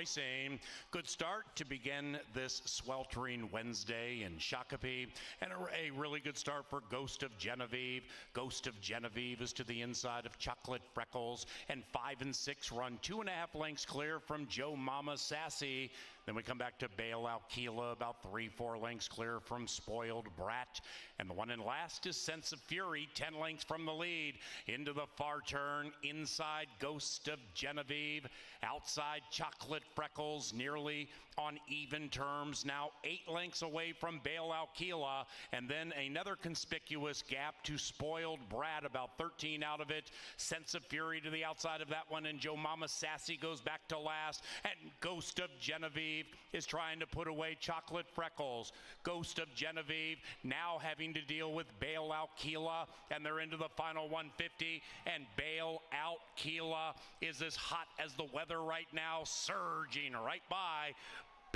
racing. Good start to begin this sweltering Wednesday in Shakopee, and a really good start for Ghost of Genevieve. Ghost of Genevieve is to the inside of Chocolate Freckles, and 5 and 6 run 2.5 lengths clear from Joe Mama Sassy. Then we come back to Bailout Keela, about 3-4 lengths clear from Spoiled Brat. And the one in last is Sense of Fury, 10 lengths from the lead. Into the far turn, inside Ghost of Genevieve. Outside Chocolate Freckles, nearly on even terms. Now 8 lengths away from Bailout Keela. And then another conspicuous gap to Spoiled Brat, about 13 out of it. Sense of Fury to the outside of that one. And Joe Mama Sassy goes back to last. And Ghost of Genevieve is trying to put away Chocolate Freckles. Ghost of Genevieve now having to deal with Bailout Keela, and they're into the final 150, and Bailout Keela is as hot as the weather right now, surging right by.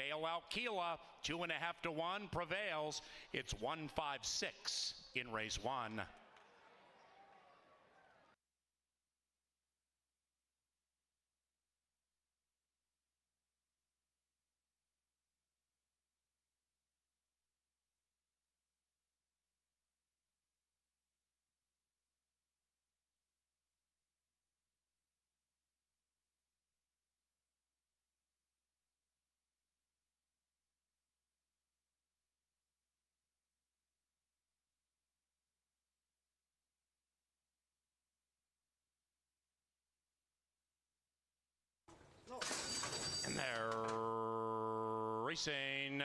Bailout Keela, 2.5 to 1 prevails. It's 1-5-6 in race 1. And they're racing.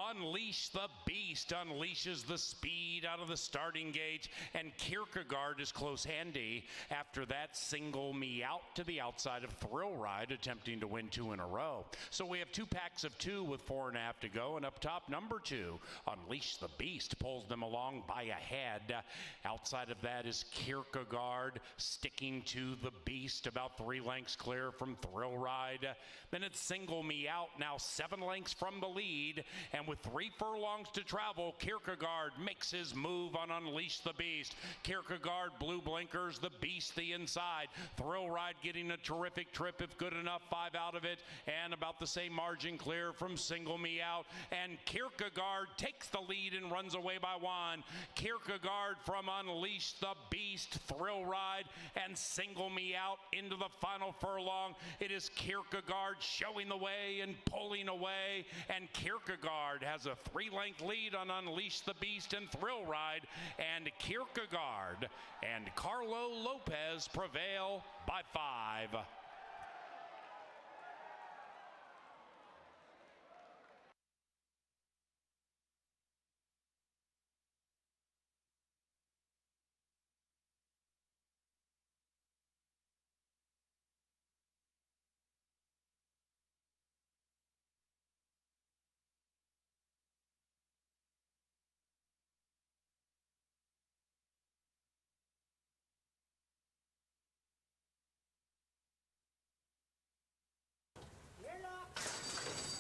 Unleash the Beast unleashes the speed out of the starting gate, and Kierkegaard is close handy. After that, Single Me Out to the outside of Thrill Ride, attempting to win 2 in a row. So we have 2 packs of 2 with 4.5 to go, and up top, number 2, Unleash the Beast, pulls them along by a head. Outside of that is Kierkegaard, sticking to the Beast, about 3 lengths clear from Thrill Ride. Then it's Single Me Out, now 7 lengths from the lead, and with 3 furlongs to travel, Kierkegaard makes his move on Unleash the Beast. Kierkegaard, blue blinkers, the Beast the inside. Thrill Ride getting a terrific trip if good enough, 5 out of it, and about the same margin clear from Single Me Out. And Kierkegaard takes the lead and runs away by 1. Kierkegaard from Unleash the Beast, Thrill Ride, and Single Me Out into the final furlong. It is Kierkegaard showing the way and pulling away, and Kierkegaard has a 3-length lead on Unleash the Beast and Thrill Ride, and Kierkegaard and Carlo Lopez prevail by 5.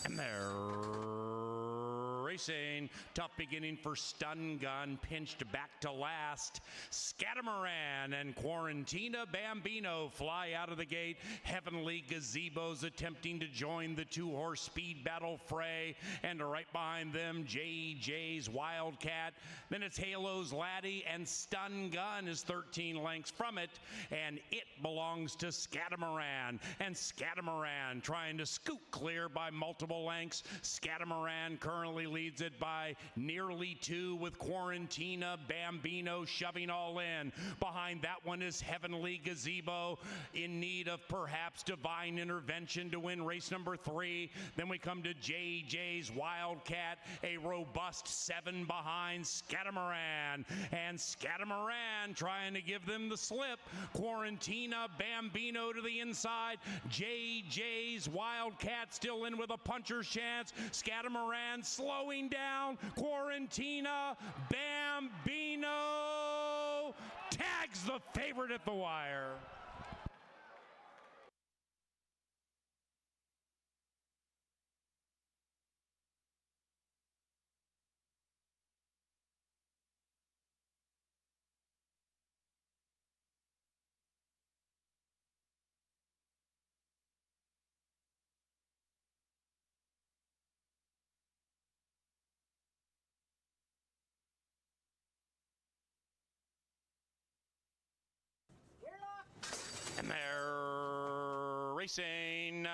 And they're racing. Tough beginning for Stun Gun, pinched back to last. Scatamaran and Quarantina Bambino fly out of the gate. Heavenly Gazebos attempting to join the 2-horse speed battle fray, and right behind them, JJ's Wildcat. Then it's Halo's Laddie, and Stun Gun is 13 lengths from it, and it belongs to Scatamaran. And Scatamaran trying to scoot clear by multiple lengths. Scatamaran currently leads it by nearly 2, with Quarantina Bambino shoving all in. Behind that one is Heavenly Gazebo, in need of perhaps divine intervention to win race number 3. Then we come to JJ's Wildcat, a robust 7 behind Scatamaran, and Scatamaran trying to give them the slip. Quarantina Bambino to the inside. JJ's Wildcat still in with a puncher's chance. Scatamaran slowing down. Quarantina Bambino tags the favorite at the wire. racing.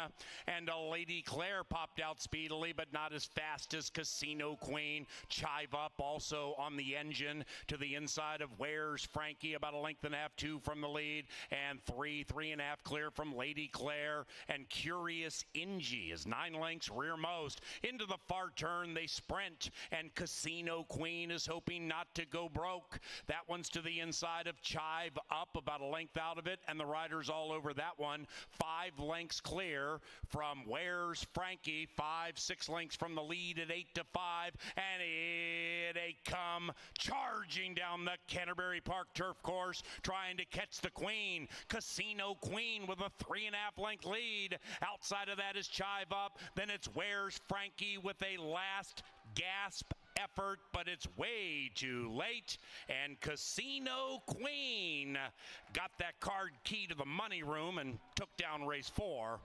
And a Lady Claire popped out speedily, but not as fast as Casino Queen. Chive Up also on the engine to the inside of Where's Frankie, about a length and a half, 2 from the lead, and 3.5 clear from Lady Claire. And Curious Ingy is 9 lengths rearmost. Into the far turn they sprint, and Casino Queen is hoping not to go broke. That one's to the inside of Chive Up, about a length out of it, and the rider's all over that one. 5 lengths clear from Where's Frankie, 5-6 lengths from the lead at 8-5, and they come charging down the Canterbury Park turf course, trying to catch the Queen. Casino Queen with a 3.5 length lead. Outside of that is Chive Up. Then it's Where's Frankie with a last gasp effort, but it's way too late. And Casino Queen got that card key to the money room and took down race 4.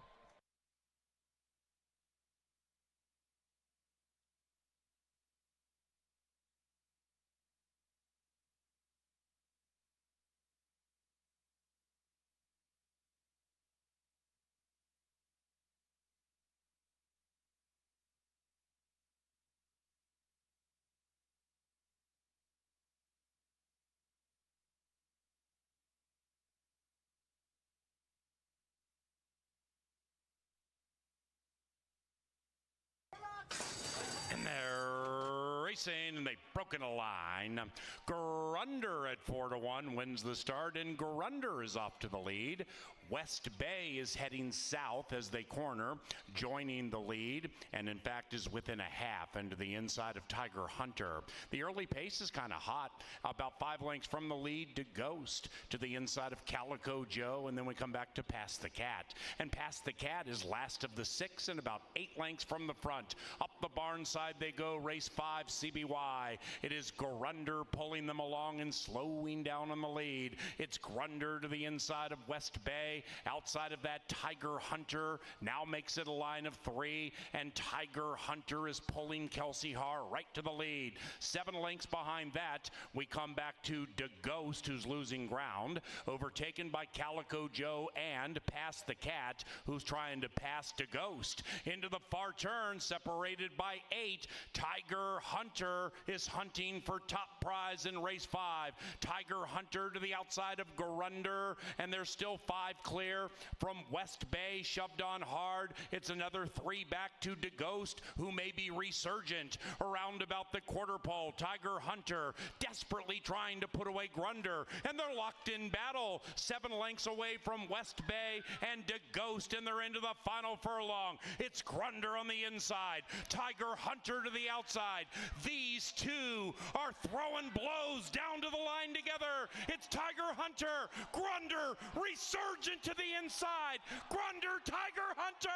And they're racing, and they've broken a line. Grunder at 4-1 wins the start, and Grunder is off to the lead. West Bay is heading south as they corner, joining the lead, and in fact is within a half into the inside of Tiger Hunter. The early pace is kind of hot, about 5 lengths from the lead to Ghost, to the inside of Calico Joe, and then we come back to Pass the Cat. And Pass the Cat is last of the 6 and about 8 lengths from the front. Up the barn side they go, race 5, CBY. It is Grunder pulling them along and slowing down on the lead. It's Grunder to the inside of West Bay. Outside of that, Tiger Hunter now makes it a line of 3, and Tiger Hunter is pulling Kelsey Haar right to the lead. 7 lengths behind that, we come back to DeGhost, who's losing ground, overtaken by Calico Joe and Pass the Cat, who's trying to pass DeGhost. Into the far turn, separated by 8, Tiger Hunter is hunting for top prize in race 5. Tiger Hunter to the outside of Grunder, and there's still 5 clear from West Bay, shoved on hard. It's another 3 back to DeGhost, who may be resurgent. Around about the quarter pole, Tiger Hunter desperately trying to put away Grunder, and they're locked in battle. 7 lengths away from West Bay and DeGhost, and they're into the final furlong. It's Grunder on the inside, Tiger Hunter to the outside. These two are throwing blows down to the line together. It's Tiger Hunter, Grunder, resurgent to the inside. Grunder, Tiger Hunter,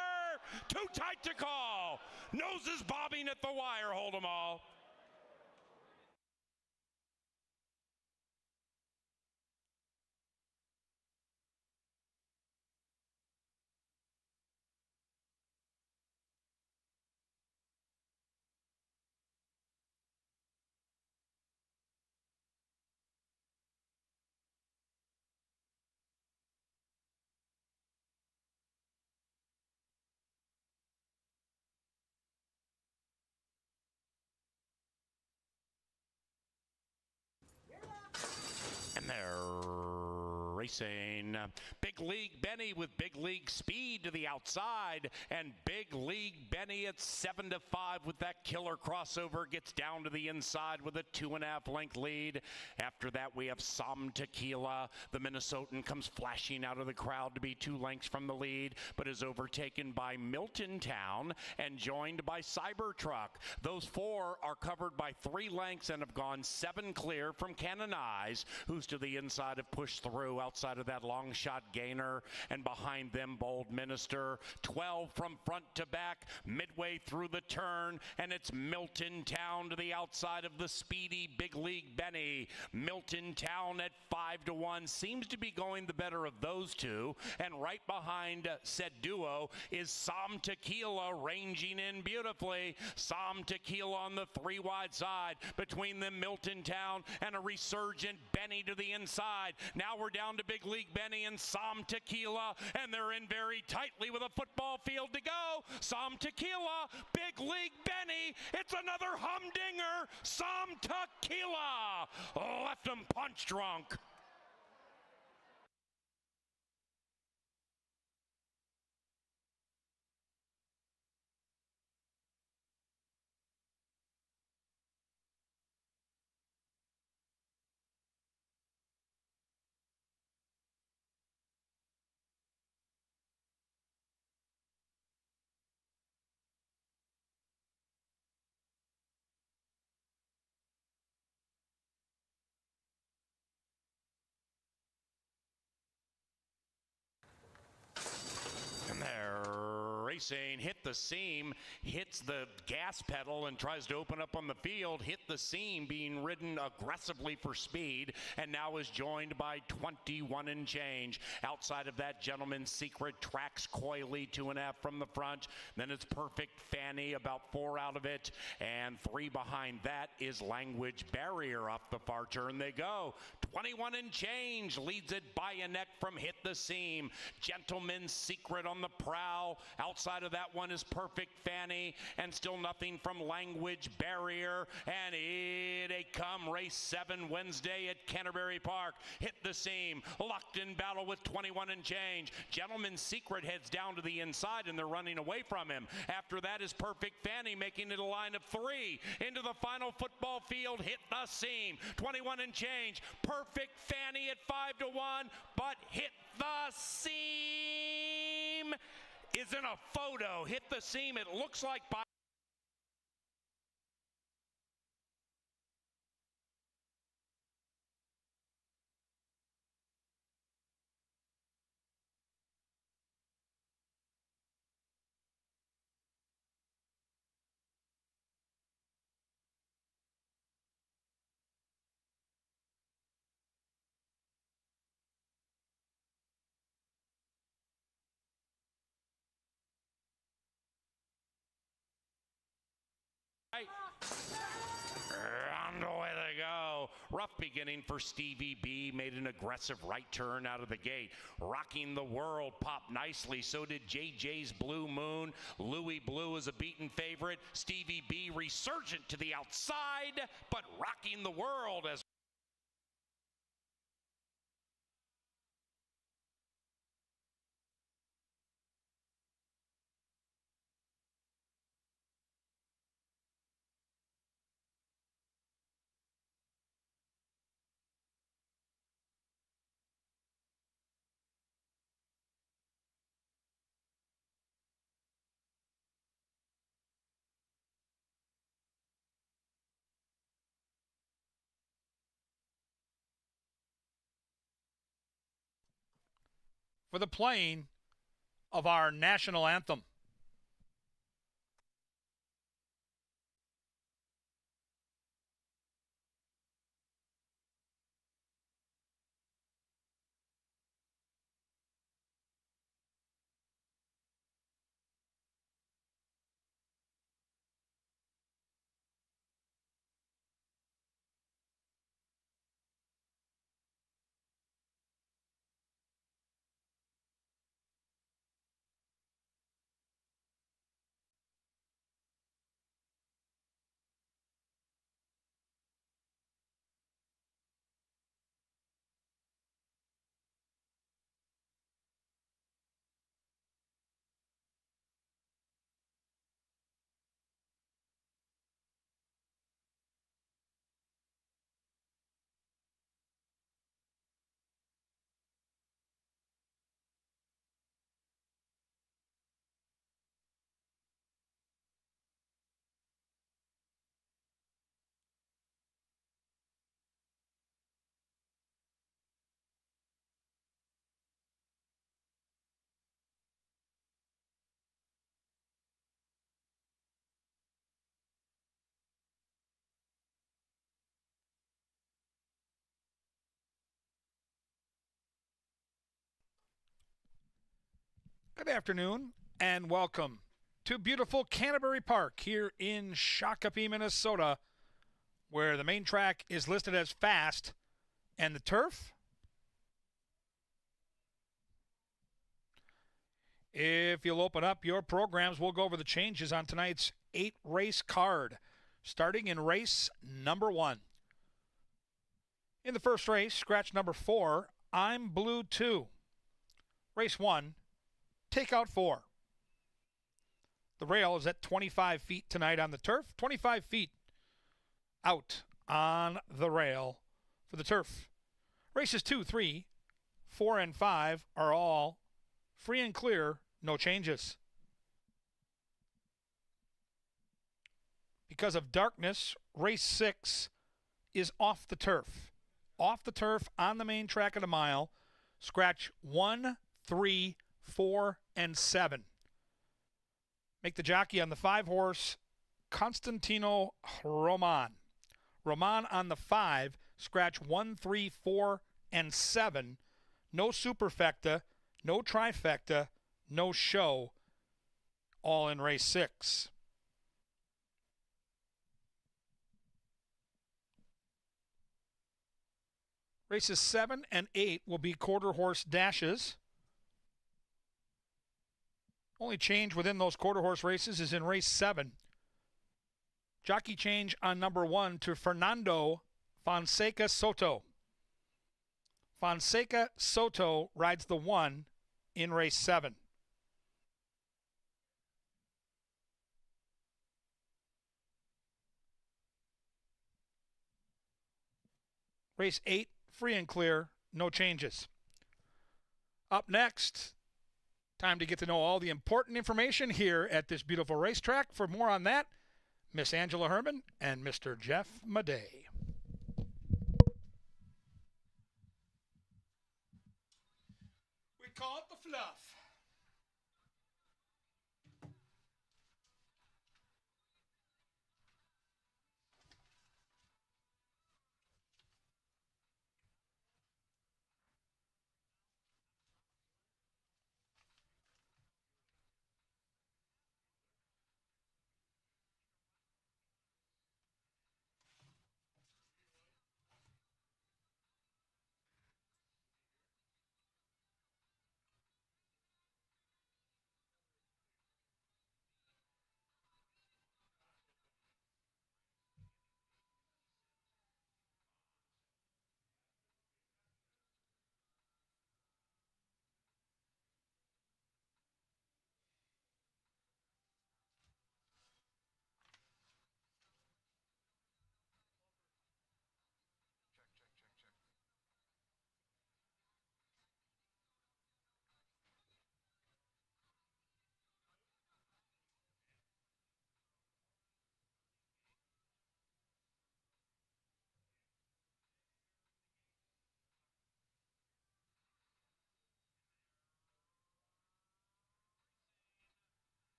too tight to call. Noses bobbing at the wire, hold 'em all. And they're racing. Big League Benny with Big League Speed to the outside, and Big League Benny at 7-5 with that killer crossover gets down to the inside with a 2.5 length lead. After that, we have Some Tequila. The Minnesotan comes flashing out of the crowd to be 2 lengths from the lead, but is overtaken by Milton Town and joined by Cybertruck. Those 4 are covered by 3 lengths and have gone 7 clear from Canonize, who's to the inside of Push Through. Outside of that, Long Shot Gainer, and behind them, Bold Minister. 12 from front to back, midway through the turn, and it's Milton Town to the outside of the speedy Big League Benny. Milton Town at 5-1 seems to be going the better of those two, and right behind said duo is Some Tequila ranging in beautifully. Some Tequila on the 3 wide side, between them Milton Town and a resurgent Benny to the inside. Now we're down to Big League Benny and Som Tequila, and they're in very tightly with a football field to go. Som Tequila, Big League Benny, it's another humdinger. Som Tequila left him punch drunk. And they're racing, hit the seam, hits the gas pedal and tries to open up on the field, hit the seam, being ridden aggressively for speed, and now is joined by 21 and change. Outside of that, Gentleman's Secret tracks coyly 2.5 from the front. Then it's Perfect Fanny, about 4 out of it, and 3 behind that is Language Barrier. Up the far turn they go. 21 and change leads it by a neck from Hit the Seam. Gentleman's Secret on the prowl. Outside of that one is Perfect Fanny, and still nothing from Language Barrier. And here they come, race 7 Wednesday at Canterbury Park. Hit the Seam, locked in battle with 21 and change. Gentleman's Secret heads down to the inside, and they're running away from him. After that is Perfect Fanny, making it a line of 3. Into the final football field, Hit the Seam, 21 and change. Perfect Fanny at 5-1, but Hit the Seam is in a photo. Hit the Seam, it looks like by on the way they go. Rough beginning for Stevie B. Made an aggressive right turn out of the gate. Rocking the World popped nicely. So did JJ's Blue Moon. Louis Blue is a beaten favorite. Stevie B resurgent to the outside, but Rocking the World as for the playing of our national anthem. Good afternoon and welcome to beautiful Canterbury Park here in Shakopee, Minnesota, where the main track is listed as fast and the turf If you'll open up your programs, we'll go over the changes on tonight's 8-race card, starting in race number 1. In the first race, scratch number 4, I'm Blue 2. Race 1, take out 4. The rail is at 25 feet tonight on the turf, 25 feet out on the rail for the turf. Races 2, 3, 4, and 5 are all free and clear, no changes. Because of darkness, race 6 is off the turf. Off the turf on the main track of the mile, scratch 1, 3, 4, and 7. Make the jockey on the 5-horse, Constantino Roman. Roman on the 5, scratch 1, 3, 4, and 7. No superfecta, no trifecta, no show, all in race 6. Races 7 and 8 will be quarter-horse dashes. Only change within those quarter-horse races is in race 7. Jockey change on number 1 to Fernando Fonseca Soto. Fonseca Soto rides the 1 in race 7. Race 8, free and clear, no changes. Up next, time to get to know all the important information here at this beautiful racetrack. For more on that, Miss Angela Herman and Mr. Jeff Madej. We call it the fluff.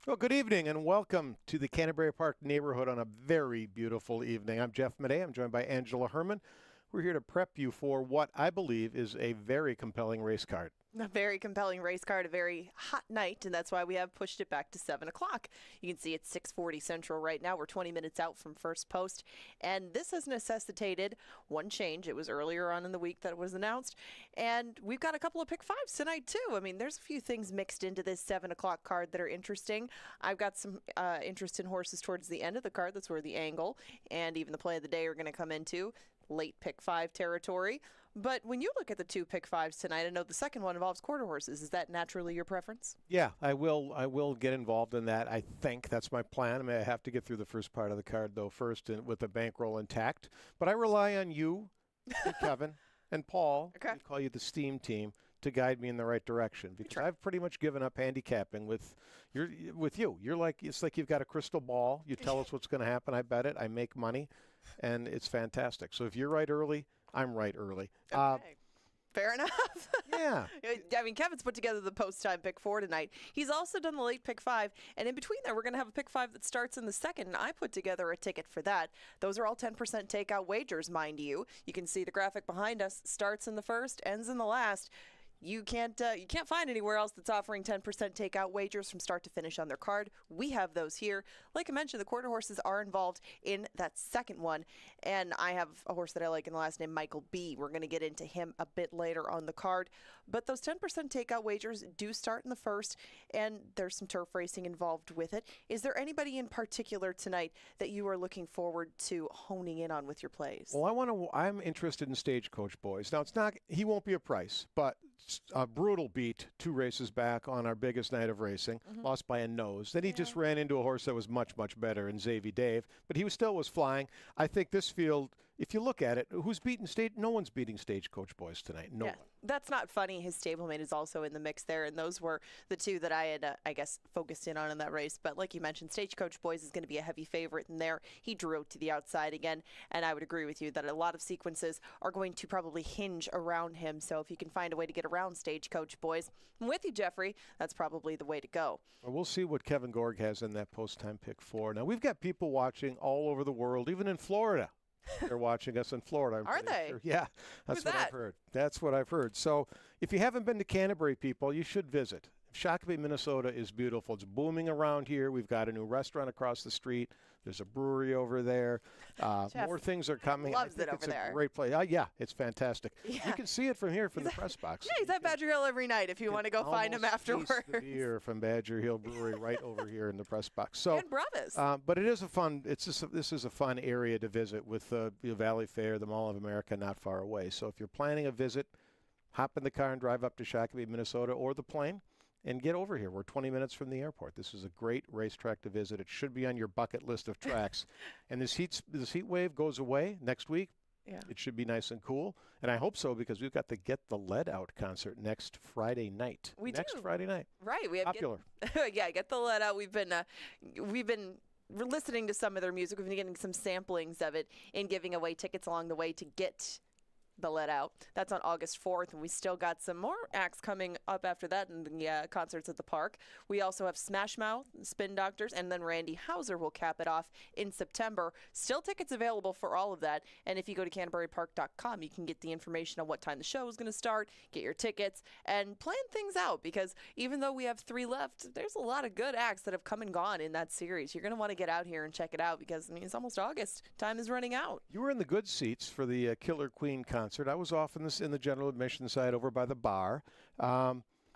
Well, good evening and welcome to the Canterbury Park neighborhood on a very beautiful evening. I'm Jeff Madej. I'm joined by Angela Herman. We're here to prep you for what I believe is a very compelling race card. A very compelling race card, a very hot night, and that's why we have pushed it back to 7 o'clock. You can see it's 6:40 Central right now. We're 20 minutes out from first post, and this has necessitated one change. It was earlier on in the week that it was announced, and we've got a couple of pick fives tonight, too. I mean, there's a few things mixed into this 7 o'clock card that are interesting. I've got some interest in horses towards the end of the card. That's where the angle and even the play of the day are going to come into. late pick 5 territory. But when you look at the 2 pick 5s tonight, I know the second one involves quarter horses. Is that naturally your preference? Yeah, I will get involved in that. I think that's my plan. I mean, I have to get through the first part of the card, though, first with the bankroll intact. But I rely on you, and Kevin, and Paul. Okay. We call you the STEAM team, to guide me in the right direction, because I've pretty much given up handicapping with you. You're like, it's like you've got a crystal ball. You tell us what's going to happen. I bet it. I make money, and it's fantastic. So if you're right early, I'm right early. Okay. Fair enough. Yeah. I mean, Kevin's put together the post-time pick 4 tonight. He's also done the late pick 5. And in between there, we're going to have a pick 5 that starts in the second. And I put together a ticket for that. Those are all 10% takeout wagers, mind you. You can see the graphic behind us. Starts in the first, ends in the last. You can't find anywhere else that's offering 10% takeout wagers from start to finish on their card. We have those here. Like I mentioned, the quarter horses are involved in that second one. And I have a horse that I like in the last name, Michael B. We're going to get into him a bit later on the card. But those 10% takeout wagers do start in the first, and there's some turf racing involved with it. Is there anybody in particular tonight that you are looking forward to honing in on with your plays? Well, I'm interested in Stagecoach Boys. Now, he won't be a price, but a brutal beat 2 races back on our biggest night of racing, lost by a nose. Then he just ran into a horse that was much, much better in Xavier Dave, but he still was flying. I think this field, if you look at it, who's beating no one's beating Stagecoach Boys tonight. No one. That's not funny. His stablemate is also in the mix there, and those were the 2 that I had, I guess, focused in on in that race. But like you mentioned, Stagecoach Boys is going to be a heavy favorite in there. He drew to the outside again, and I would agree with you that a lot of sequences are going to probably hinge around him. So if you can find a way to get around Stagecoach Boys, I'm with you, Jeffrey. That's probably the way to go. Well, we'll see what Kevin Gorg has in that post-time pick 4. Now, we've got people watching all over the world, even in Florida. They're watching us in Florida. Are they? Sure. Yeah, that's what I've heard. That's what I've heard. So if you haven't been to Canterbury, people, you should visit. Shakopee, Minnesota is beautiful. It's booming around here. We've got a new restaurant across the street. There's a brewery over there. More things are coming. Loves it over it's there. A great place. Yeah, it's fantastic. Yeah. You can see it from here from the press box. Yeah, he's at Badger Hill every night if you want to go find him afterwards. The beer from Badger Hill Brewery right over here in the press box. So, and Bravis. but it is a fun. This is a fun area to visit with the Valley Fair, the Mall of America, not far away. So if you're planning a visit, hop in the car and drive up to Shakopee, Minnesota, or the plane. And get over here. We're 20 minutes from the airport. This is a great racetrack to visit. It should be on your bucket list of tracks. And this heat wave goes away next week. Yeah. It should be nice and cool. And I hope so, because we've got the Get the Lead Out concert next Friday night. Next Friday night. Right. We have popular. Get the Lead Out. We've been listening to some of their music. We've been getting some samplings of it and giving away tickets along the way to get the Let Out. That's on August 4th, and we still got some more acts coming up after that in the concerts at the park. We also have Smash Mouth, Spin Doctors, and then Randy Hauser will cap it off in September. Still tickets available for all of that, and if you go to CanterburyPark.com, you can get the information on what time the show is going to start, get your tickets, and plan things out, because even though we have 3 left, there's a lot of good acts that have come and gone in that series. You're going to want to get out here and check it out, because it's almost August. Time is running out. You were in the good seats for the Killer Queen concert. I was off in the general admission side over by the bar. I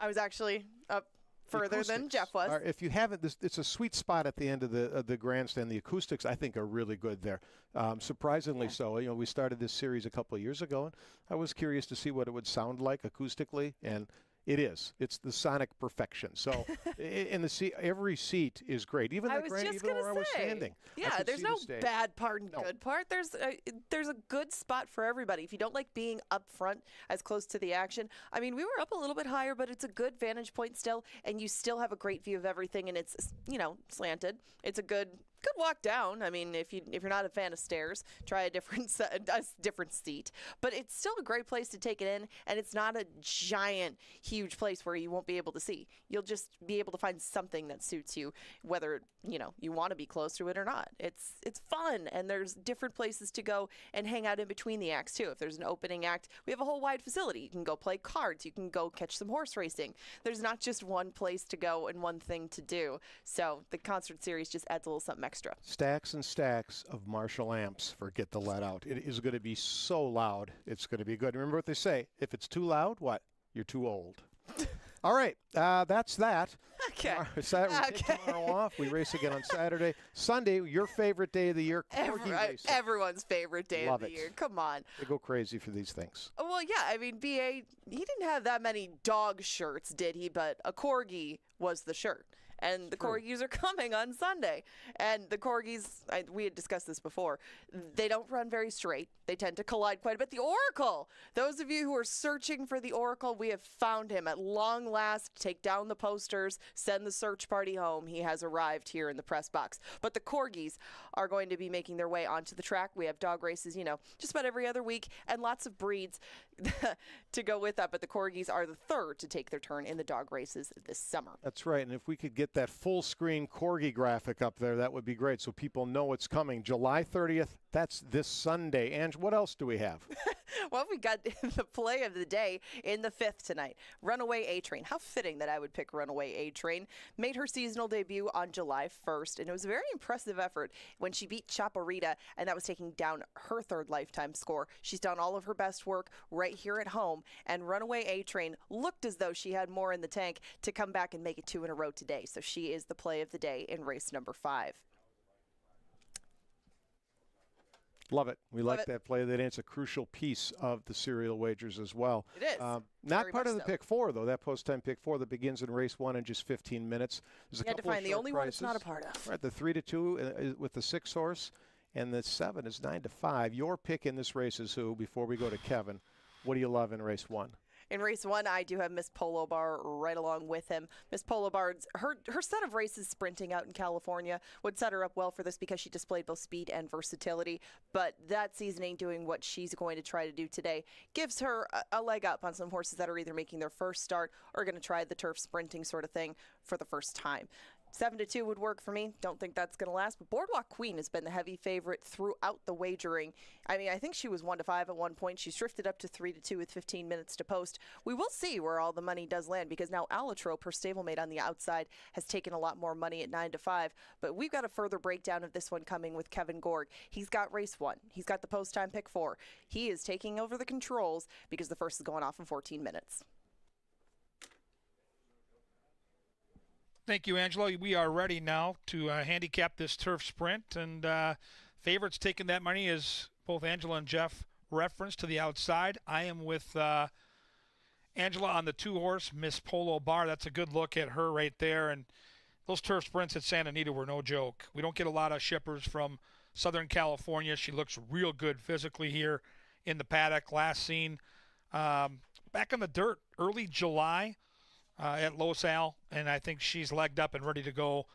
was actually up further than Jeff was. If you haven't, it's a sweet spot at the end of the grandstand. The acoustics, I think, are really good there. Surprisingly so. We started this series a couple of years ago, and I was curious to see what it would sound like acoustically, and it is. It's the sonic perfection. So, in the seat, every seat is great. Even where I was standing. Yeah, there's no bad part and good part. There's a good spot for everybody. If you don't like being up front, as close to the action, we were up a little bit higher, but it's a good vantage point still, and you still have a great view of everything, and it's slanted. It's a good walk down. If you're not a fan of stairs, try a different seat. But it's still a great place to take it in, and it's not a giant, huge place where you won't be able to see. You'll just be able to find something that suits you, whether you want to be close to it or not. It's fun, and there's different places to go and hang out in between the acts too. If there's an opening act, we have a whole wide facility. You can go play cards. You can go catch some horse racing. There's not just one place to go and one thing to do. So the concert series just adds a little something extra. Stacks and stacks of Marshall amps for Get the Let Out. It is going to be so loud. It's going to be good. Remember what they say. If it's too loud, what? You're too old. All right. That's that. Okay. Saturday, we take tomorrow off. We race again on Saturday. Sunday, your favorite day of the year, corgi racing. Everyone's favorite day Love of the it. year. Come on. They go crazy for these things. Well, yeah, I mean, BA, he didn't have that many dog shirts, did he? But a corgi was the shirt. And the corgis are coming on Sunday. And the corgis, we had discussed this before, they don't run very straight. They tend to collide quite a bit. The Oracle, those of you who are searching for the Oracle, we have found him at long last. Take down the posters, send the search party home. He has arrived here in the press box. But the corgis are going to be making their way onto the track. We have dog races, just about every other week, and lots of breeds to go with that. But the corgis are the third to take their turn in the dog races this summer. That's right. And if we could get that full screen corgi graphic up there, that would be great so people know it's coming. July 30th, that's this Sunday. Ange, what else do we have? Well, we got the play of the day in the 5th tonight. Runaway A-Train. How fitting that I would pick Runaway A-Train. Made her seasonal debut on July 1st, and it was a very impressive effort when she beat Chaparita, and that was taking down her third lifetime score. She's done all of her best work right here at home, and Runaway A-Train looked as though she had more in the tank to come back and make it 2 in a row today. So she is the play of the day in race number 5. Love it. We like that play. It's a crucial piece of the serial wagers as well. It is. Not part of the pick 4, though. That post-time pick 4 that begins in race 1 in just 15 minutes. There's a couple of short the only prices. one it's not a part of. Right, the 3-2 with the 6 horse, and the 7 is 9-5. Your pick in this race is who? Before we go to Kevin, what do you love in race 1? In race 1, I do have Miss Polo Bar right along with him. Miss Polo Bar, her set of races sprinting out in California would set her up well for this because she displayed both speed and versatility. But that seasoning, doing what she's going to try to do today, gives her a leg up on some horses that are either making their first start or going to try the turf sprinting sort of thing for the first time. 7-2 would work for me. Don't think that's going to last. But Boardwalk Queen has been the heavy favorite throughout the wagering. I mean, I think she was 1-5 at one point. She's drifted up to 3-2 with 15 minutes to post. We will see where all the money does land because now Alatrope, her stablemate on the outside, has taken a lot more money at 9-5. But we've got a further breakdown of this one coming with Kevin Gorg. He's got race 1. He's got the post-time pick 4. He is taking over the controls because the first is going off in 14 minutes. Thank you, Angela. We are ready now to handicap this turf sprint, and favorites taking that money, as both Angela and Jeff referenced, to the outside. I am with Angela on the 2-horse, Miss Polo Bar. That's a good look at her right there, and those turf sprints at Santa Anita were no joke. We don't get a lot of shippers from Southern California. She looks real good physically here in the paddock. Last seen back on the dirt early July at Los Al, and I think she's legged up and ready to go.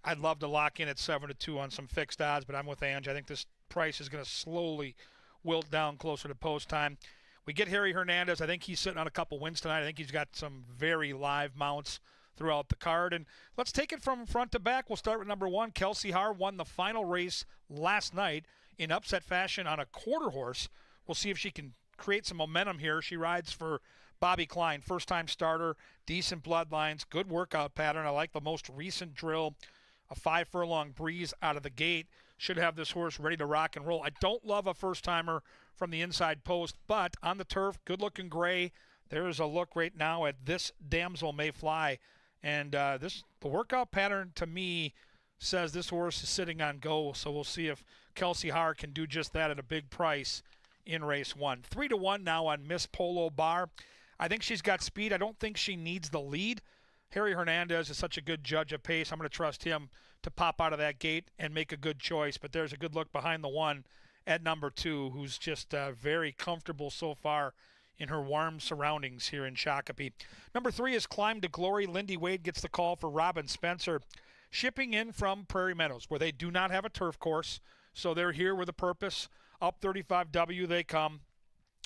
I'd love to lock in at 7-2 on some fixed odds, but I'm with Ange. I think this price is going to slowly wilt down closer to post time. We get Harry Hernandez. I think he's sitting on a couple wins tonight. I think he's got some very live mounts throughout the card. And let's take it from front to back. We'll start with number 1. Kelsey Har won the final race last night in upset fashion on a quarter horse. We'll see if she can create some momentum here. She rides for Bobby Klein, first-time starter, decent bloodlines, good workout pattern. I like the most recent drill, a 5-furlong breeze out of the gate. Should have this horse ready to rock and roll. I don't love a first-timer from the inside post, but on the turf, good-looking gray. There's a look right now at This Damsel May Fly. And the workout pattern, to me, says this horse is sitting on go. So we'll see if Kelsey Har can do just that at a big price in race 1. 3-1 now on Miss Polo Bar. I think she's got speed. I don't think she needs the lead. Harry Hernandez is such a good judge of pace. I'm going to trust him to pop out of that gate and make a good choice. But there's a good look behind the 1 at number 2, who's just very comfortable so far in her warm surroundings here in Shakopee. Number 3 is Climb to Glory. Lindy Wade gets the call for Robin Spencer. Shipping in from Prairie Meadows, where they do not have a turf course. So they're here with a purpose. Up 35W they come.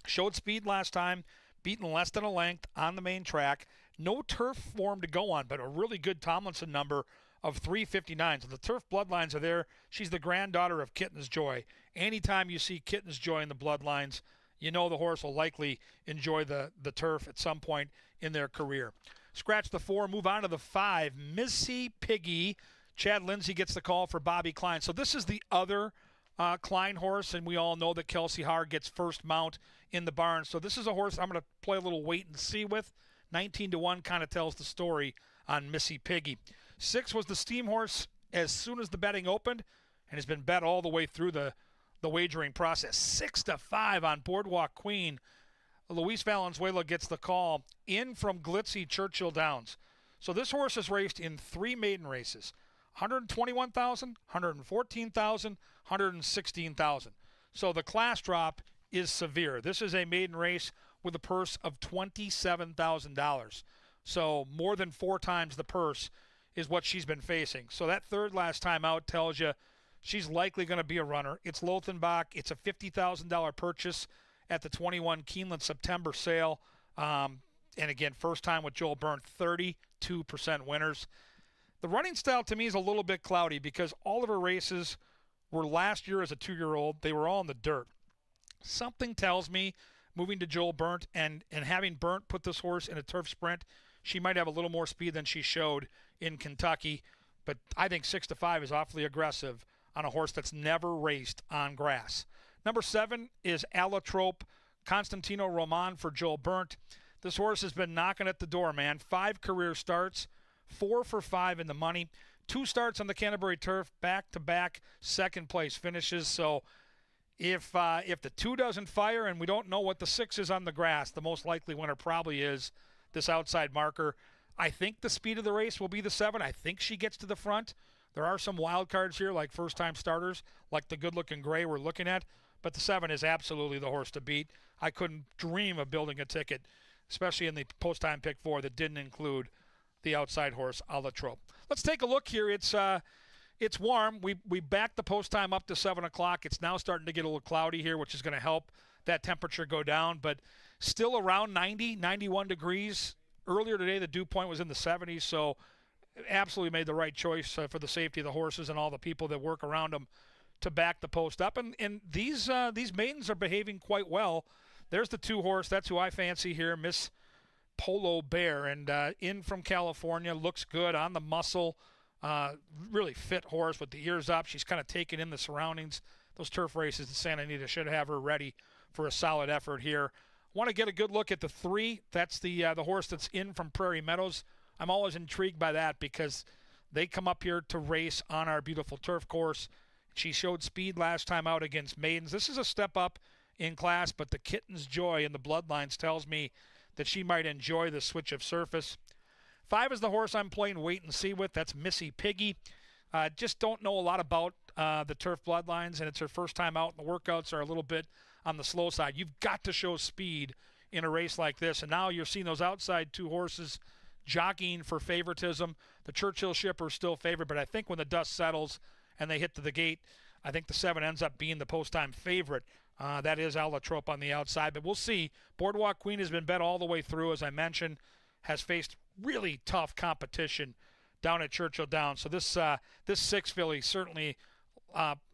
Showed speed last time. Beaten less than a length on the main track. No turf form to go on, but a really good Tomlinson number of 359. So the turf bloodlines are there. She's the granddaughter of Kitten's Joy. Anytime you see Kitten's Joy in the bloodlines, you know the horse will likely enjoy the turf at some point in their career. Scratch the 4, move on to the 5. Missy Piggy. Chad Lindsay gets the call for Bobby Klein. So this is the other Klein horse, and we all know that Kelsey Har gets first mount in the barn. So this is a horse I'm going to play a little wait and see with. 19-1 kind of tells the story on Missy Piggy. 6 was the Steam Horse as soon as the betting opened and has been bet all the way through the wagering process. 6-5 on Boardwalk Queen. Luis Valenzuela gets the call in from glitzy Churchill Downs. So this horse has raced in 3 maiden races. 121,000, 114,000, 116,000. So the class drop is severe. This is a maiden race with a purse of $27,000. So more than 4 times the purse is what she's been facing. So that third last time out tells you she's likely going to be a runner. It's Lothenbach. It's a $50,000 purchase at the 21 Keeneland September sale. And again, first time with Joel Byrne, 32% winners. The running style to me is a little bit cloudy because all of her races were last year as a 2-year-old. They were all in the dirt. Something tells me moving to Joel Byrne and having Byrne put this horse in a turf sprint, she might have a little more speed than she showed in Kentucky. But I think 6-5 is awfully aggressive on a horse that's never raced on grass. Number 7 is Allotrope, Constantino Roman for Joel Byrne. This horse has been knocking at the door, man. 5 career starts, 4 for 5 in the money. 2 starts on the Canterbury turf, back-to-back second-place finishes. So if the 2 doesn't fire and we don't know what the 6 is on the grass, the most likely winner probably is this outside marker. I think the speed of the race will be the 7. I think she gets to the front. There are some wild cards here, like first-time starters, like the good-looking gray we're looking at. But the 7 is absolutely the horse to beat. I couldn't dream of building a ticket, especially in the post-time pick 4 that didn't include the outside horse, Allotrope. Let's take a look here. It's warm. We backed the post time up to 7 o'clock. It's now starting to get a little cloudy here, which is going to help that temperature go down, but still around 90, 91 degrees. Earlier today, the dew point was in the 70s, so absolutely made the right choice for the safety of the horses and all the people that work around them to back the post up. And these maidens are behaving quite well. There's the 2 horse. That's who I fancy here, Miss Polo Bear, and in from California, looks good on the muscle. Really fit horse with the ears up. She's kind of taken in the surroundings. Those turf races in Santa Anita should have her ready for a solid effort here. Want to get a good look at the 3. That's the horse that's in from Prairie Meadows. I'm always intrigued by that because they come up here to race on our beautiful turf course. She showed speed last time out against maidens. This is a step up in class, but the Kitten's Joy in the bloodlines tells me that she might enjoy the switch of surface. 5 is the horse I'm playing wait and see with. That's Missy Piggy. Just don't know a lot about the turf bloodlines, and it's her first time out, and the workouts are a little bit on the slow side. You've got to show speed in a race like this, and now you're seeing those outside 2 horses jockeying for favoritism. The Churchill Shipper is still favored, but I think when the dust settles and they hit to the gate, I think the 7 ends up being the post-time favorite. That is Allotrope on the outside, but we'll see. Boardwalk Queen has been bet all the way through, as I mentioned, has faced really tough competition down at Churchill Downs. So this 6 filly certainly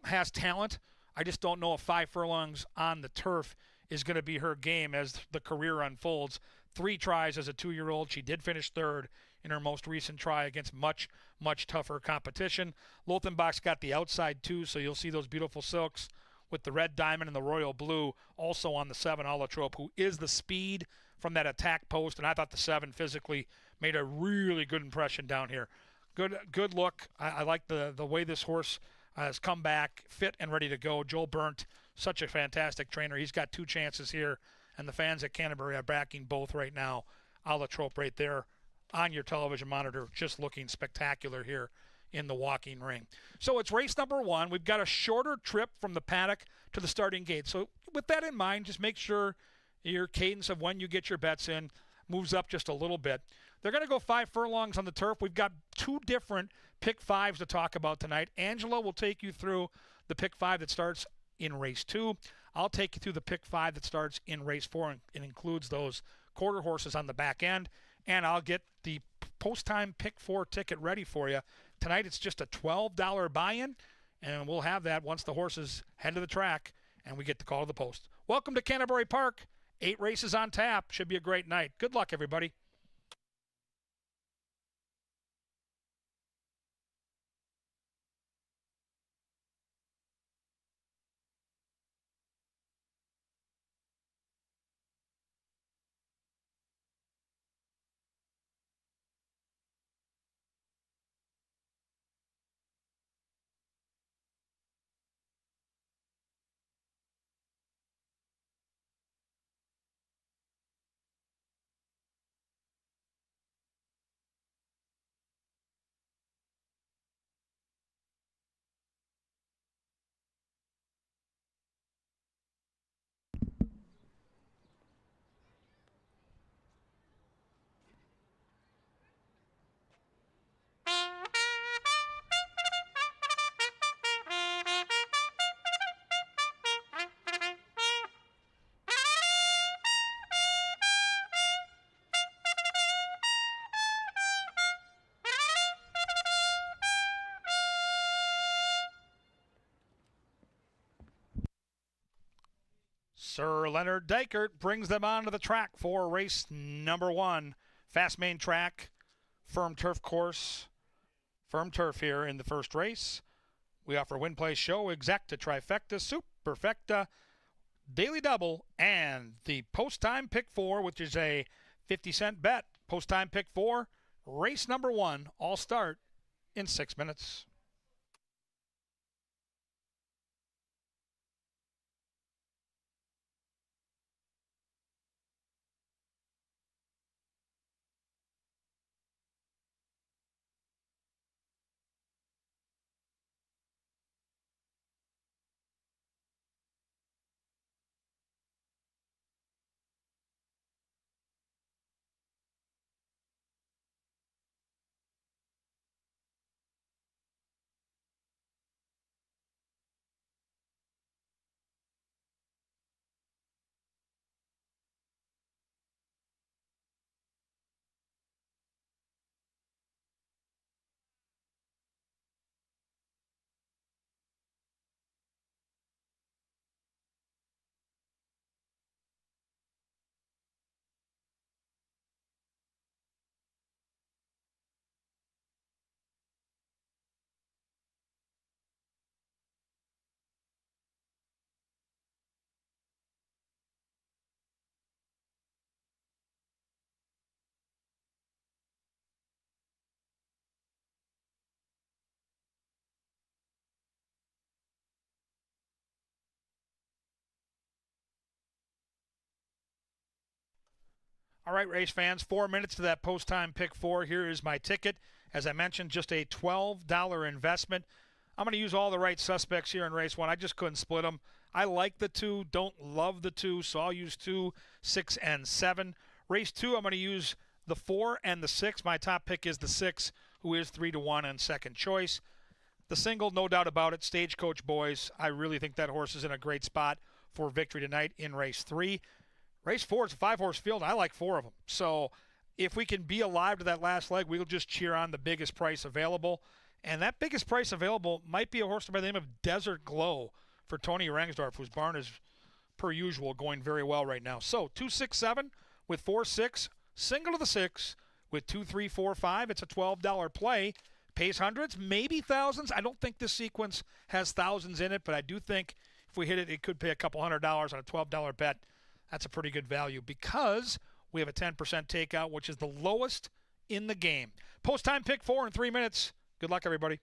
has talent. I just don't know if 5 furlongs on the turf is going to be her game as the career unfolds. 3 tries as a 2-year-old. She did finish 3rd in her most recent try against much, much tougher competition. Lothenbach's got the outside 2, so you'll see those beautiful silks with the red diamond and the royal blue also on the 7 Allotrope, who is the speed from that attack post, and I thought the 7 physically made a really good impression down here. Good look. I like the way this horse has come back fit and ready to go. Joel Byrne, such a fantastic trainer. He's got 2 chances here, and the fans at Canterbury are backing both right now. Allotrope right there on your television monitor, just looking spectacular here in the walking ring. So it's race number 1. We've got a shorter trip from the paddock to the starting gate. So with that in mind, just make sure your cadence of when you get your bets in moves up just a little bit. They're going to go 5 furlongs on the turf. We've got 2 different pick 5s to talk about tonight. Angela will take you through the pick 5 that starts in race 2. I'll take you through the pick 5 that starts in race 4 and it includes those quarter horses on the back end. And I'll get the post-time pick 4 ticket ready for you. Tonight it's just a $12 buy-in, and we'll have that once the horses head to the track and we get the call to the post. Welcome to Canterbury Park. 8 races on tap. Should be a great night. Good luck, everybody. Sir Leonard Dykert brings them onto the track for race number 1. Fast main track, firm turf course, firm turf here in the first race. We offer win, play, show, exacta, trifecta, superfecta, daily double, and the post time pick 4, which is a 50-cent bet. Post time pick 4, race number 1, all start in 6 minutes. All right, race fans, 4 minutes to that post-time pick 4. Here is my ticket. As I mentioned, just a $12 investment. I'm going to use all the right suspects here in race 1. I just couldn't split them. I like the 2, don't love the 2, so I'll use 2, 6, and 7. Race 2, I'm going to use the 4 and the 6. My top pick is the 6, who is 3-1 and second choice. The single, no doubt about it, Stagecoach Boys. I really think that horse is in a great spot for victory tonight in race 3. Race 4 is a 5-horse field. I like 4 of them. So if we can be alive to that last leg, we'll just cheer on the biggest price available. And that biggest price available might be a horse by the name of Desert Glow for Tony Rangsdorf, whose barn is, per usual, going very well right now. So 2, 6, 7 with 4, 6, single to the 6 with 2, 3, 4, 5. It's a $12 play. Pays hundreds, maybe thousands. I don't think this sequence has thousands in it, but I do think if we hit it, it could pay a couple $100 on a $12 bet. That's a pretty good value because we have a 10% takeout, which is the lowest in the game. Post-time pick 4 in 3 minutes. Good luck, everybody.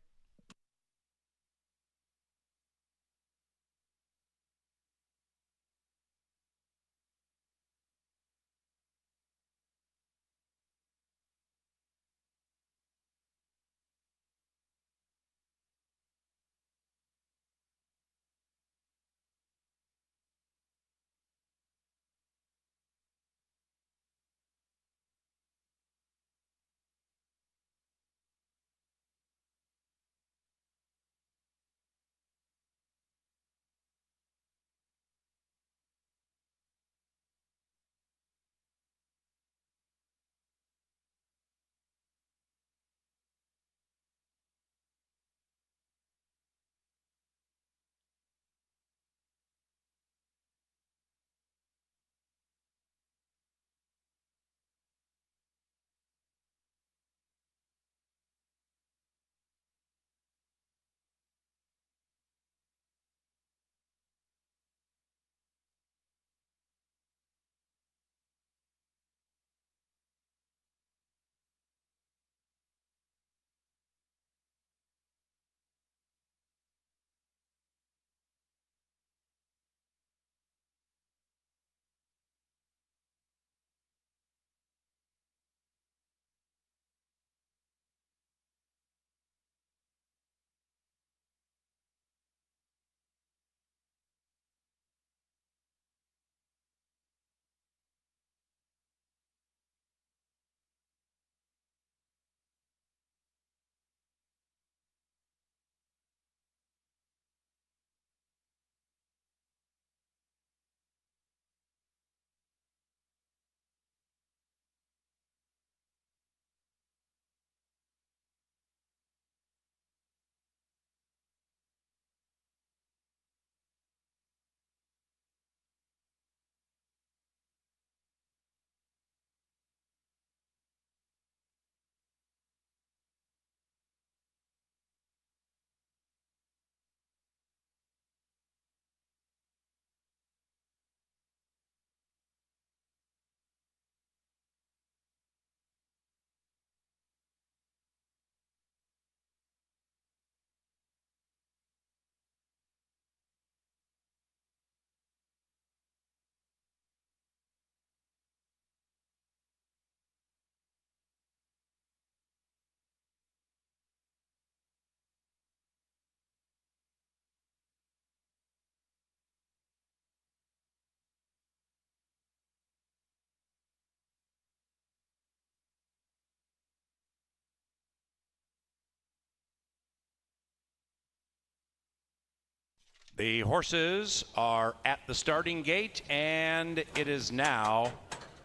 The horses are at the starting gate, and it is now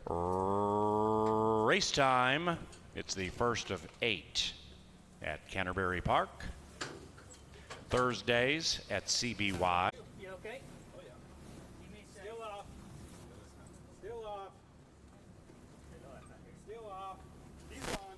race time. It's the first of 8 at Canterbury Park. Thursdays at CBY. You okay? Oh, yeah. Still off. Still off. Still off. He's on.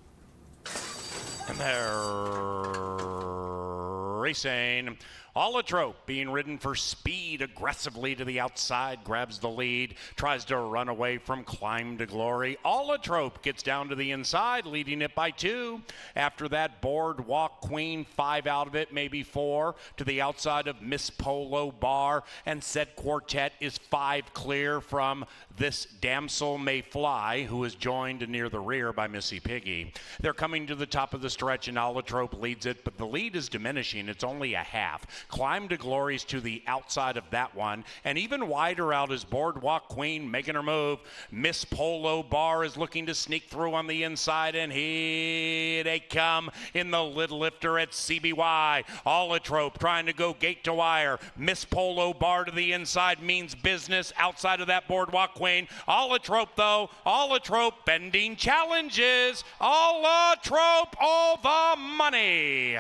And they're racing. Alatrope being ridden for speed aggressively to the outside, grabs the lead, tries to run away from Climb to Glory. Alatrope gets down to the inside, leading it by 2. After that, Boardwalk Queen, 5 out of it, maybe 4, to the outside of Miss Polo Bar, and Said Quartet is 5 clear from This Damsel May Fly, who is joined near the rear by Missy Piggy. They're coming to the top of the stretch, and Alatrope leads it, but the lead is diminishing. It's only a half. Climb to Glory's to the outside of that one, and even wider out is Boardwalk Queen making her move. Miss Polo Bar is looking to sneak through on the inside, and here they come in the lid lifter at CBY. Alatrope trying to go gate to wire. Miss Polo Bar to the inside means business outside of that Boardwalk Queen. Alatrope though, Alatrope bending challenges. Alatrope all the money.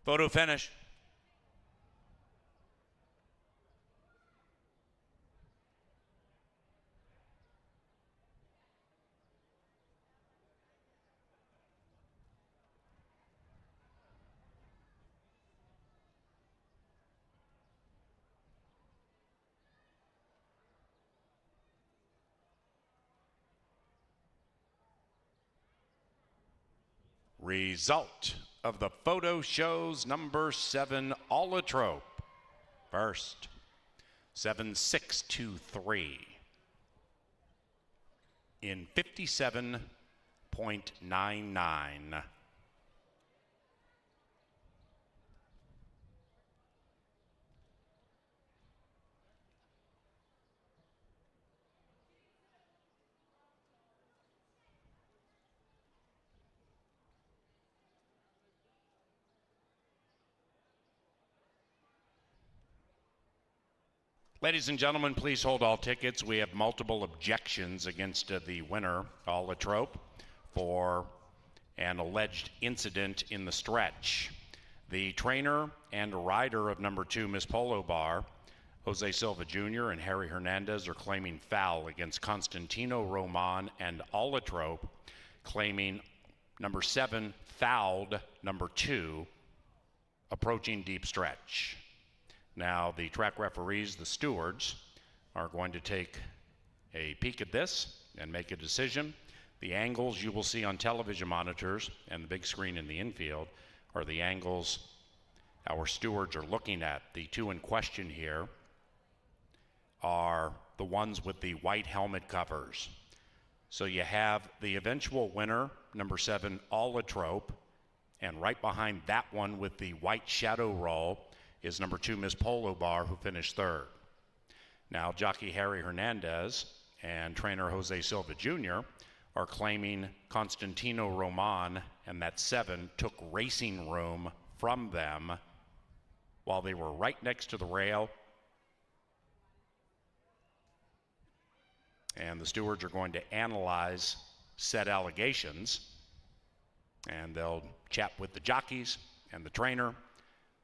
Photo finish. Result of the photo shows number 7, Alatrope. First, 7.623 in 57.99. Ladies and gentlemen, please hold all tickets. We have multiple objections against the winner, Alatrope, for an alleged incident in the stretch. The trainer and rider of number 2, Miss Polo Bar, Jose Silva Jr. and Harry Hernandez, are claiming foul against Constantino Roman, and Alatrope claiming number 7 fouled number 2 approaching deep stretch. Now, the track referees, the stewards, are going to take a peek at this and make a decision. The angles you will see on television monitors and the big screen in the infield are the angles our stewards are looking at. The 2 in question here are the ones with the white helmet covers. So you have the eventual winner, number 7, Alatrope, and right behind that one with the white shadow roll is number 2, Miss Polo Bar, who finished 3rd. Now, jockey Harry Hernandez and trainer Jose Silva Jr. are claiming Constantino Roman and that 7 took racing room from them while they were right next to the rail. And the stewards are going to analyze said allegations, and they'll chat with the jockeys and the trainer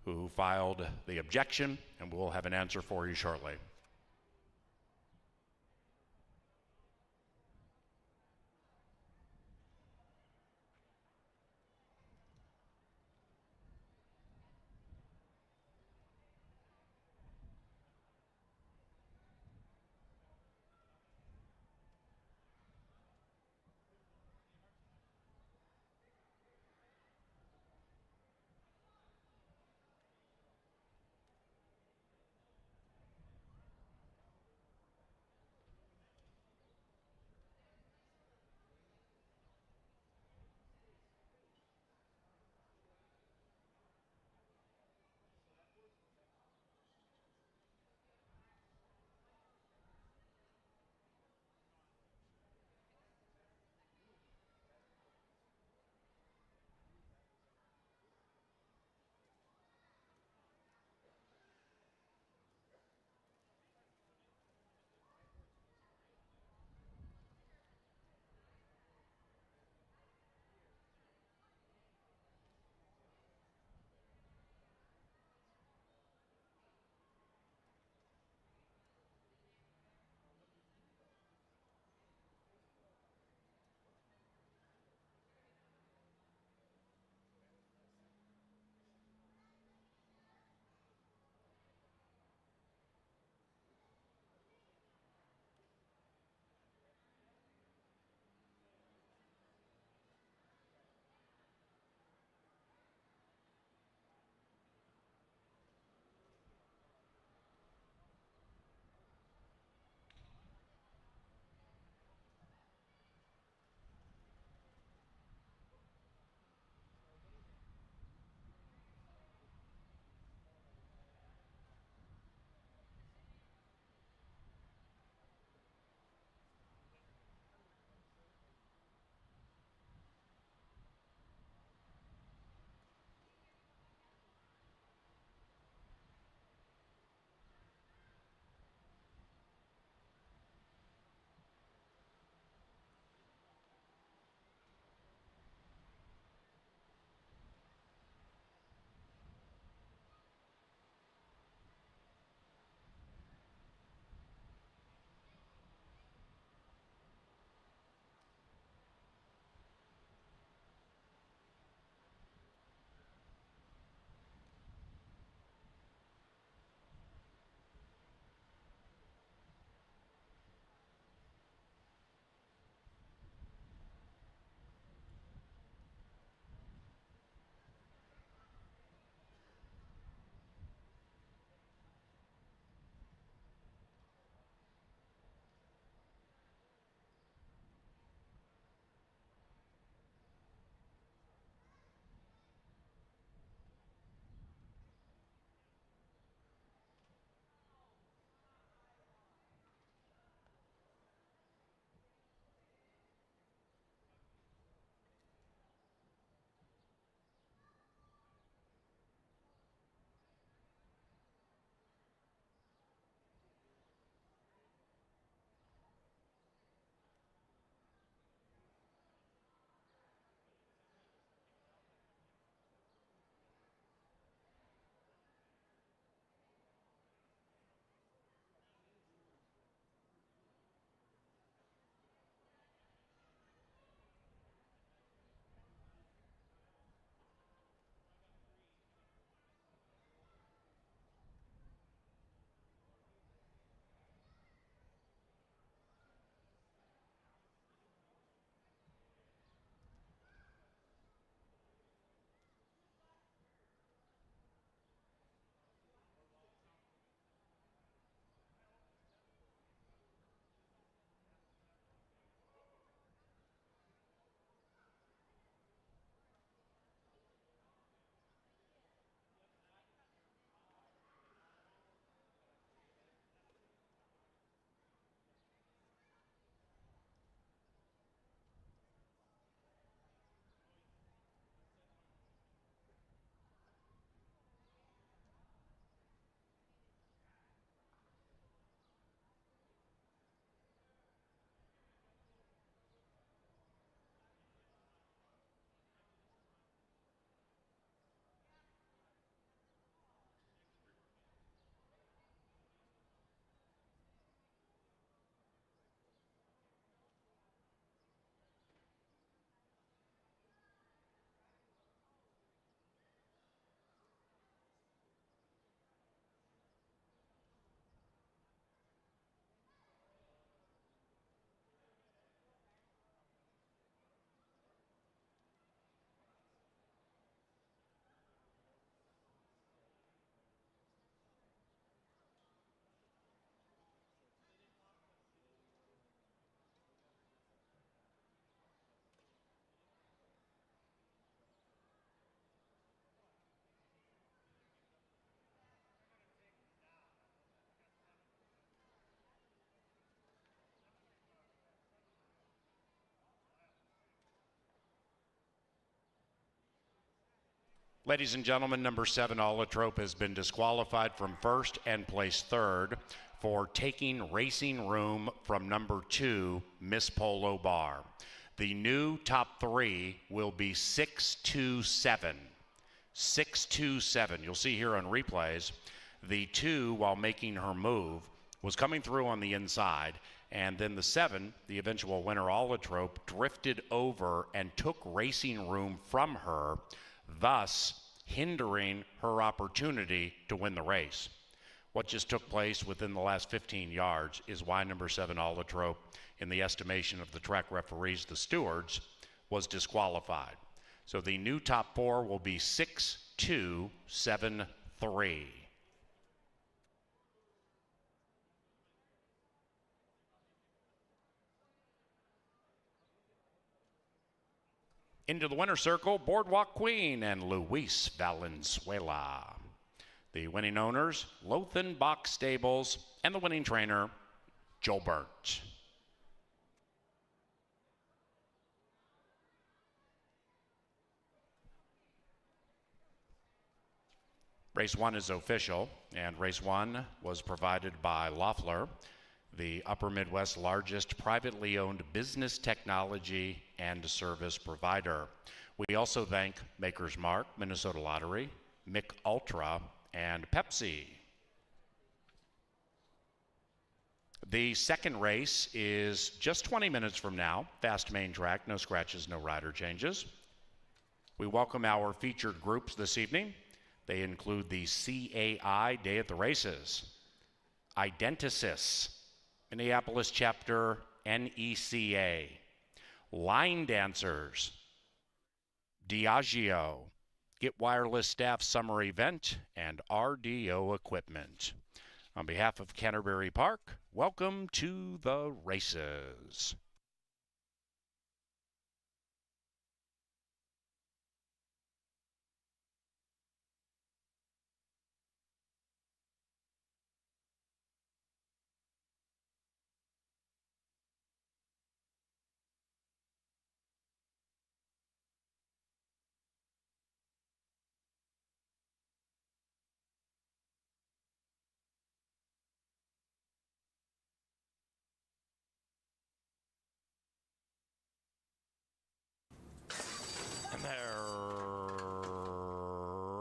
who filed the objection, and we'll have an answer for you shortly. Ladies and gentlemen, number 7, Alatrope, has been disqualified from first and placed third for taking racing room from number 2, Miss Polo Bar. The new top 3 will be 6-2-7. 6-2-7. You'll see here on replays, the 2, while making her move, was coming through on the inside, and then the 7, the eventual winner, Alatrope, drifted over and took racing room from her, thus hindering her opportunity to win the race. What just took place within the last 15 yards is why number 7, Alatrope, in the estimation of the track referees, the stewards, was disqualified. So the new top 4 will be 6-2-7-3. Into the winner's circle, Boardwalk Queen and Luis Valenzuela. The winning owners, Lothenbach Stables, and the winning trainer, Joe Burnt. Race 1 is official, and race 1 was provided by Loeffler, the Upper Midwest's largest privately owned business technology and service provider. We also thank Maker's Mark, Minnesota Lottery, Mick Ultra, and Pepsi. The second race is just 20 minutes from now. Fast main track, no scratches, no rider changes. We welcome our featured groups this evening. They include the CAI Day at the Races, Identisys, Minneapolis chapter NECA, Line Dancers, Diageo, Get Wireless Staff Summer Event, and RDO Equipment. On behalf of Canterbury Park, welcome to the races. And they're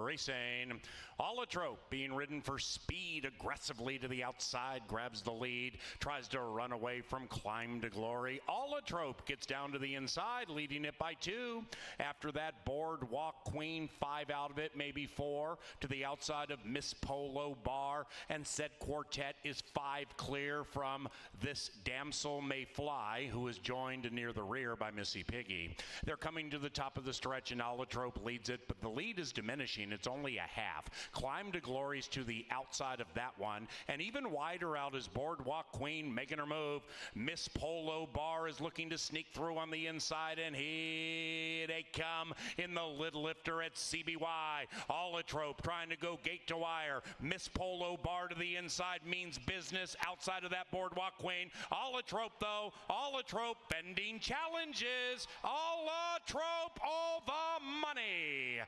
racing. Alatrope being ridden for speed aggressively to the outside, grabs the lead, tries to run away from Climb to Glory. Alatrope gets down to the inside, leading it by 2. After that, Boardwalk Queen, 5 out of it, maybe 4, to the outside of Miss Polo Bar, and Set Quartet is 5 clear from This Damsel May Fly, who is joined near the rear by Missy Piggy. They're coming to the top of the stretch, and Alatrope leads it, but the lead is diminishing. It's only a half. Climb to Glory's to the outside of that one, and even wider out is Boardwalk Queen making her move. Miss Polo Bar is looking to sneak through on the inside, and here they come in the lid lifter at CBY. Alatrope trying to go gate to wire. Miss Polo Bar to the inside means business outside of that Boardwalk Queen. Alatrope though, Alatrope bending challenges. Alatrope all the money.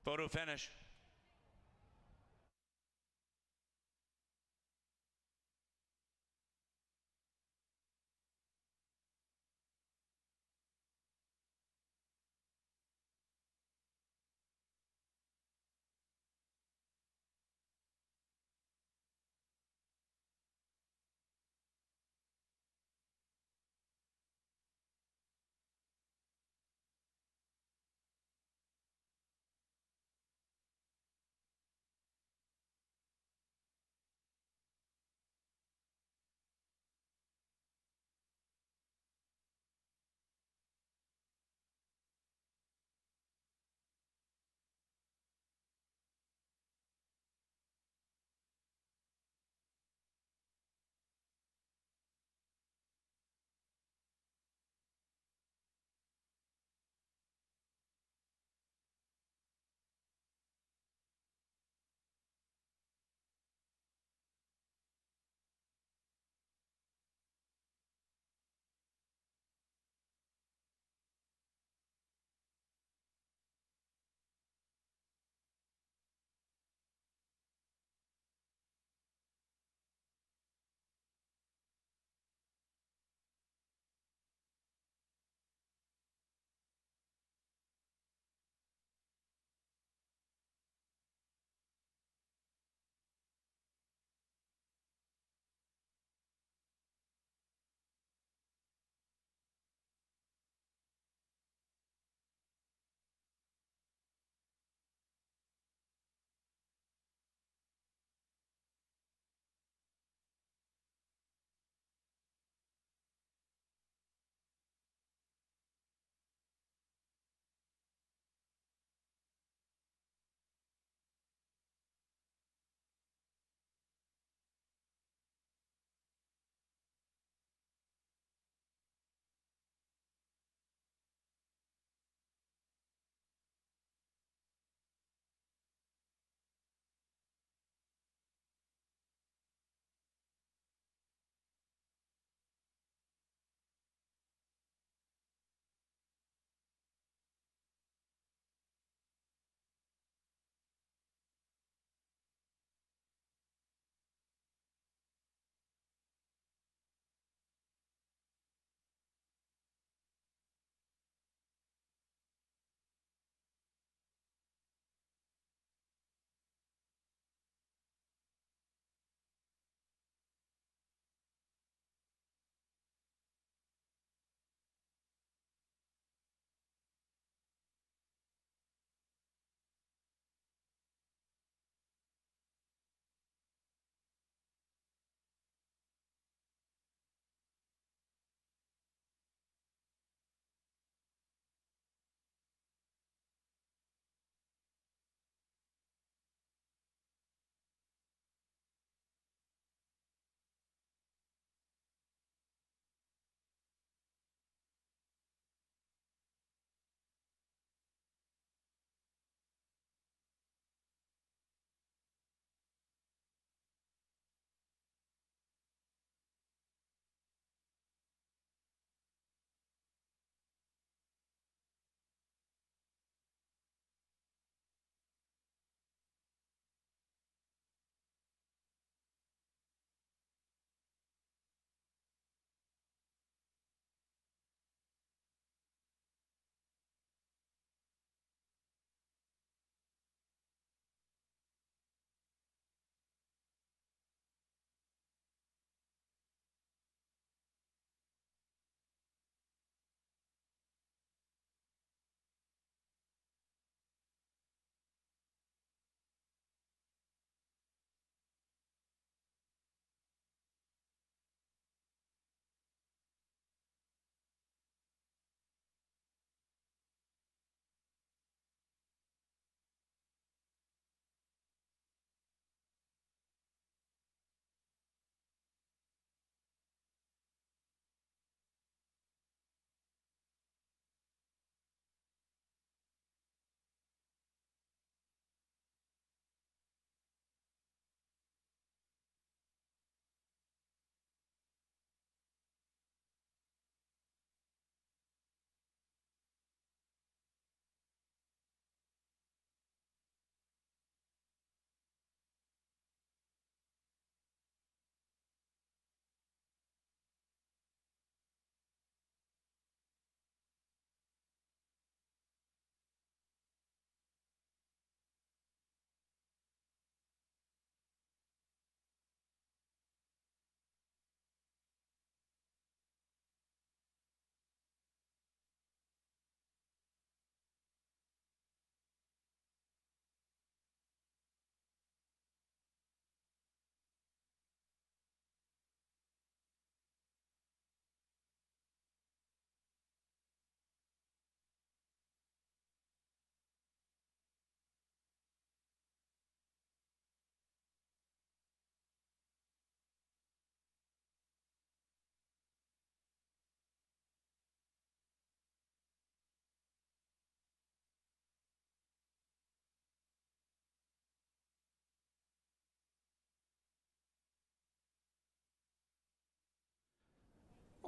Photo finish.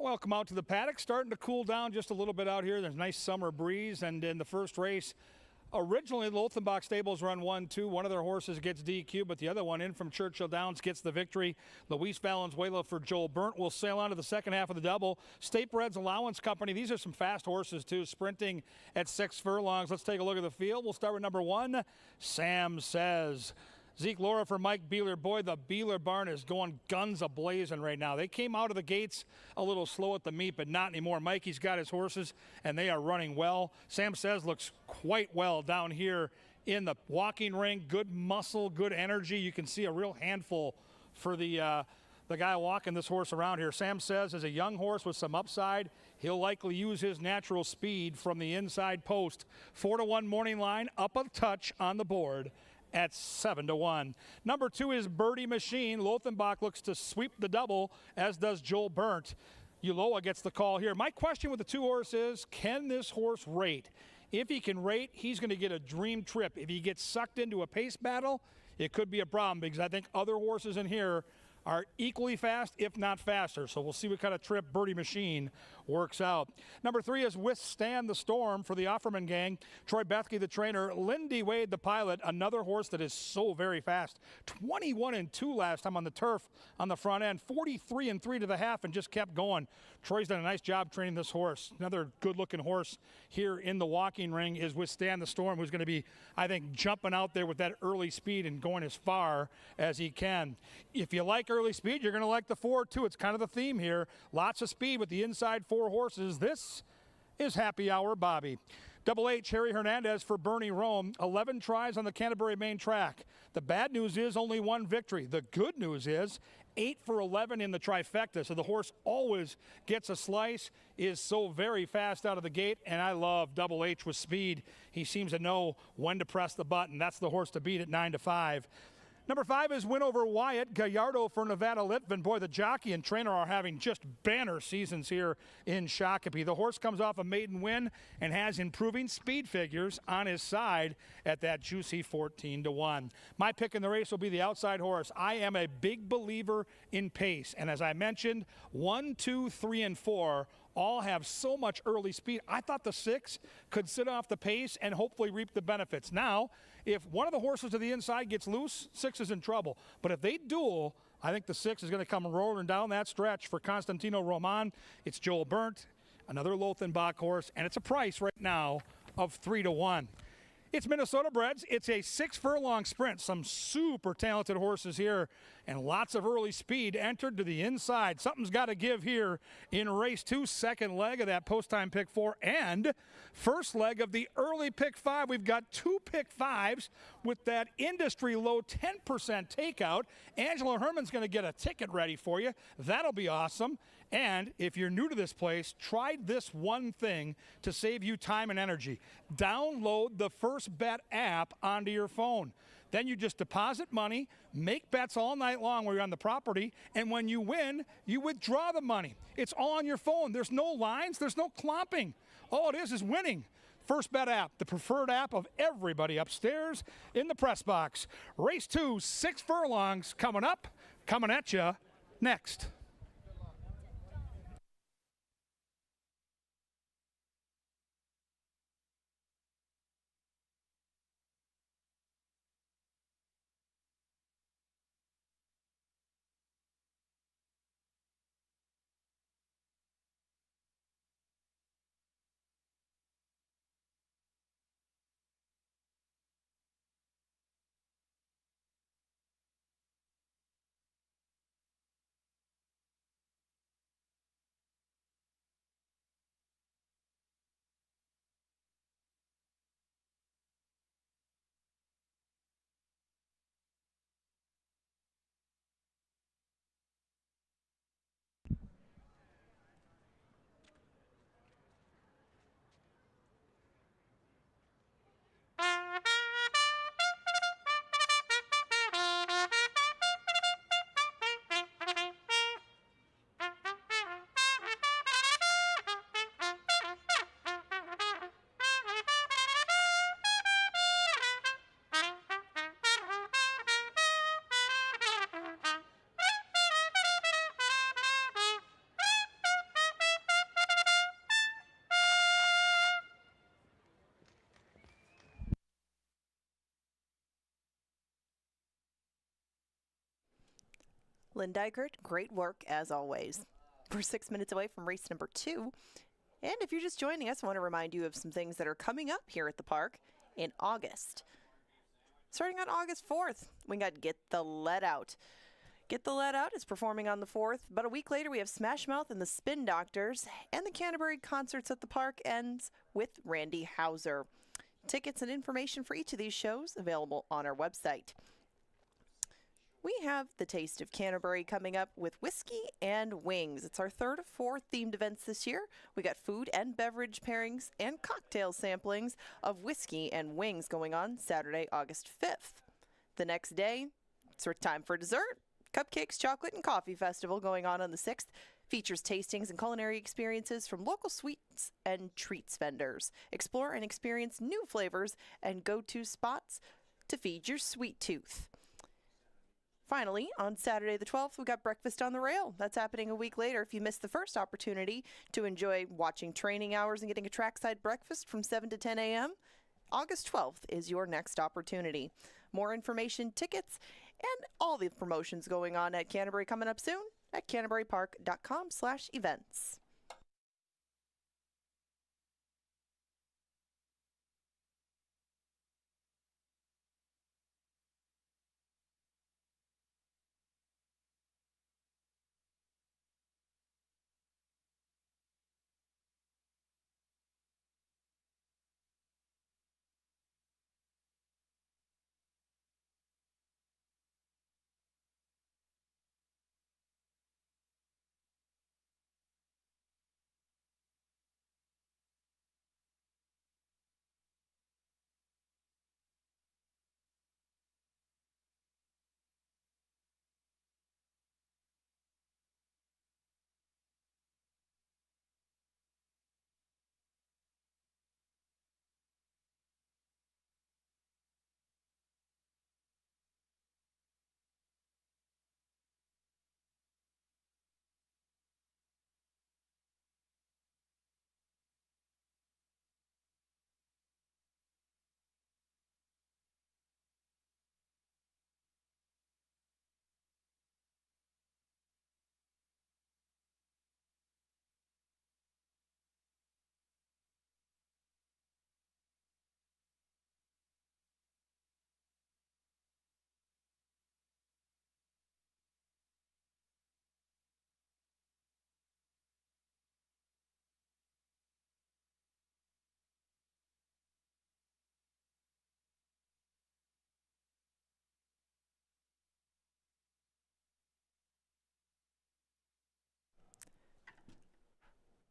Welcome out to the paddock. Starting to cool down just a little bit out here. There's a nice summer breeze, and in the first race, originally the Lothenbach Stables run 1-2. One of their horses gets DQ, but the other one in from Churchill Downs gets the victory. Luis Valenzuela for Joel Burnt will sail on to the second half of the double. State Bred's Allowance Company. These are some fast horses, too, sprinting at 6 furlongs. Let's take a look at the field. We'll start with number 1, Sam Says. Zeke Laura for Mike Beeler. Boy, the Beeler barn is going guns a-blazing right now. They came out of the gates a little slow at the meet, but not anymore. Mikey's got his horses, and they are running well. Sam Says looks quite well down here in the walking ring. Good muscle, good energy. You can see a real handful for the guy walking this horse around here. Sam Says is a young horse with some upside. He'll likely use his natural speed from the inside post. 4-1 morning line, up a touch on the board at 7-1. Number 2 is Birdie Machine. Lothenbach looks to sweep the double, as does Joel Burnt. Uloa gets the call here. My question with the 2 horse is, can this horse rate? If he can rate, he's going to get a dream trip. If he gets sucked into a pace battle, it could be a problem, because I think other horses in here are equally fast, if not faster. So we'll see what kind of trip Birdie Machine works out. Number 3 is Withstand the Storm for the Offerman gang. Troy Bethke, the trainer. Lindy Wade, the pilot. Another horse that is so very fast. 21-2 last time on the turf on the front end. 43-3 to the half and just kept going. Troy's done a nice job training this horse. Another good-looking horse here in the walking ring is Withstand the Storm, who's going to be, I think, jumping out there with that early speed and going as far as he can. If you like early speed, you're going to like the 4 too. It's kind of the theme here. Lots of speed with the inside 4 horses. This is Happy Hour Bobby. Double H, Harry Hernandez for Bernie Rome. 11 tries on the Canterbury main track. The bad news is only 1 victory. The good news is 8 for 11 in the trifecta. So the horse always gets a slice, is so very fast out of the gate, and I love Double H with speed. He seems to know when to press the button. That's the horse to beat at 9-5. Number 5 is Win Over Wyatt. Gallardo for Nevada Litvin. Boy, the jockey and trainer are having just banner seasons here in Shakopee. The horse comes off a maiden win and has improving speed figures on his side at that juicy 14-1. My pick in the race will be the outside horse. I am a big believer in pace. And as I mentioned, 1, 2, 3, and 4 all have so much early speed. I thought the 6 could sit off the pace and hopefully reap the benefits. Now, if one of the horses to the inside gets loose, 6 is in trouble. But if they duel, I think the 6 is going to come rolling down that stretch for Constantino Roman. It's Joel Burnt, another Lothenbach horse, and it's a price right now of 3-1. It's Minnesota Breds. It's a 6 furlong sprint. Some super talented horses here and lots of early speed entered to the inside. Something's got to give here in race 2, second leg of that post-time pick 4 and first leg of the early pick 5. We've got 2 pick 5s with that industry low 10% takeout. Angela Herman's going to get a ticket ready for you. That'll be awesome. And if you're new to this place, try this one thing to save you time and energy. Download the First Bet app onto your phone. Then you just deposit money, make bets all night long while you're on the property, and when you win, you withdraw the money. It's all on your phone. There's no lines. There's no clomping. All it is winning. First Bet app, the preferred app of everybody upstairs in the press box. Race 2, 6 furlongs coming up, coming at you next. Lynn Dykert, great work as always. We're 6 minutes away from race number 2. And if you're just joining us, I want to remind you of some things that are coming up here at the park in August. Starting on August 4th, we got Get the Lead Out. Get the Lead Out is performing on the 4th, but a week later we have Smash Mouth and the Spin Doctors, and the Canterbury Concerts at the Park ends with Randy Hauser. Tickets and information for each of these shows available on our website. We have the Taste of Canterbury coming up with Whiskey and Wings. It's our 3rd of 4 themed events this year. We got food and beverage pairings and cocktail samplings of whiskey and wings going on Saturday, August 5th. The next day, it's time for dessert. Cupcakes, Chocolate, and Coffee Festival going on the 6th. Features tastings and culinary experiences from local sweets and treats vendors. Explore and experience new flavors and go-to spots to feed your sweet tooth. Finally, on Saturday the 12th, we got Breakfast on the Rail. That's happening a week later. If you missed the first opportunity to enjoy watching training hours and getting a trackside breakfast from 7 to 10 a.m., August 12th is your next opportunity. More information, tickets, and all the promotions going on at Canterbury coming up soon at canterburypark.com/events.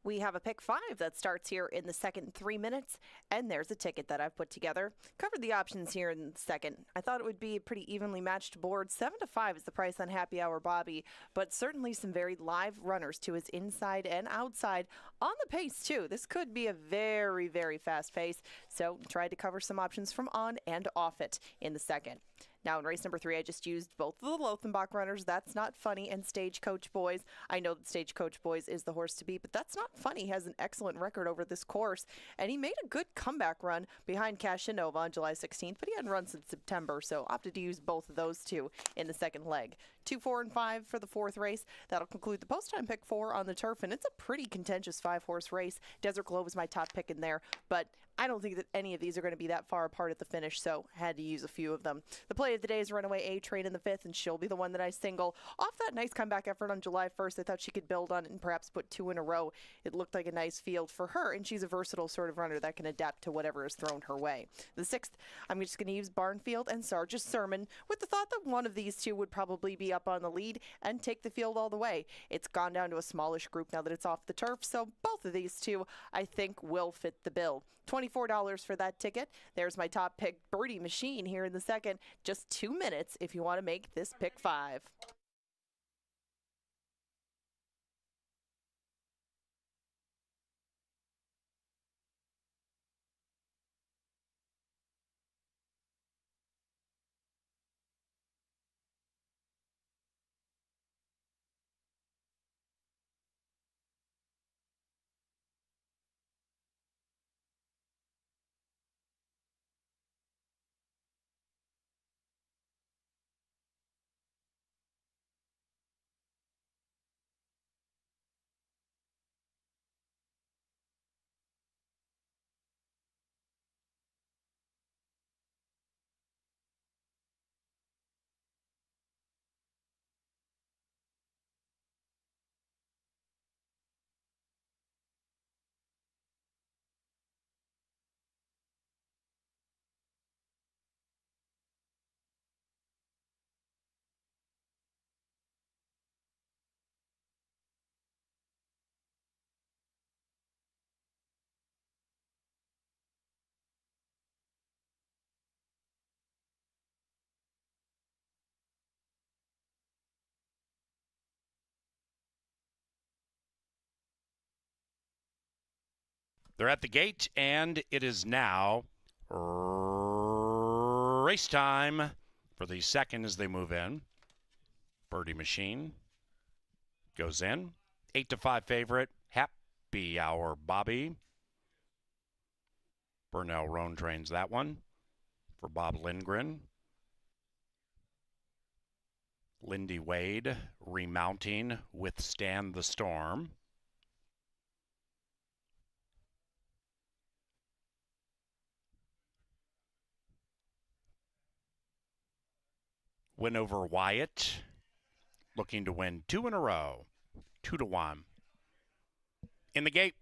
We have a pick 5 that starts here in the second 3 minutes, and there's a ticket that I've put together. Covered the options here in the second. I thought it would be a pretty evenly matched board. 7 to 5 is the price on Happy Hour Bobby, but certainly some very live runners to his inside and outside on the pace too. This could be a very, very fast pace, so tried to cover some options from on and off it in the second. Now in race number 3, I just used both of the Lothenbach runners. That's Not Funny and Stagecoach Boys. I know that Stagecoach Boys is the horse to beat, but That's Not Funny has an excellent record over this course, and he made a good comeback run behind Cashinova on July 16th, but he hadn't run since September, so opted to use both of those two in the second leg. 2, 4, and 5 for the 4th race. That'll conclude the post time pick 4 on the turf, and it's a pretty contentious 5-horse race. Desert Globe is my top pick in there, but I don't think that any of these are going to be that far apart at the finish, so had to use a few of them. The play of the day is Runaway A-Train in the 5th, and she'll be the one that I single. Off that nice comeback effort on July 1st, I thought she could build on it and perhaps put 2 in a row. It looked like a nice field for her, and she's a versatile sort of runner that can adapt to whatever is thrown her way. The 6th, I'm just going to use Barnfield and Sarge's Sermon, with the thought that one of these two would probably be up on the lead and take the field all the way. It's gone down to a smallish group now that it's off the turf, so both of these two, I think, will fit the bill. $24 for that ticket. There's my top pick, Birdie Machine, here in the second. Just 2 minutes if you want to make this pick 5. They're at the gate, and it is now race time for the second as they move in. Birdie Machine goes in. 8-5 favorite, Happy Hour Bobby. Burnell Roan trains that one for Bob Lindgren. Lindy Wade remounting Withstand the Storm. Win over Wyatt, looking to win 2 in a row, 2-1. In the gate.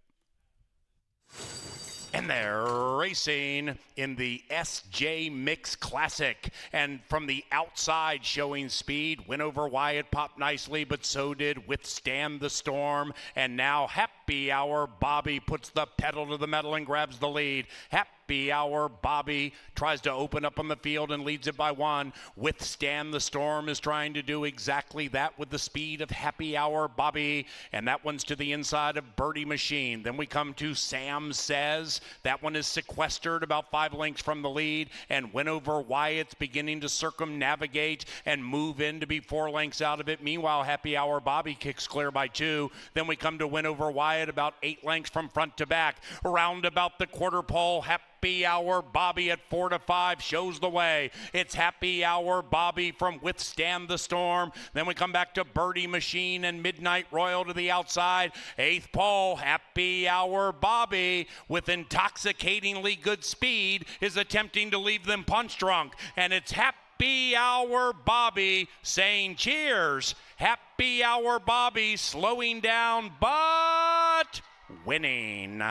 And they're racing in the SJ Mix Classic. And from the outside showing speed, win over Wyatt popped nicely, but so did Withstand the Storm. And now Happy Hour Bobby puts the pedal to the metal and grabs the lead. Happy Hour Bobby tries to open up on the field and leads it by 1. Withstand the Storm is trying to do exactly that with the speed of Happy Hour Bobby. And that one's to the inside of Birdie Machine. Then we come to Sam Says. That one is sequestered about 5 lengths from the lead. And Win Over Wyatt's beginning to circumnavigate and move in to be 4 lengths out of it. Meanwhile, Happy Hour Bobby kicks clear by 2. Then we come to Win Over Wyatt about 8 lengths from front to back. Around about the quarter pole, Happy Hour Bobby at 4-5 shows the way. It's Happy Hour Bobby from Withstand the Storm. Then we come back to Birdie Machine and Midnight Royal to the outside. 8th pole, Happy Hour Bobby with intoxicatingly good speed is attempting to leave them punch drunk. And it's Happy Hour Bobby saying cheers. Happy Hour Bobby slowing down but winning.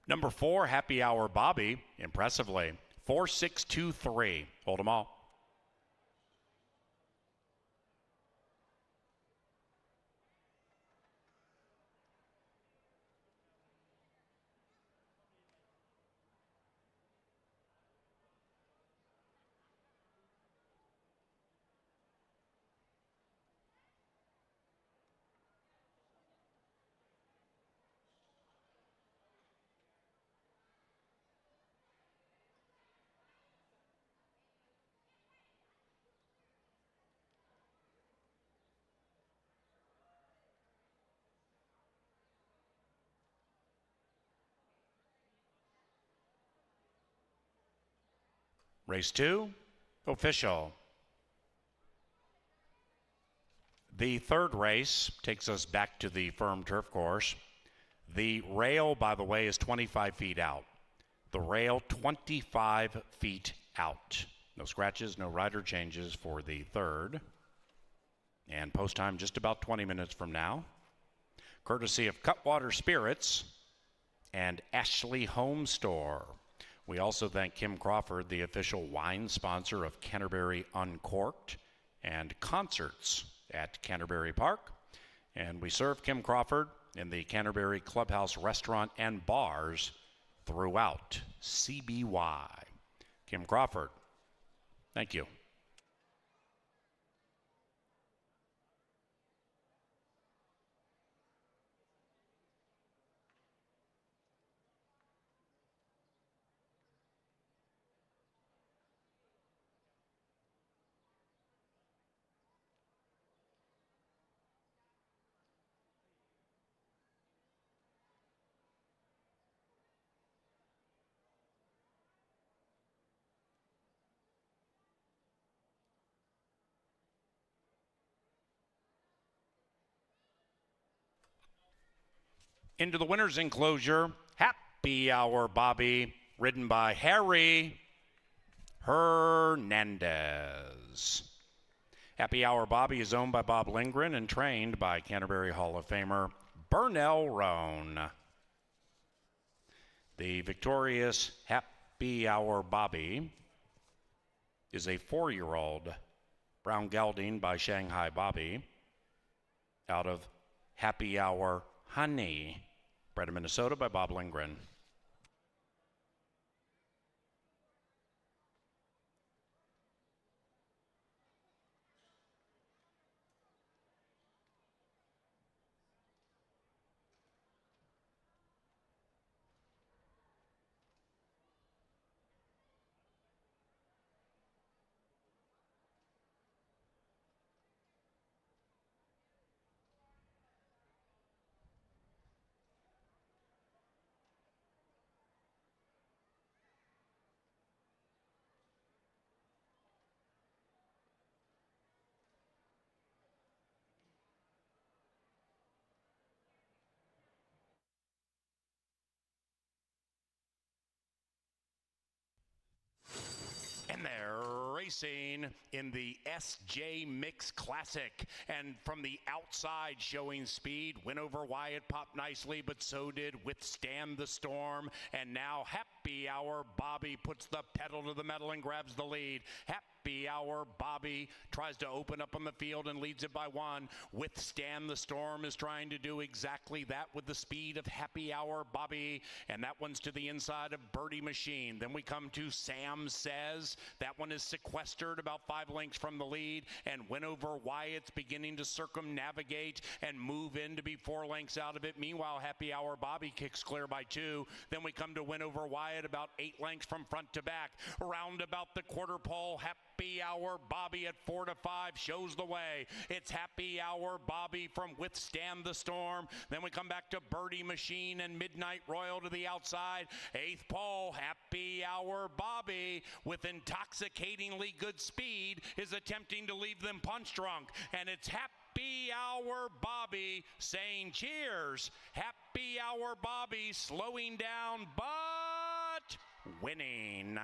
Number 4, Happy Hour Bobby, impressively. 4-6-2-3. Hold them all. Race 2, official. The third race takes us back to the firm turf course. The rail, by the way, is 25 feet out. The rail 25 feet out. No scratches, no rider changes for the third. And post time just about 20 minutes from now. Courtesy of Cutwater Spirits and Ashley Home Store. We also thank Kim Crawford, the official wine sponsor of Canterbury Uncorked and concerts at Canterbury Park. And we serve Kim Crawford in the Canterbury Clubhouse Restaurant and Bars throughout CBY. Kim Crawford, thank you. Into the winner's enclosure, Happy Hour Bobby, ridden by Harry Hernandez. Happy Hour Bobby is owned by Bob Lindgren and trained by Canterbury Hall of Famer Burnell Roan. The victorious Happy Hour Bobby is a 4-year-old brown gelding by Shanghai Bobby out of Happy Hour Honey, bred in Minnesota by Bob Lindgren. And they're racing in the SJ Mix Classic. And from the outside showing speed, went over Wyatt, popped nicely, but so did Withstand the Storm. And now Happy Hour Bobby puts the pedal to the metal and grabs the lead. Happy Hour Bobby tries to open up on the field and leads it by 1. Withstand the Storm is trying to do exactly that with the speed of Happy Hour Bobby, and that one's to the inside of Birdie Machine. Then we come to Sam Says. That one is sequestered about 5 lengths from the lead, and went over Wyatt's beginning to circumnavigate and move in to be 4 lengths out of it. Meanwhile, Happy Hour Bobby kicks clear by 2. Then we come to win over Wyatt about 8 lengths from front to back. Around about the quarter pole, Happy Hour Bobby at 4 to 5 shows the way. It's Happy Hour Bobby from Withstand the Storm. Then we come back to Birdie Machine and Midnight Royal to the outside. 8th pole, Happy Hour Bobby with intoxicatingly good speed is attempting to leave them punch drunk. And it's Happy Hour Bobby saying cheers. Happy Hour Bobby slowing down but winning.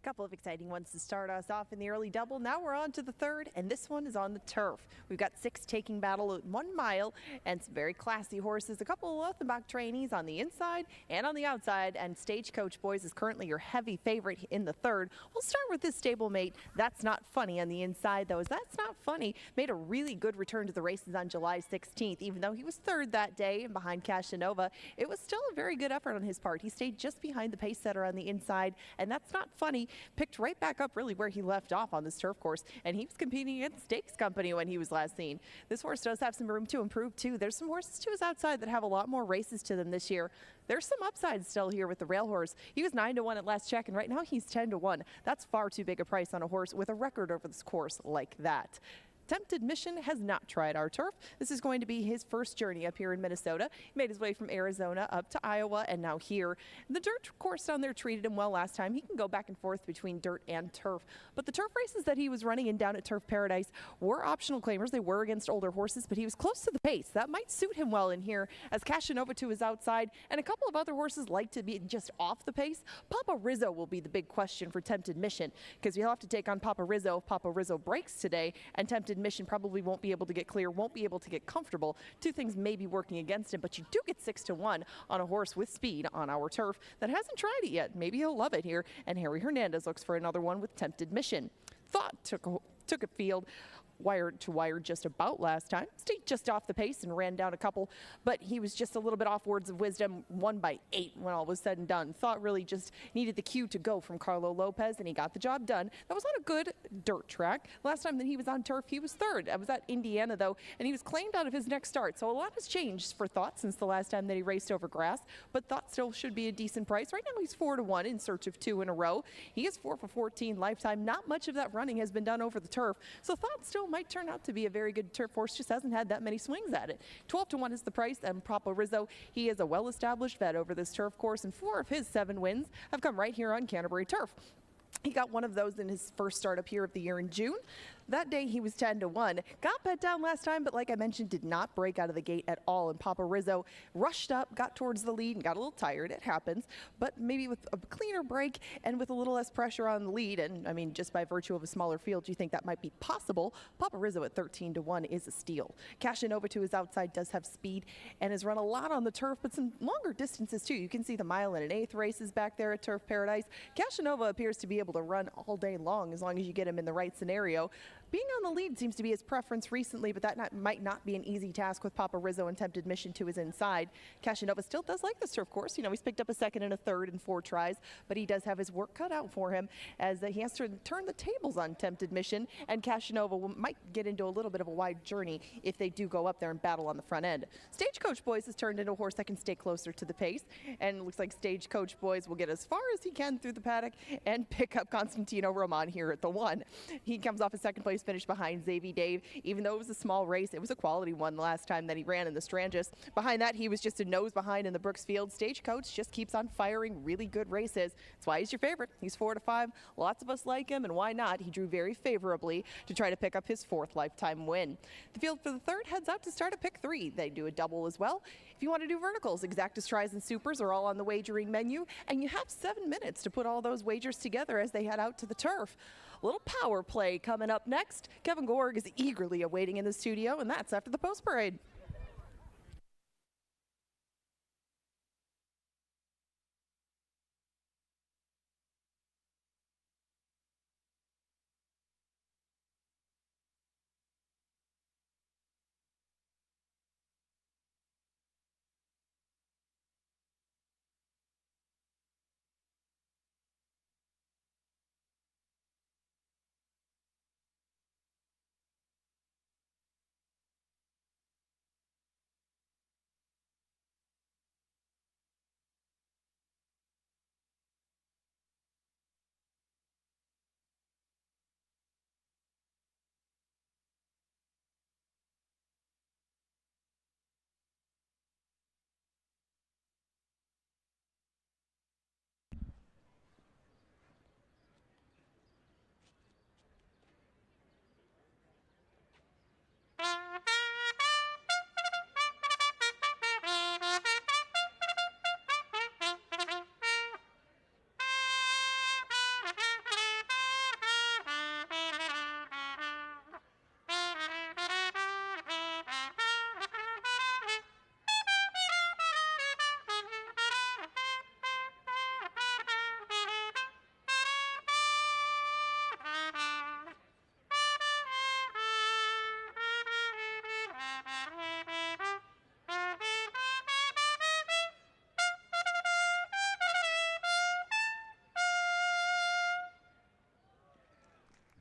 Couple of exciting ones to start us off in the early double. Now we're on to the third, and this one is on the turf. We've got 6 taking battle at 1 mile and some very classy horses. A couple of Offenbach trainees on the inside and on the outside, and Stagecoach Boys is currently your heavy favorite in the third. We'll start with this stablemate. That's Not Funny on the inside, though. That's Not Funny made a really good return to the races on July 16th. Even though he was third that day and behind Casanova, it was still a very good effort on his part. He stayed just behind the pace setter on the inside, and That's Not Funny picked right back up really where he left off on this turf course, and he was competing against Stakes Company when he was last seen. This horse does have some room to improve too. There's some horses to his outside that have a lot more races to them this year. There's some upside still here with the rail horse. He was 9-1 at last check, and right now he's 10-1. That's far too big a price on a horse with a record over this course like that. Tempted Mission has not tried our turf. This is going to be his first journey up here in Minnesota. He made his way from Arizona up to Iowa and now here. The dirt course down there treated him well last time. He can go back and forth between dirt and turf. But the turf races that he was running in down at Turf Paradise were optional claimers. They were against older horses, but he was close to the pace. That might suit him well in here as Casanova to his outside and a couple of other horses like to be just off the pace. Papa Rizzo will be the big question for Tempted Mission because you'll have to take on Papa Rizzo if Papa Rizzo breaks today, and Tempted Mission probably won't be able to get clear, won't be able to get comfortable. Two things may be working against him, but you do get 6-1 on a horse with speed on our turf that hasn't tried it yet. Maybe he'll love it here, and Harry Hernandez looks for another one with Tempted Mission. Thought took a field wire to wire just about last time. Stayed just off the pace and ran down a couple, but he was just a little bit off Words of Wisdom, won by 8 when all was said and done. Thought really just needed the cue to go from Carlo Lopez, and he got the job done. That was on a good dirt track. Last time that he was on turf, he was third. That was at Indiana, though, and he was claimed out of his next start. So a lot has changed for Thought since the last time that he raced over grass, but Thought still should be a decent price. Right now he's 4-1 in search of 2 in a row. He is 4 for 14 lifetime. Not much of that running has been done over the turf, so Thought still might turn out to be a very good turf horse, just hasn't had that many swings at it. 12-1 is the price, and Papa Rizzo, he is a well-established vet over this turf course, and 4 of his 7 wins have come right here on Canterbury turf. He got one of those in his first start up here of the year in June. That day he was 10-1. Got bet down last time, but like I mentioned, did not break out of the gate at all. And Papa Rizzo rushed up, got towards the lead, and got a little tired. It happens. But maybe with a cleaner break and with a little less pressure on the lead, and I mean, just by virtue of a smaller field, you think that might be possible. Papa Rizzo at 13-1 is a steal. Casanova to his outside does have speed and has run a lot on the turf, but some longer distances too. You can see the 1 1/8 races back there at Turf Paradise. Casanova appears to be able to run all day long as you get him in the right scenario. Being on the lead seems to be his preference recently, but that might not be an easy task with Papa Rizzo and Tempted Mission to his inside. Casanova still does like this turf course. You know, he's picked up a second and a third in 4 tries, but he does have his work cut out for him as he has to turn the tables on Tempted Mission, and Casanova might get into a little bit of a wide journey if they do go up there and battle on the front end. Stagecoach Boys has turned into a horse that can stay closer to the pace, and it looks like Stagecoach Boys will get as far as he can through the paddock and pick up Constantino Roman here at the 1. He comes off a second place finish behind Xavier Dave. Even though it was a small race, it was a quality one the last time that he ran in the Strangis. Behind that, he was just a nose behind in the Brooksfield. Stagecoach just keeps on firing really good races. That's why he's your favorite. He's 4-5. Lots of us like him, and why not? He drew very favorably to try to pick up his 4th lifetime win. The field for the third heads out to start at pick 3. They do a double as well. If you want to do verticals, exactas, tries, and supers are all on the wagering menu, and you have 7 minutes to put all those wagers together as they head out to the turf. A little power play coming up next. Kevin Gorg is eagerly awaiting in the studio, and that's after the post parade.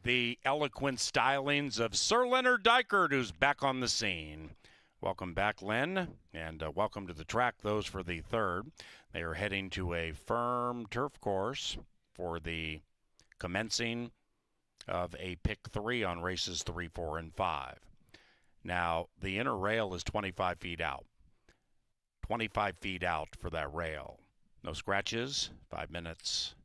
the eloquent stylings of Sir Leonard Dykert, who's back on the scene. Welcome back, Len, and welcome to the track, those for the third. They are heading to a firm turf course for the commencing of a pick 3 on races 3, 4, and 5. Now, the inner rail is 25 feet out. 25 feet out for that rail. No scratches, 5 minutes.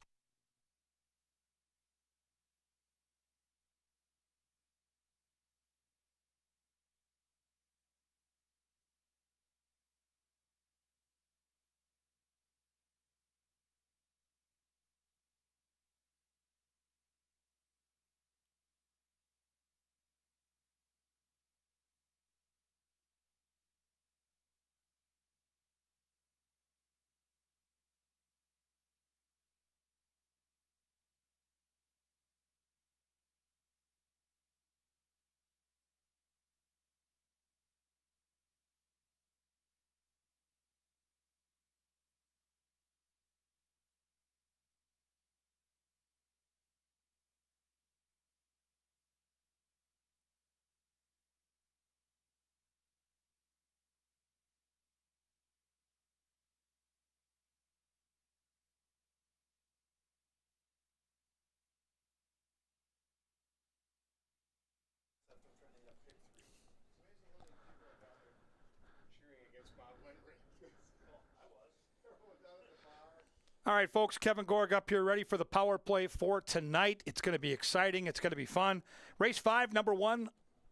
All right, folks, Kevin Gorg up here ready for the power play for tonight. It's going to be exciting. It's going to be fun. Race 5, number 1,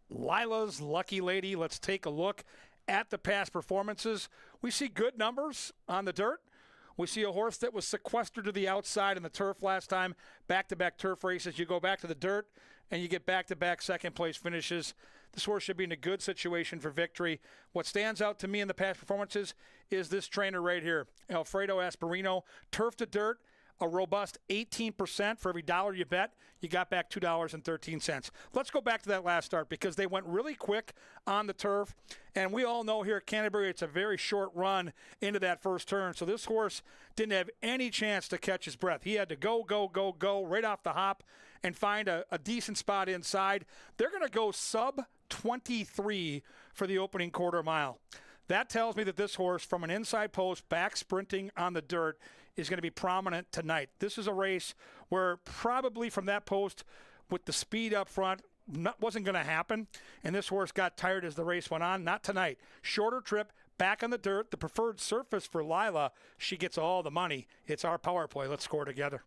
Lila's Lucky Lady. Let's take a look at the past performances. We see good numbers on the dirt. We see a horse that was sequestered to the outside in the turf last time. Back-to-back turf races. You go back to the dirt, and you get back-to-back second-place finishes. This horse should be in a good situation for victory. What stands out to me in the past performances is this trainer right here, Alfredo Asperino. Turf to dirt, a robust 18% for every dollar you bet. You got back $2.13. Let's go back to that last start because they went really quick on the turf. And we all know here at Canterbury it's a very short run into that first turn. So this horse didn't have any chance to catch his breath. He had to go right off the hop and find a decent spot inside. They're going to go sub 23 for the opening quarter mile. That tells me that this horse, from an inside post back sprinting on the dirt, is going to be prominent tonight. This is a race where probably from that post with the speed up front wasn't going to happen, and this horse got tired as the race went on. Not tonight. Shorter trip, back on the dirt, the preferred surface for Lila. She gets all the money. It's our power play. Let's score together.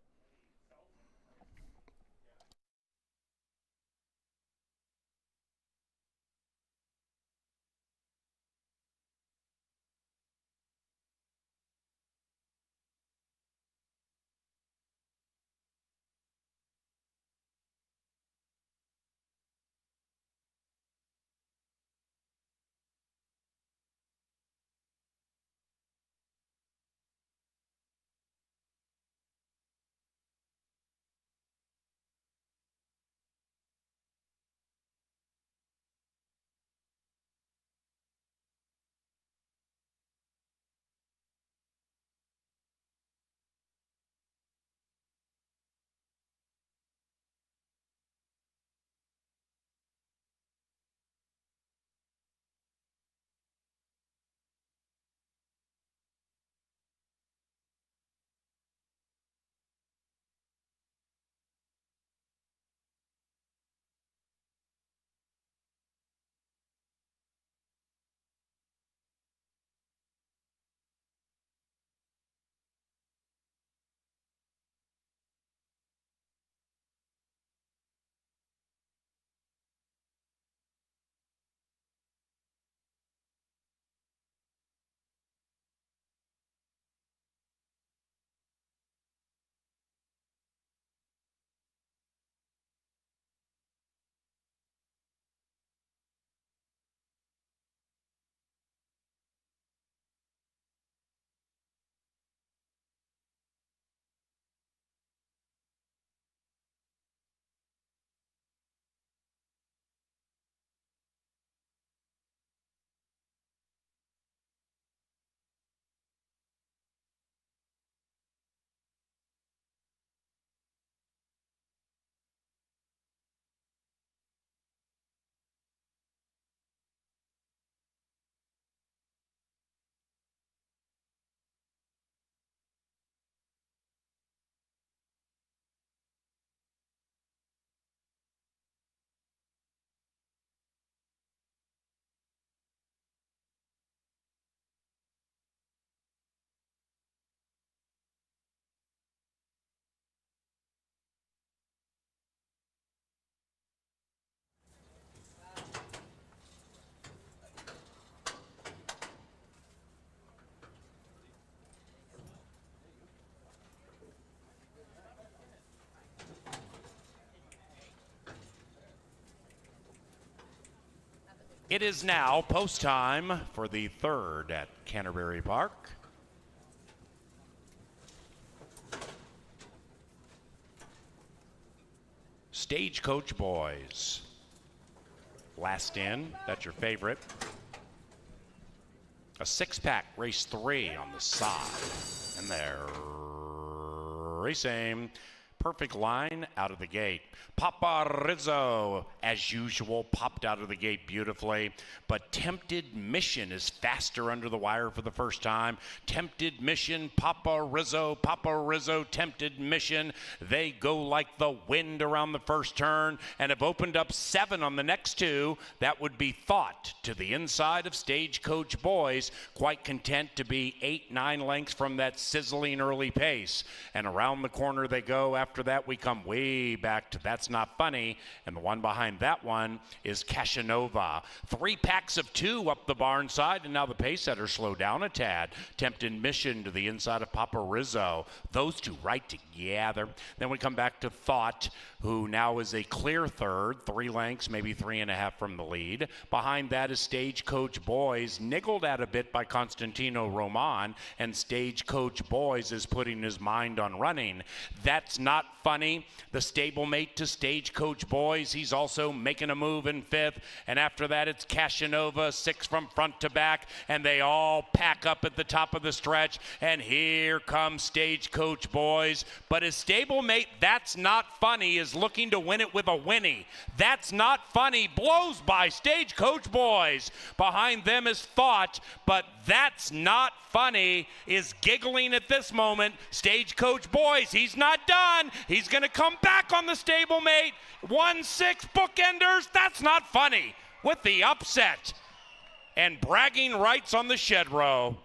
It is now post time for the third at Canterbury Park. Stagecoach Boys. Last in, that's your favorite. A six-pack, race 3 on the side. And they're racing. Perfect line out of the gate. Papa Rizzo, as usual, popped out of the gate beautifully. But Tempted Mission is faster under the wire for the first time. Tempted Mission, Papa Rizzo, Tempted Mission. They go like the wind around the first turn and have opened up 7 on the next 2. That would be Thought to the inside of Stagecoach Boys. Quite content to be 8-9 lengths from that sizzling early pace. And around the corner they go. After that, we come way back to That's Not Funny, and the one behind that one is Cashanova. 3 packs of 2 up the barn side, and now the pace setter slow down a tad. Tempted Mission to the inside of Papa Rizzo. Those 2 right together. Then we come back to Thought, who now is a clear third, 3 lengths, maybe 3.5 from the lead. Behind that is Stagecoach Boys, niggled at a bit by Constantino Roman, and Stagecoach Boys is putting his mind on running. That's Not Funny, the stablemate to Stagecoach Boys. He's also making a move in 5th. And after that, it's Cashanova, 6 from front to back. And they all pack up at the top of the stretch. And here comes Stagecoach Boys. But his stablemate, That's Not Funny, is looking to win it with a whinny. That's Not Funny blows by Stagecoach Boys. Behind them is Thought, but That's Not Funny is giggling at this moment. Stagecoach Boys, he's not done. He's going to come back on the stablemate. 1-6 bookenders. That's Not Funny with the upset. And bragging rights on the shed row.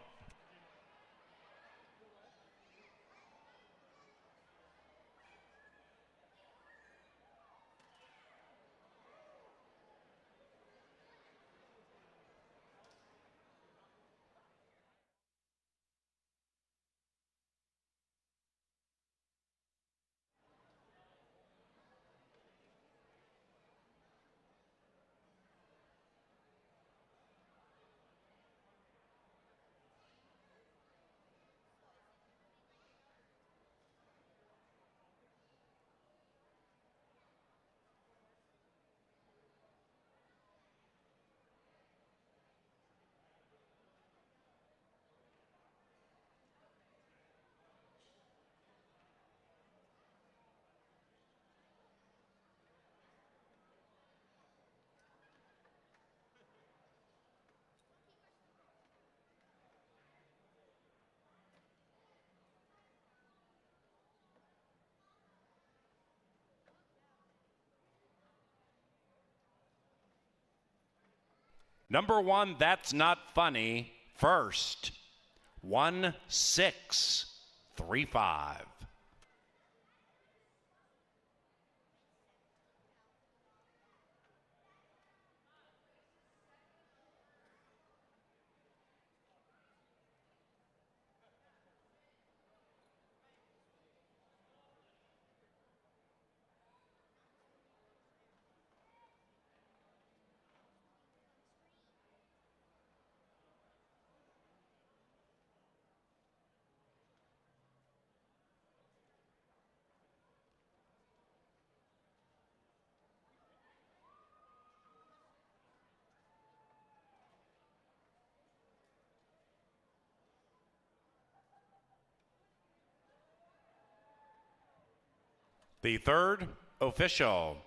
Number 1, That's Not Funny, first. 1-6-3-5. The third official.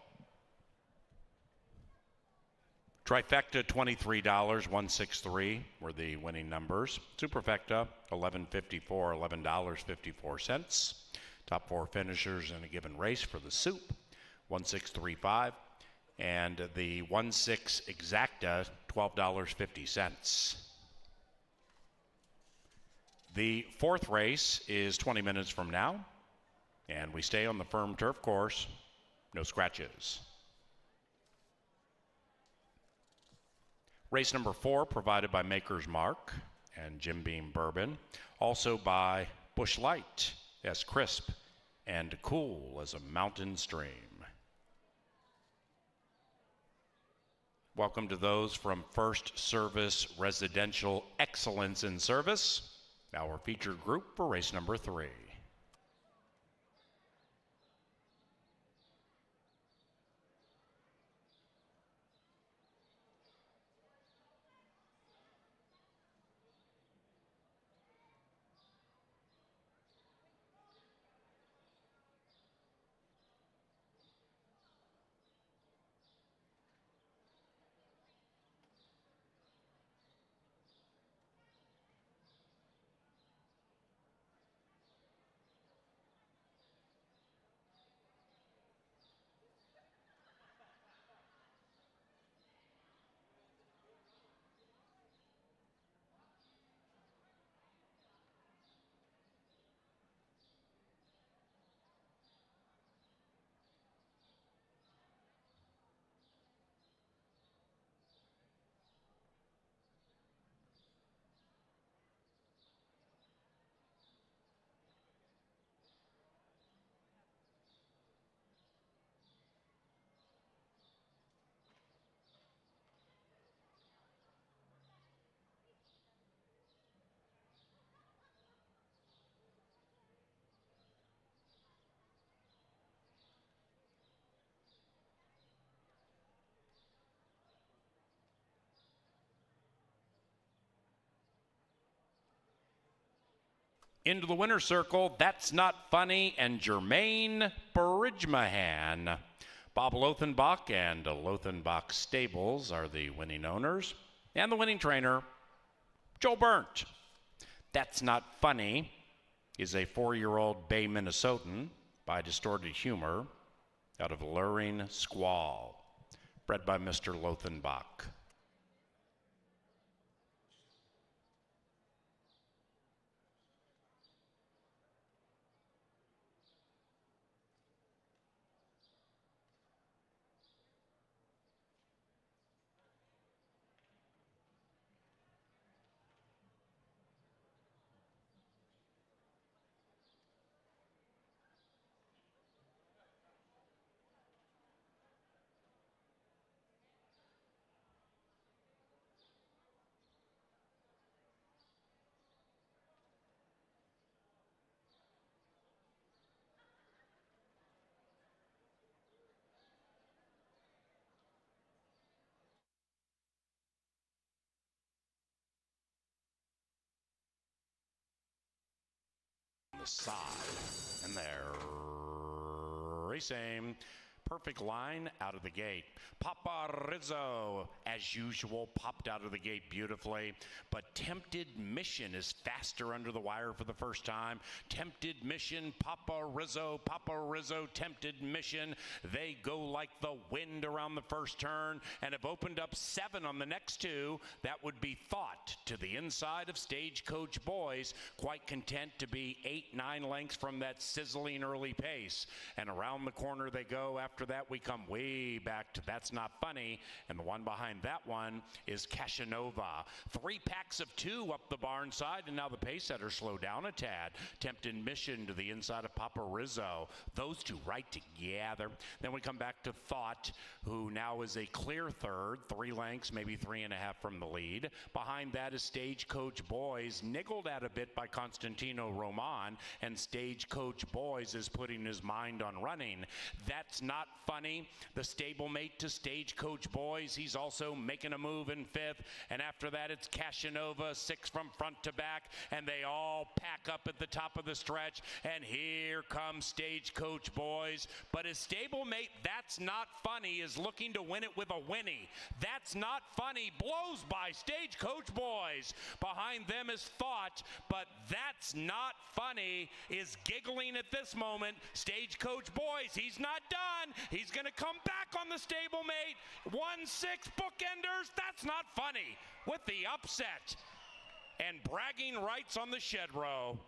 Trifecta, $23, 163 were the winning numbers. Superfecta, $11.54, $11.54. Top 4 finishers in a given race for the soup, 1635. And the 1-6 exacta, $12.50. The 4th race is 20 minutes from now. And we stay on the firm turf course, no scratches. Race number 4 provided by Maker's Mark and Jim Beam Bourbon. Also by Busch Light, as crisp and cool as a mountain stream. Welcome to those from First Service Residential Excellence in Service, our featured group for race number 3. Into the winner's circle, That's Not Funny, and Jermaine Bridgmahan. Bob Lothenbach and Lothenbach Stables are the winning owners. And the winning trainer, Joe Burnt. That's Not Funny is a 4-year-old Bay Minnesotan by Distorted Humor out of Luring Squall, bred by Mr. Lothenbach. The side, and they're racing. Perfect line out of the gate. Papa Rizzo, as usual, popped out of the gate beautifully, but Tempted Mission is faster under the wire for the first time. Tempted Mission, Papa Rizzo, Tempted Mission. They go like the wind around the first turn and have opened up 7 on the next 2. That would be Thought to the inside of Stagecoach Boys, quite content to be 8-9 lengths from that sizzling early pace. And around the corner they go. After that, we come way back to That's Not Funny, and the one behind that one is Casanova. 3 packs of 2 up the barn side, and now the pace setters slow down a tad. Tempted Mission to the inside of Papa Rizzo. Those 2 right together. Then we come back to Thought, who now is a clear third, 3 lengths, maybe 3.5 from the lead. Behind that is Stagecoach Boys, niggled at a bit by Constantino Roman, and Stagecoach Boys is putting his mind on running. That's Not Funny, the stablemate to Stagecoach Boys. He's also making a move in 5th. And after that, it's Casanova, 6 from front to back. And they all pack up at the top of the stretch. And here comes Stagecoach Boys. But his stablemate, That's Not Funny, is looking to win it with a whinny. That's Not Funny blows by Stagecoach Boys. Behind them is Thought, but That's Not Funny is giggling at this moment. Stagecoach Boys, he's not done. He's going to come back on the stablemate. 1-6 bookenders. That's Not Funny with the upset. And bragging rights on the shed row.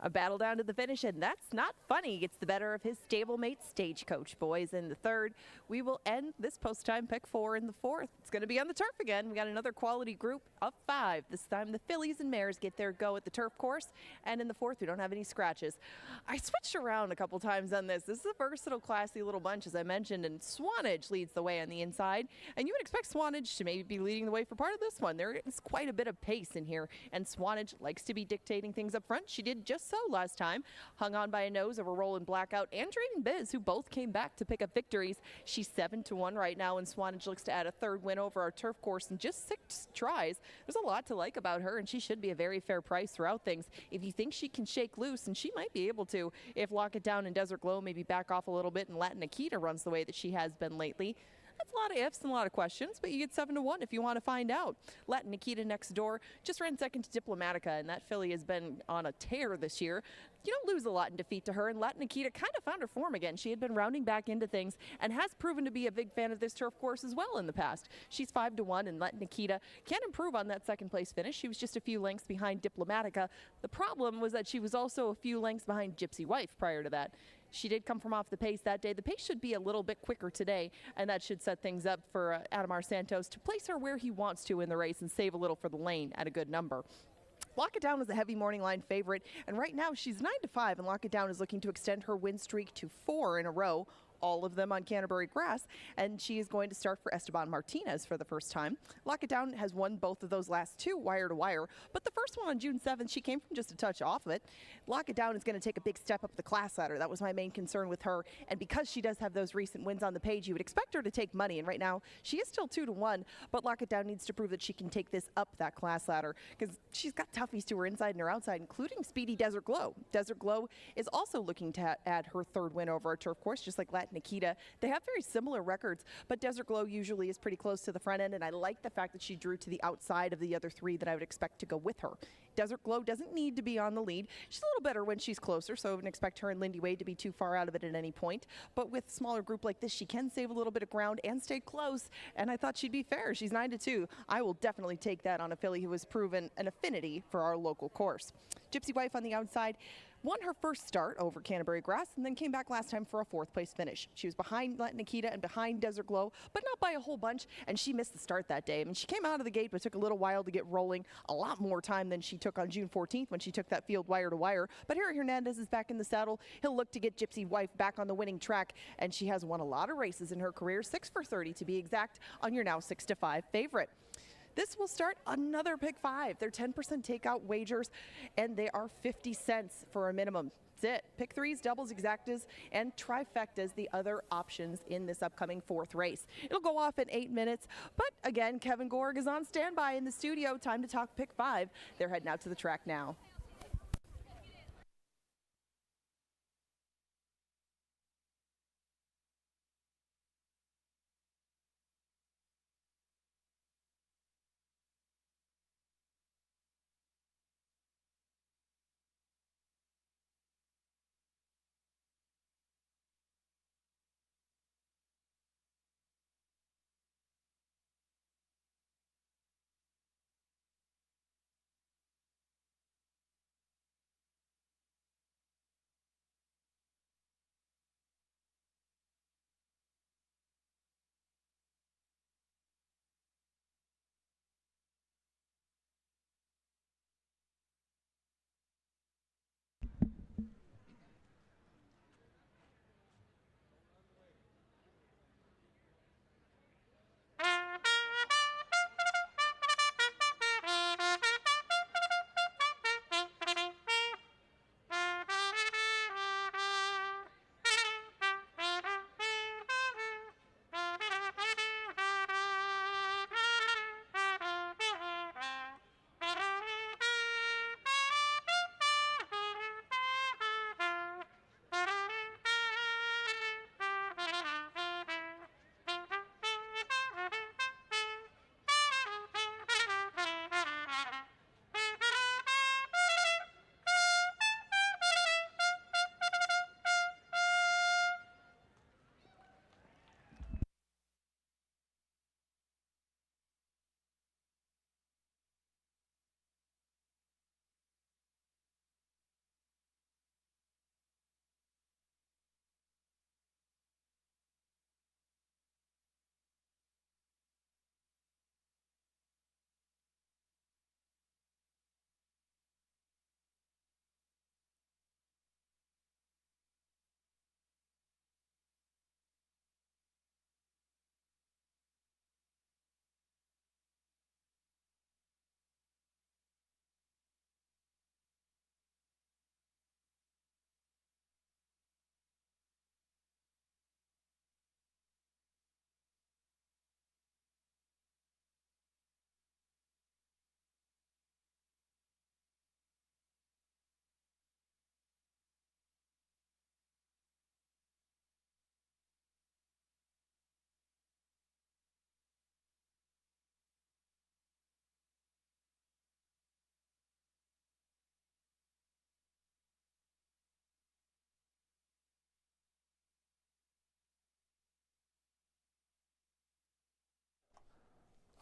A battle down to the finish, and that's not funny. Gets the better of his stablemate Stagecoach Boys in the third. We will end this post time pick 4 in the fourth. It's going to be on the turf again. We got another quality group of 5. This time the fillies and mares get their go at the turf course, and in the fourth we don't have any scratches. I switched around a couple times on this. This is a versatile, classy little bunch, as I mentioned, and Swanage leads the way on the inside, and you would expect Swanage to maybe be leading the way for part of this one. There is quite a bit of pace in here, and Swanage likes to be dictating things up front. She did just so last time, hung on by a nose over Roland Blackout and Drayden Biz, who both came back to pick up victories. She's 7-1 right now, and Swanage looks to add a third win over our turf course in just 6 tries. There's a lot to like about her, and she should be a very fair price throughout things. If you think she can shake loose, and she might be able to, if Lock It Down and Desert Glow maybe back off a little bit and Latin Nikita runs the way that she has been lately. That's a lot of ifs and a lot of questions, but you get 7-1 if you want to find out. Latin Nikita next door just ran second to Diplomatica, and that filly has been on a tear this year. You don't lose a lot in defeat to her, and Latin Nikita kind of found her form again. She had been rounding back into things and has proven to be a big fan of this turf course as well in the past. She's 5-1, and Latin Nikita can improve on that second place finish. She was just a few lengths behind Diplomatica. The problem was that she was also a few lengths behind Gypsy Wife prior to that. She did come from off the pace that day. The pace should be a little bit quicker today, and that should set things up for Adamar Santos to place her where he wants to in the race and save a little for the lane at a good number. Lock It Down is a heavy morning line favorite, and right now she's 9-5, and Lock It Down is looking to extend her win streak to 4 in a row, all of them on Canterbury grass, and she is going to start for Esteban Martinez for the first time. Lock It Down has won both of those last 2 wire to wire, but the first one on June 7th, she came from just a touch off of it. Lock It Down is going to take a big step up the class ladder. That was my main concern with her, and because she does have those recent wins on the page, you would expect her to take money, and right now she is still 2-1, but Lock It Down needs to prove that she can take this up that class ladder, because she's got toughies to her inside and her outside, including speedy Desert Glow. Desert Glow is also looking to add her third win over a turf course, just like Latin Nikita. They have very similar records, but Desert Glow usually is pretty close to the front end, and I like the fact that she drew to the outside of the other 3 that I would expect to go with her. Desert Glow doesn't need to be on the lead. She's a little better when she's closer, so I wouldn't expect her and Lindy Wade to be too far out of it at any point. But with a smaller group like this, she can save a little bit of ground and stay close, and I thought she'd be fair. She's 9-2. I will definitely take that on a filly who has proven an affinity for our local course. Gypsy Wife on the outside won her first start over Canterbury grass and then came back last time for a 4th place finish. She was behind Latin Nikita and behind Desert Glow, but not by a whole bunch, and she missed the start that day. I mean, she came out of the gate, but took a little while to get rolling, a lot more time than she took on June 14th when she took that field wire to wire. But Harry Hernandez is back in the saddle. He'll look to get Gypsy Wife back on the winning track, and she has won a lot of races in her career, 6 for 30 to be exact, on your now 6-5 favorite. This will start another pick 5. They're 10% takeout wagers, and they are 50 cents for a minimum. That's it. Pick 3s, doubles, exactas, and trifectas, the other options in this upcoming 4th race. It'll go off in 8 minutes, but again, Kevin Gorg is on standby in the studio. Time to talk pick 5. They're heading out to the track now.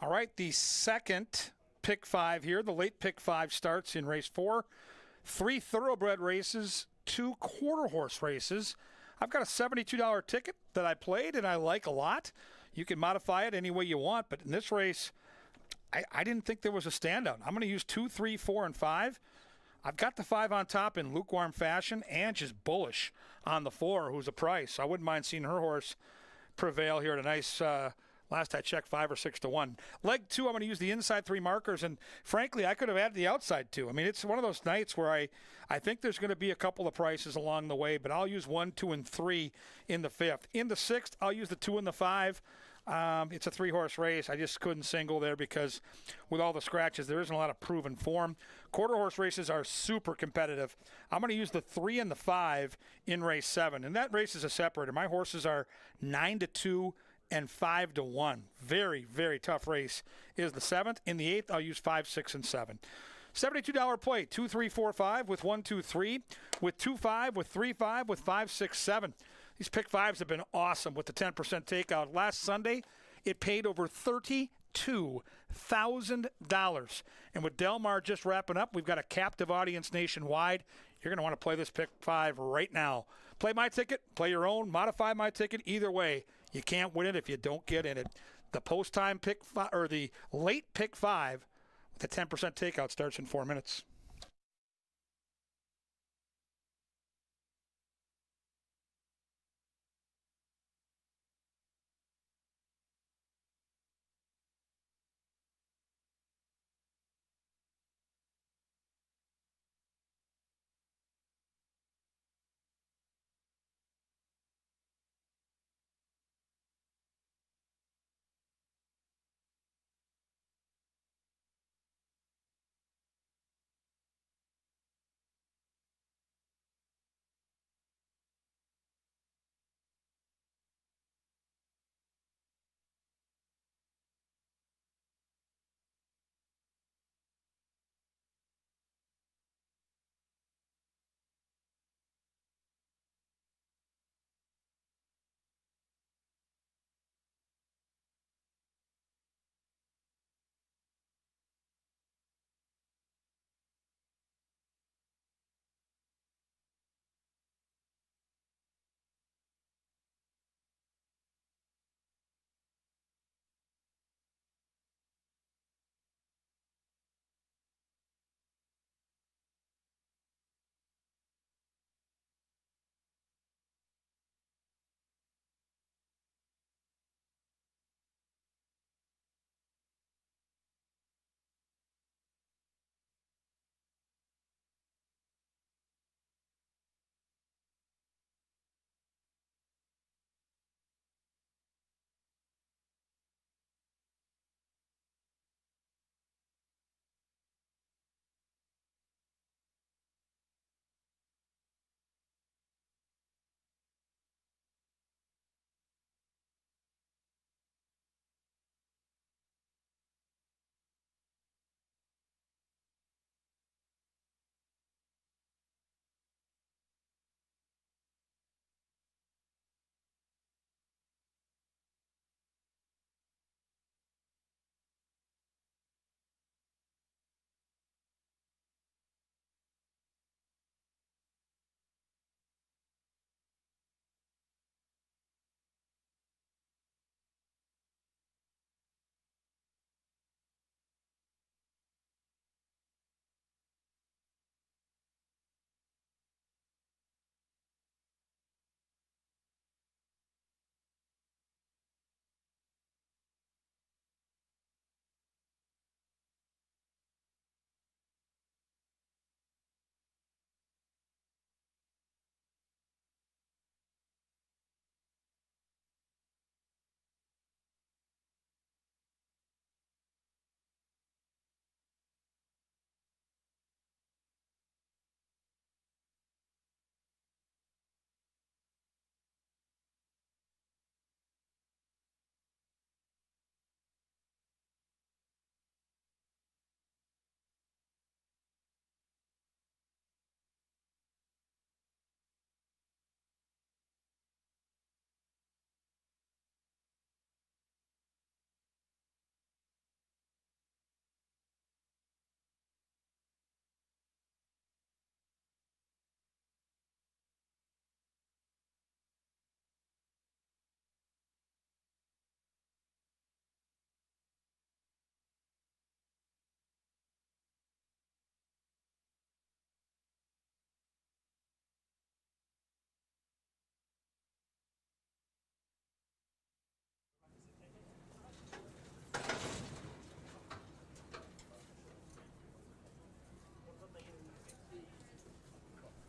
All right, the second pick 5 here. The late pick 5 starts in race 4. 3 thoroughbred races, 2 quarter horse races. I've got a $72 ticket that I played and I like a lot. You can modify it any way you want, but in this race, I didn't think there was a standout. I'm going to use 2, 3, 4, and 5. I've got the 5 on top in lukewarm fashion and just bullish on the 4, who's a price. I wouldn't mind seeing her horse prevail here at a nice, last I checked, 5 or 6 to 1. Leg 2, I'm going to use the inside 3 markers, and frankly, I could have added the outside 2. I mean, it's one of those nights where I think there's going to be a couple of prices along the way, but I'll use 1, 2, and 3 in the 5th. In the 6th, I'll use the 2 and the 5. It's a 3-horse race. I just couldn't single there because with all the scratches, there isn't a lot of proven form. Quarter horse races are super competitive. I'm going to use the 3 and the 5 in race 7, and that race is a separator. My horses are 9 to 2 and 5 to 1. Very, very tough race is the 7th. In the 8th, I'll use 5, 6, and 7. $72 play, 2, 3, 4, 5 with 1, 2, 3, with 2, 5, with 3, 5, with 5, 6, 7. These pick 5s have been awesome with the 10% takeout. Last Sunday, it paid over $32,000. And with Del Mar just wrapping up, we've got a captive audience nationwide. You're going to want to play this pick 5 right now. Play my ticket, play your own, modify my ticket. Either way, you can't win it if you don't get in it. The post-time pick 5, or the late pick 5, with the 10% takeout starts in 4 minutes.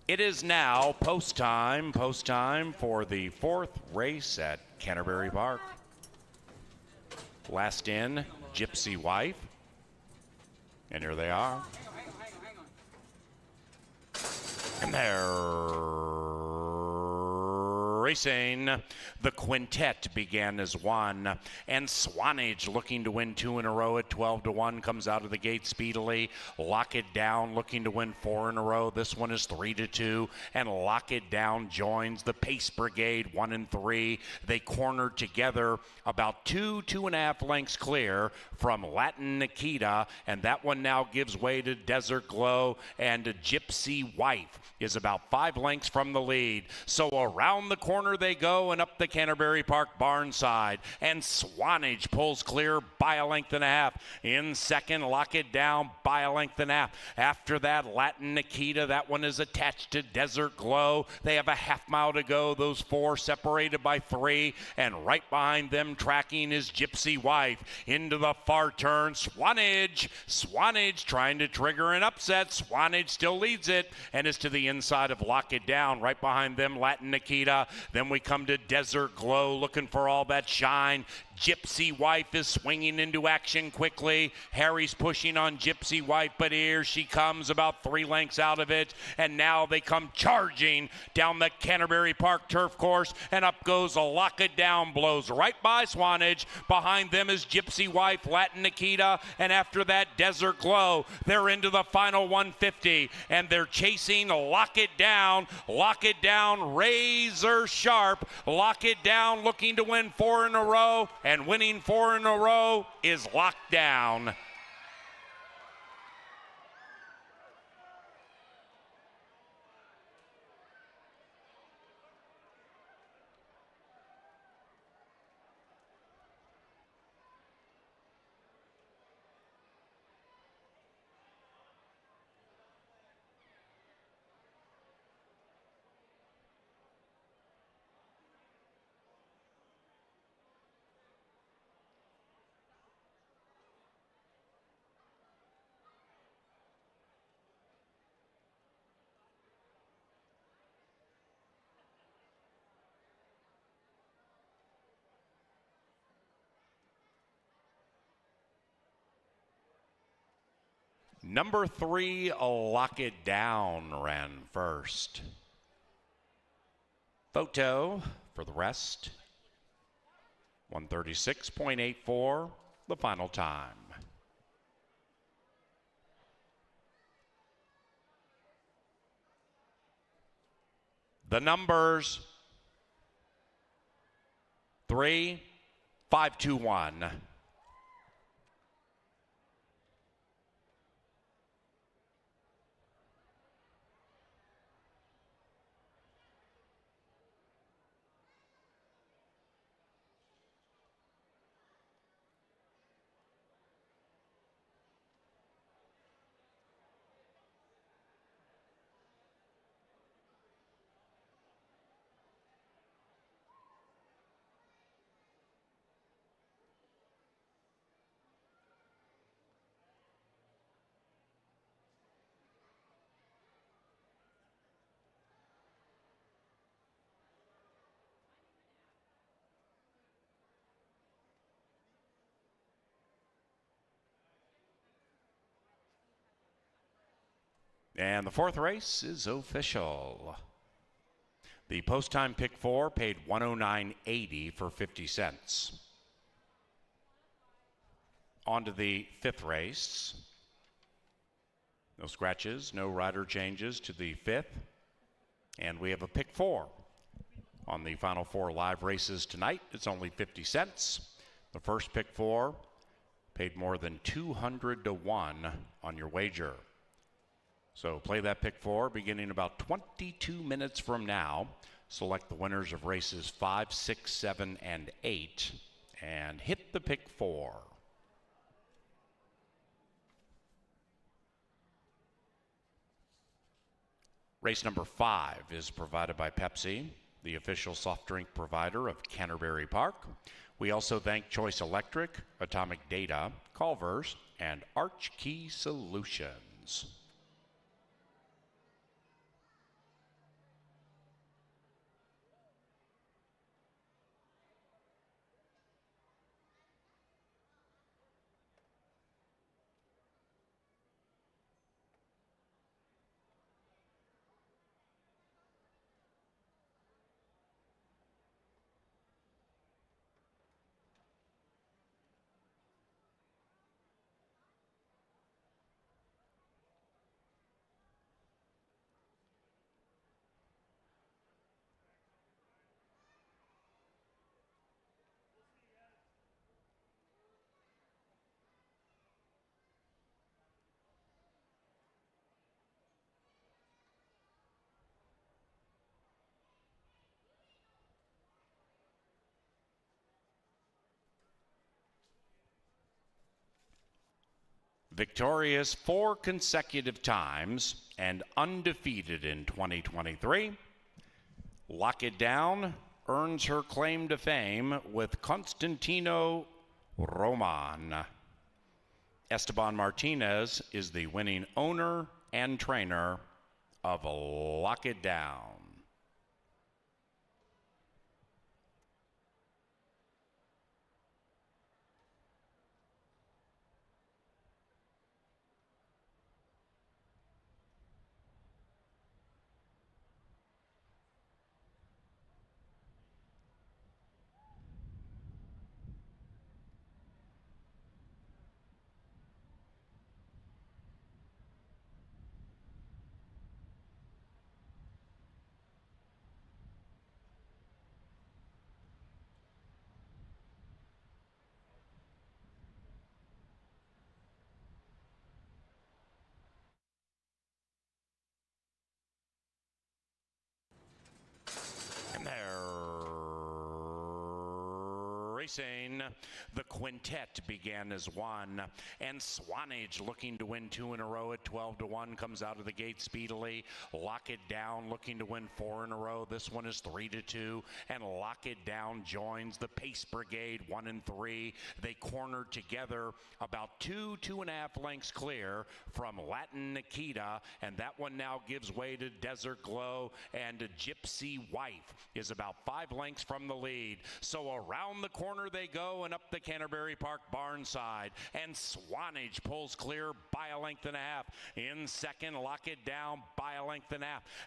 It is now post time for the fourth race at Canterbury Park. Last in, Gypsy Wife. And here they are. And they're racing. The quintet began as one, and Swanage, looking to win 2 in a row at 12-1, comes out of the gate speedily. Lock It Down, looking to win 4 in a row. This one is 3-2, and Lock It Down joins the Pace Brigade 1 and 3. They cornered together about 2.5 lengths clear from Latin Nikita, and that one now gives way to Desert Glow, and Gypsy Wife is about 5 lengths from the lead. So around the corner they go and up the Canterbury Park barn side, and Swanage pulls clear by 1.5 lengths. In second, Lock It Down by 1.5 lengths. After that, Latin Nikita, that one is attached to Desert Glow. They have a half mile to go, those 4 separated by 3, and right behind them tracking is Gypsy Wife. Into the far turn, Swanage trying to trigger an upset. Swanage still leads it and is to the inside of Lock It Down. Right behind them, Latin Nikita. Then we come to Desert Glow, looking for all that shine. Gypsy Wife is swinging into action quickly. Harry's pushing on Gypsy Wife, but here she comes about 3 lengths out of it, and now they come charging down the Canterbury Park turf course, and up goes a Lock It Down, blows right by Swanage. Behind them is Gypsy Wife, Latin Nikita, and after that, Desert Glow. They're into the final 150, and they're chasing Lock It Down. Lock It Down, razor sharp. Lock It Down looking to win 4 in a row, and winning 4 in a row is Locked Down. Number 3, Lock It Down, ran first. Photo for the rest. 136.84, the final time. The numbers 3, 5, 2, 1. And the fourth race is official. The post time pick 4 paid $109.80 for 50 cents. On to the fifth race. No scratches, no rider changes to the fifth. And we have a pick 4. On the final 4 live races tonight, it's only 50 cents. The first pick 4 paid more than 200 to 1 on your wager. So play that pick 4 beginning about 22 minutes from now. Select the winners of races 5, 6, 7, and 8 and hit the pick 4. Race number 5 is provided by Pepsi, the official soft drink provider of Canterbury Park. We also thank Choice Electric, Atomic Data, Culver's, and Arch Key Solutions. Victorious 4 consecutive times and undefeated in 2023. Lock It Down earns her claim to fame with Constantino Roman. Esteban Martinez is the winning owner and trainer of Lock It Down. And they're racing. The quintet began as one, and Swanage, looking to win 2 in a row at 12-1, comes out of the gate speedily. Lock It Down, looking to win 4 in a row. This one is 3-2, and Lock It Down joins the Pace Brigade 1 and 3. They cornered together about 2.5 lengths clear from Latin Nikita, and that one now gives way to Desert Glow, and Gypsy Wife is about 5 lengths from the lead. So around the corner they go and up the Canterbury Park barn side, and Swanage pulls clear by 1.5 lengths. In second, Lock It Down by 1.5 lengths.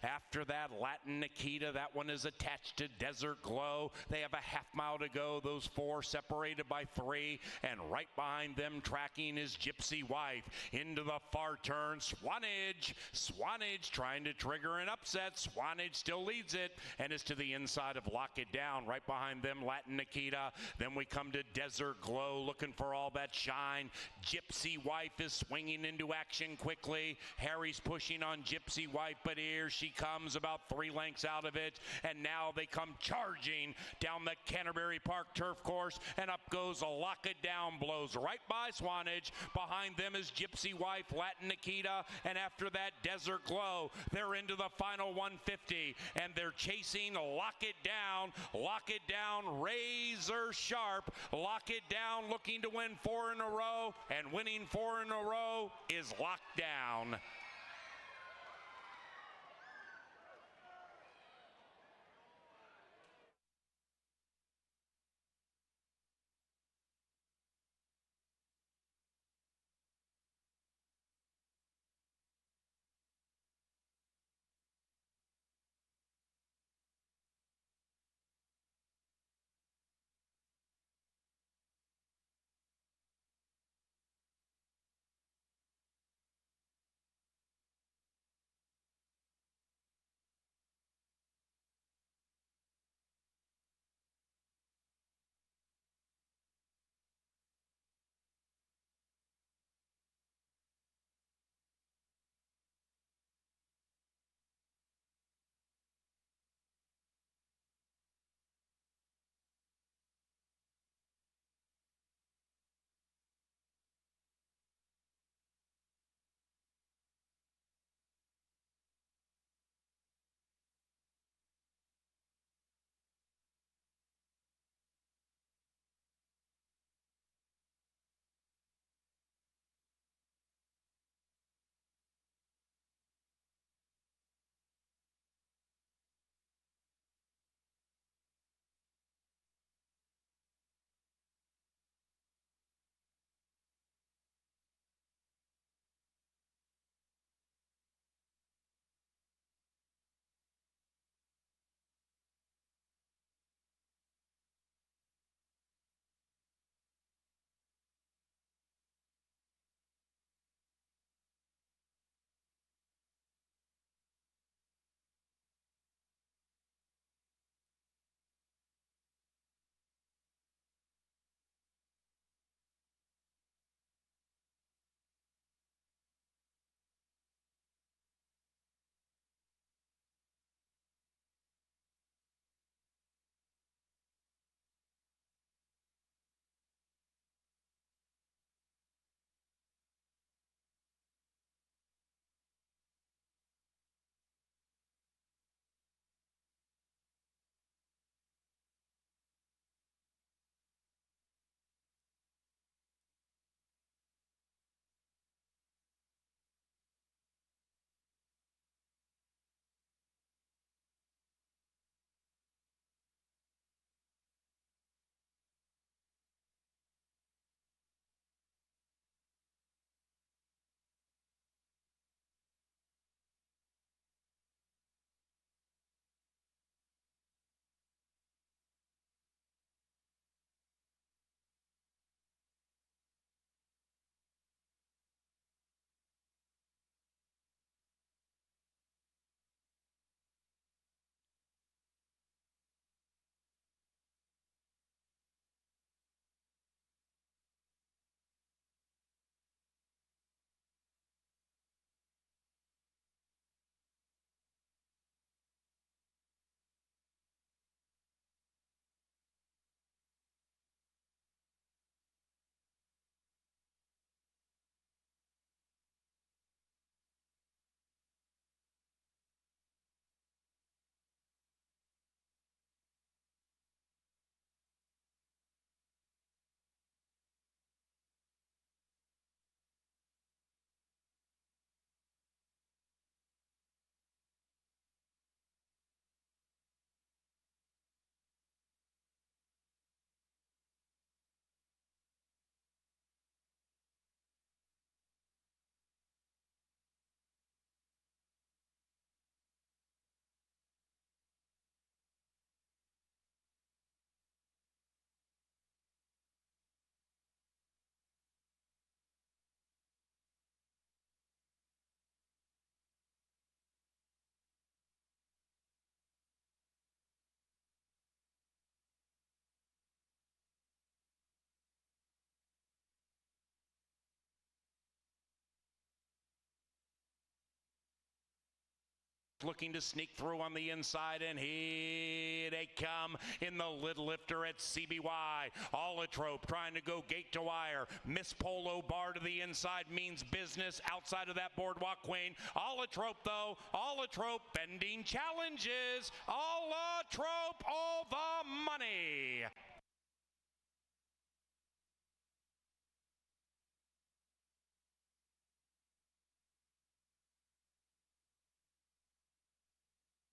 After that, Latin Nikita, that one is attached to Desert Glow. They have a half mile to go, those 4 separated by 3, and right behind them tracking is Gypsy Wife. Into the far turn, Swanage trying to trigger an upset. Swanage still leads it and is to the inside of Lock It Down. Right behind them, Latin Nikita. Then we come to Desert Glow, looking for all that shine. Gypsy Wife is swinging into action quickly. Harry's pushing on Gypsy Wife, but here she comes about 3 lengths out of it, and now they come charging down the Canterbury Park turf course, and up goes a Lock It Down, blows right by Swanage. Behind them is Gypsy Wife, Latin Nikita, and after that, Desert Glow. They're into the final 150, and they're chasing Lock It Down. Lock It Down, razor sharp. Lock It Down, looking to win 4 in a row, and winning 4 in a row is Locked Down. looking to sneak through on the inside, and here they come in the lid lifter at CBY. Allotrope trying to go gate to wire. Miss Polo bar to the inside means business outside of that boardwalk queen. Allotrope though, Allotrope bending challenges. Allotrope all the money.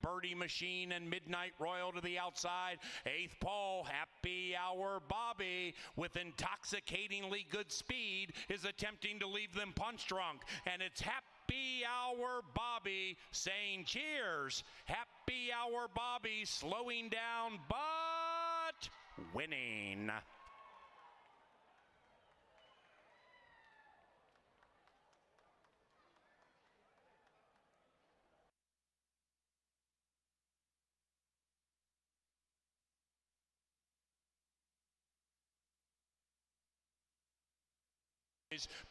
Birdie Machine and Midnight Royal to the outside. Eighth pole, Happy Hour Bobby with intoxicatingly good speed is attempting to leave them punch drunk. And it's Happy Hour Bobby saying cheers. Happy Hour Bobby slowing down but winning.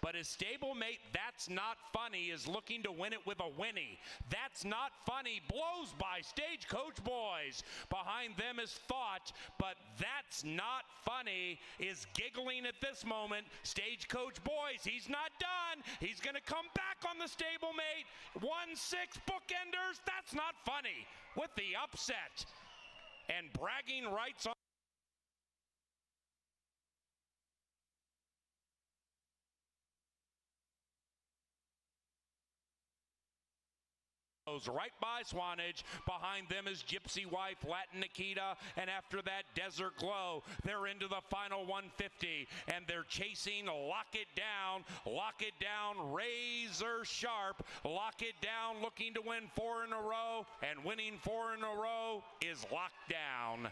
But his stablemate, That's Not Funny, is looking to win it with a whinny. That's Not Funny blows by Stagecoach Boys. Behind them is Thought, but That's Not Funny is giggling at this moment. Stagecoach Boys, he's not done. He's going to come back on the stablemate. 1-6 bookenders, That's Not Funny with the upset. And bragging rights on right by Swanage. Behind them is Gypsy Wife, Latin Nikita, and after that, Desert Glow. They're into the final 150, and they're chasing Lock It Down, razor sharp. Lock It Down looking to win 4 in a row, and winning 4 in a row is Locked Down.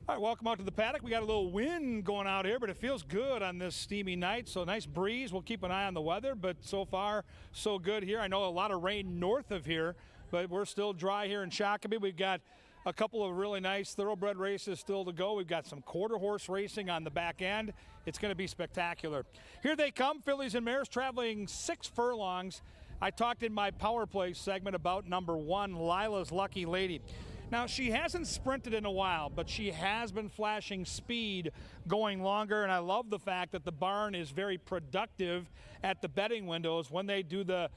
All right, welcome out to the paddock. We got a little wind going out here, but it feels good on this steamy night. So nice breeze. We'll keep an eye on the weather, but so far so good here. I know a lot of rain north of here, but we're still dry here in Shakopee. We've got a couple of really nice thoroughbred races still to go. We've got some quarter horse racing on the back end. It's going to be spectacular. Here they come, fillies and mares traveling 6 furlongs. I talked in my Power Play segment about number 1, Lila's Lucky Lady. Now, she hasn't sprinted in a while, but she has been flashing speed going longer, and I love the fact that the barn is very productive at the betting windows when they do the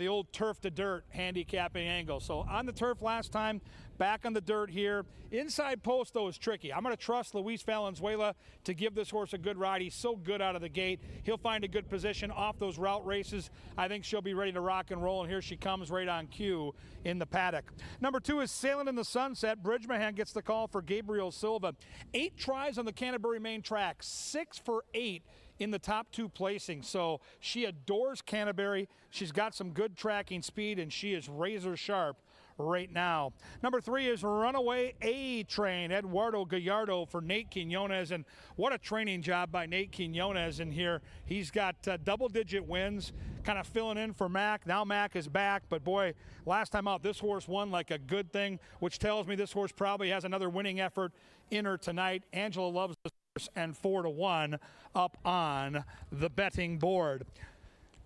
old turf to dirt handicapping angle. So on the turf last time, back on the dirt here. Inside post, though, is tricky. I'm going to trust Luis Valenzuela to give this horse a good ride. He's so good out of the gate. He'll find a good position off those route races. I think she'll be ready to rock and roll, and here she comes right on cue in the paddock. Number 2 is Sailing in the Sunset. Bridgman gets the call for Gabriel Silva. 8 tries on the Canterbury main track, 6 for 8 in the top 2 placings. So she adores Canterbury. She's got some good tracking speed, and she is razor sharp right now. Number 3 is Runaway A-Train, Eduardo Gallardo for Nate Quinones, and what a training job by Nate Quinones in here. He's got double-digit wins, kind of filling in for Mac. Now Mac is back, but boy, last time out, this horse won like a good thing, which tells me this horse probably has another winning effort in her tonight. Angela loves this horse, and 4-1 up on the betting board.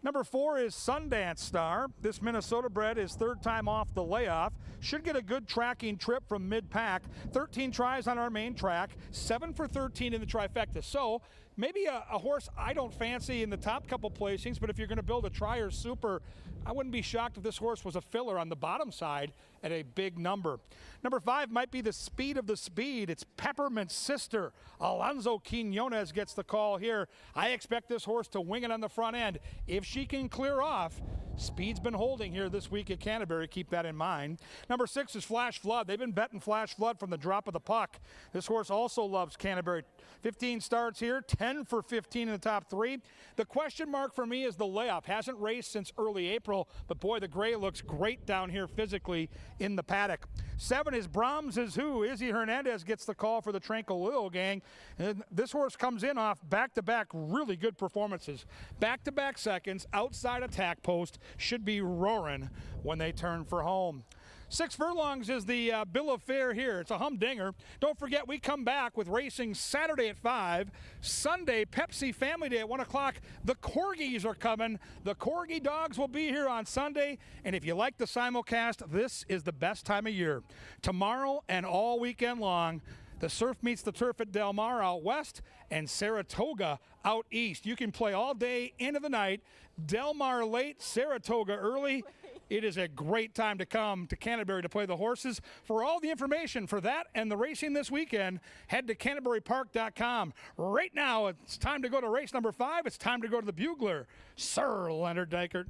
Number 4 is Sundance Star. This Minnesota bred is 3rd time off the layoff. Should get a good tracking trip from mid-pack. 13 tries on our main track, 7 for 13 in the trifecta. So maybe a horse I don't fancy in the top couple placings, but if you're going to build a tri or super, I wouldn't be shocked if this horse was a filler on the bottom side at a big number. Number 5 might be the speed of the speed. It's Peppermint's sister. Alonso Quinones gets the call here. I expect this horse to wing it on the front end. If she can clear off, speed's been holding here this week at Canterbury. Keep that in mind. Number 6 is Flash Flood. They've been betting Flash Flood from the drop of the puck. This horse also loves Canterbury. 15 starts here, 10 for 15 in the top 3. The question mark for me is the layoff. Hasn't raced since early April, but boy, the gray looks great down here physically in the paddock. 7 is Brahms is Who. Izzy Hernandez gets the call for the Tranquillo gang. And this horse comes in off back-to-back really good performances. Back-to-back seconds, outside attack post, should be roaring when they turn for home. 6 furlongs is the bill of fare here. It's a humdinger. Don't forget, we come back with racing Saturday at 5, Sunday Pepsi Family Day at 1 o'clock. The Corgis are coming. The Corgi dogs will be here on Sunday. And if you like the simulcast, this is the best time of year. Tomorrow and all weekend long, the surf meets the turf at Del Mar out west and Saratoga out east. You can play all day into the night. Del Mar late, Saratoga early. It is a great time to come to Canterbury to play the horses. For all the information for that and the racing this weekend, head to CanterburyPark.com. Right now, it's time to go to race number 5. It's time to go to the bugler, Sir Leonard Dykert.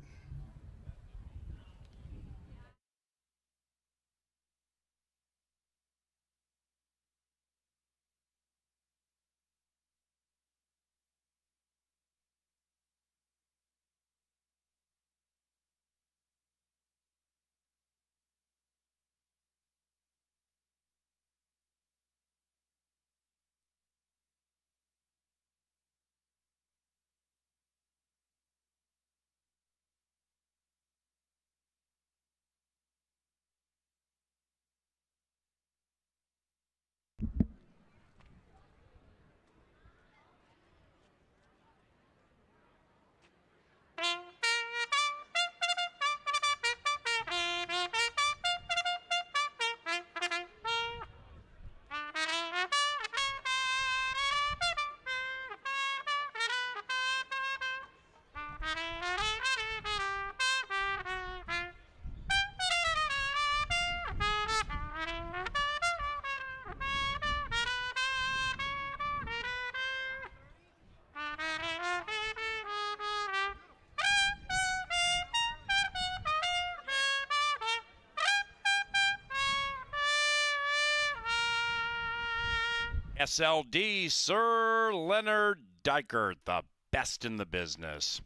SLD, Sir Leonard Dykert, the best in the business.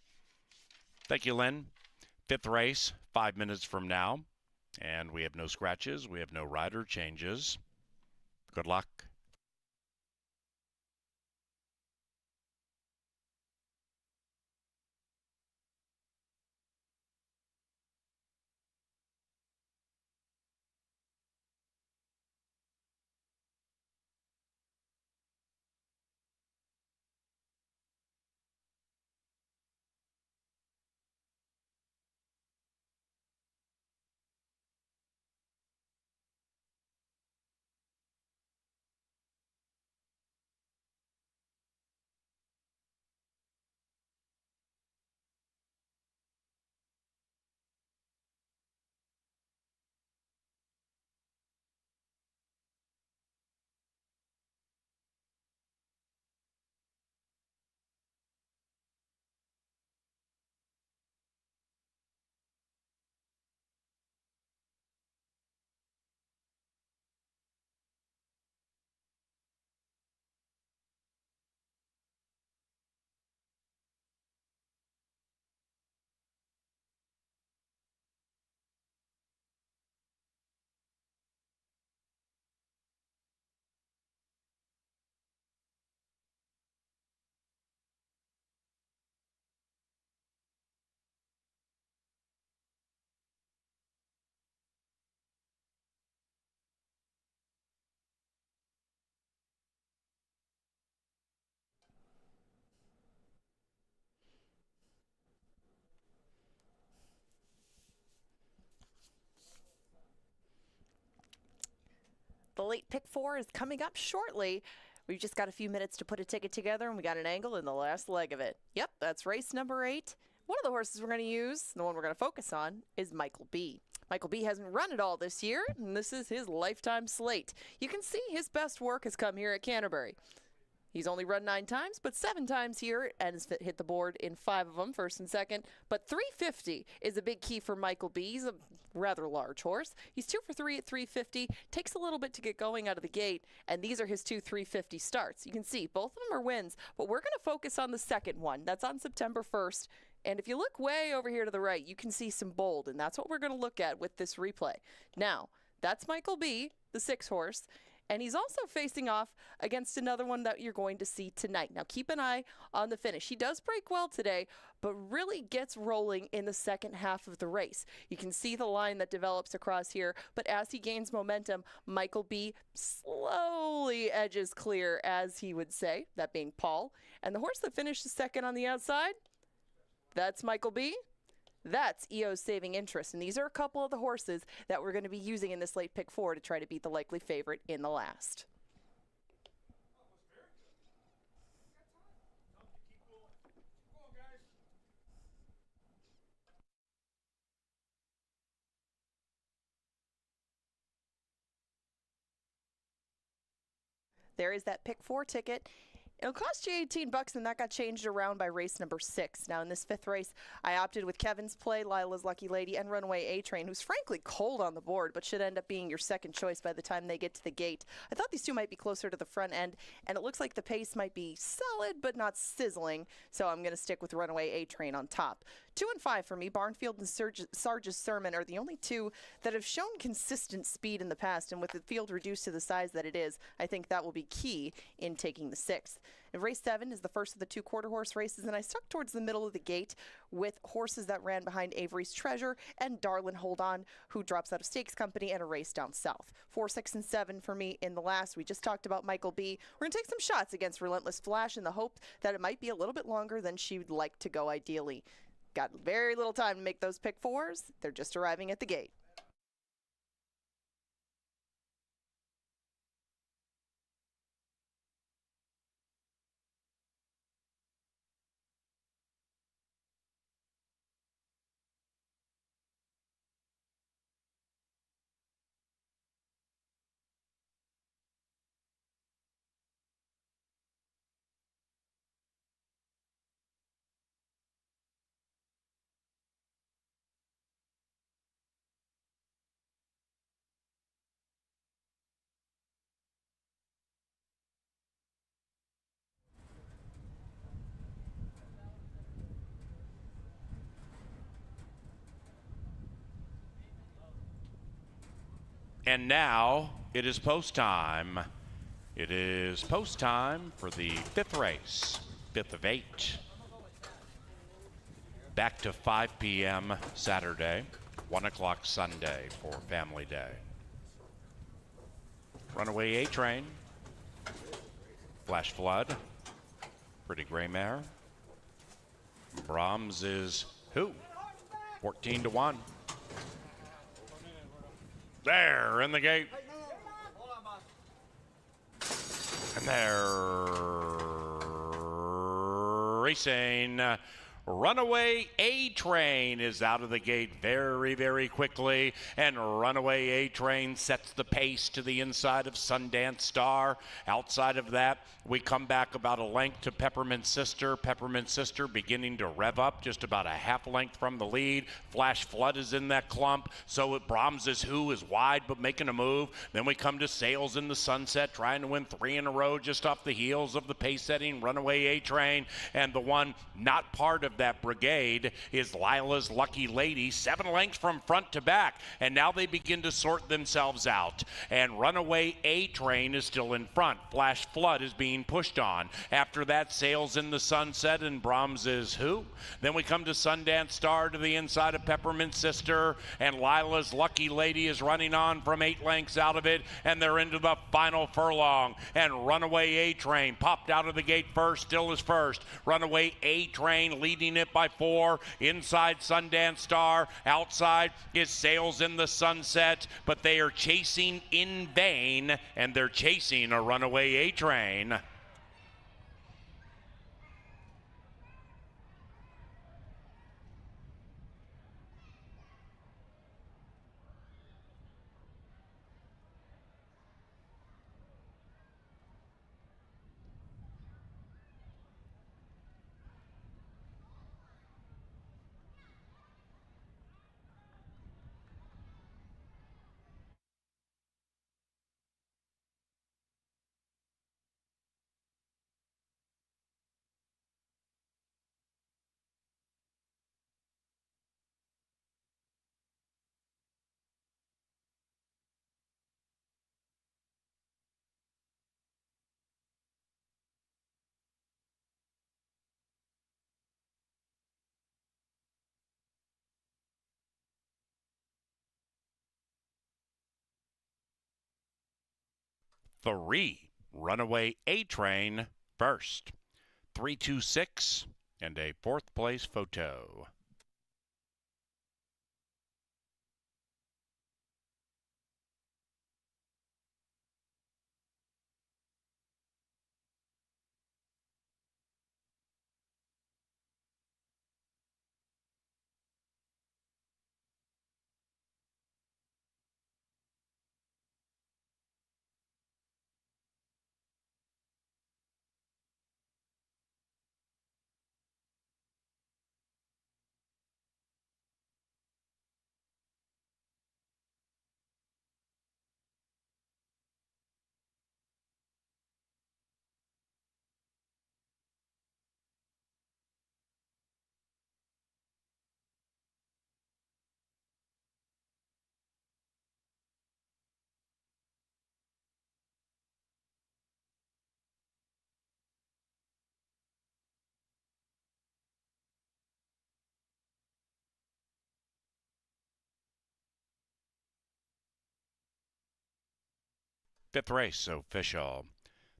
Thank you, Len. 5th race, 5 minutes from now. And we have no scratches. We have no rider changes. Good luck. The late pick 4 is coming up shortly. We've just got a few minutes to put a ticket together, and we got an angle in the last leg of it. Yep, that's race number 8. One of the horses we're going to use, the one we're going to focus on, is Michael B. Michael B hasn't run it all this year, and this is his lifetime slate. You can see his best work has come here at Canterbury. He's only run 9 times, but 7 times here, and has hit the board in 5 of them, first and second. But 350 is a big key for Michael B. He's a rather large horse. He's 2 for 3 at 350. Takes a little bit to get going out of the gate, and these are his 2 350 starts. You can see both of them are wins, but we're going to focus on the second one. That's on September 1st. And if you look way over here to the right, you can see some bold, and that's what we're going to look at with this replay. Now, that's Michael B., the 6 horse, and he's also facing off against another one that you're going to see tonight. Now, keep an eye on the finish. He does break well today, but really gets rolling in the second half of the race. You can see the line that develops across here, but as he gains momentum, Michael B. slowly edges clear, as he would say, that being Paul. And the horse that finishes second on the outside, that's Michael B. That's EO's Saving Interest. And these are a couple of the horses that we're going to be using in this late pick 4 to try to beat the likely favorite in the last. There is that pick 4 ticket. It'll cost you $18, and that got changed around by race number 6. Now, in this 5th race, I opted with Kevin's play, Lila's Lucky Lady, and Runaway A-Train, who's frankly cold on the board, but should end up being your second choice by the time they get to the gate. I thought these two might be closer to the front end, and it looks like the pace might be solid, but not sizzling, so I'm going to stick with Runaway A-Train on top. 2 and 5 for me. Barnfield and Sarge's Sermon are the only two that have shown consistent speed in the past, and with the field reduced to the size that it is, I think that will be key in taking the 6th. And race 7 is the first of the 2 quarter horse races, and I stuck towards the middle of the gate with horses that ran behind Avery's Treasure and Darlin Hold On, who drops out of Stakes Company, and a race down south. 4, 6, and 7 for me in the last. We just talked about Michael B. We're going to take some shots against Relentless Flash in the hope that it might be a little bit longer than she would like to go ideally. Got very little time to make those pick 4s. They're just arriving at the gate. And now it is post time. It is post time for the 5th race, 5th of 8. Back to 5 p.m. Saturday, 1 o'clock Sunday for Family Day. Runaway A-Train, Flash Flood, Pretty Gray Mare. Brahms is who? 14 to 1. There in the gate. And they're racing. Runaway A-Train is out of the gate very, very quickly, and Runaway A-Train sets the pace to the inside of Sundance Star. Outside of that, we come back about a length to Peppermint Sister. Peppermint Sister beginning to rev up just about a half length from the lead. Flash Flood is in that clump, so Brahms is who is wide but making a move. Then we come to Sails in the Sunset, trying to win 3 in a row just off the heels of the pace-setting Runaway A-Train, and the one not part of that brigade is Lila's Lucky Lady, 7 lengths from front to back, and now they begin to sort themselves out, and Runaway A-Train is still in front. Flash Flood is being pushed on. After that, Sails in the Sunset, and Brahms is who? Then we come to Sundance Star to the inside of Peppermint Sister, and Lila's Lucky Lady is running on from 8 lengths out of it, and they're into the final furlong, and Runaway A-Train popped out of the gate first, still is first. Runaway A-Train leading leading it by 4. Inside Sundance Star. Outside is Sails in the Sunset, but they are chasing in vain, and they're chasing a runaway A-Train. Three, Runaway A-Train first. 326 and a 4th place photo. Fifth race official.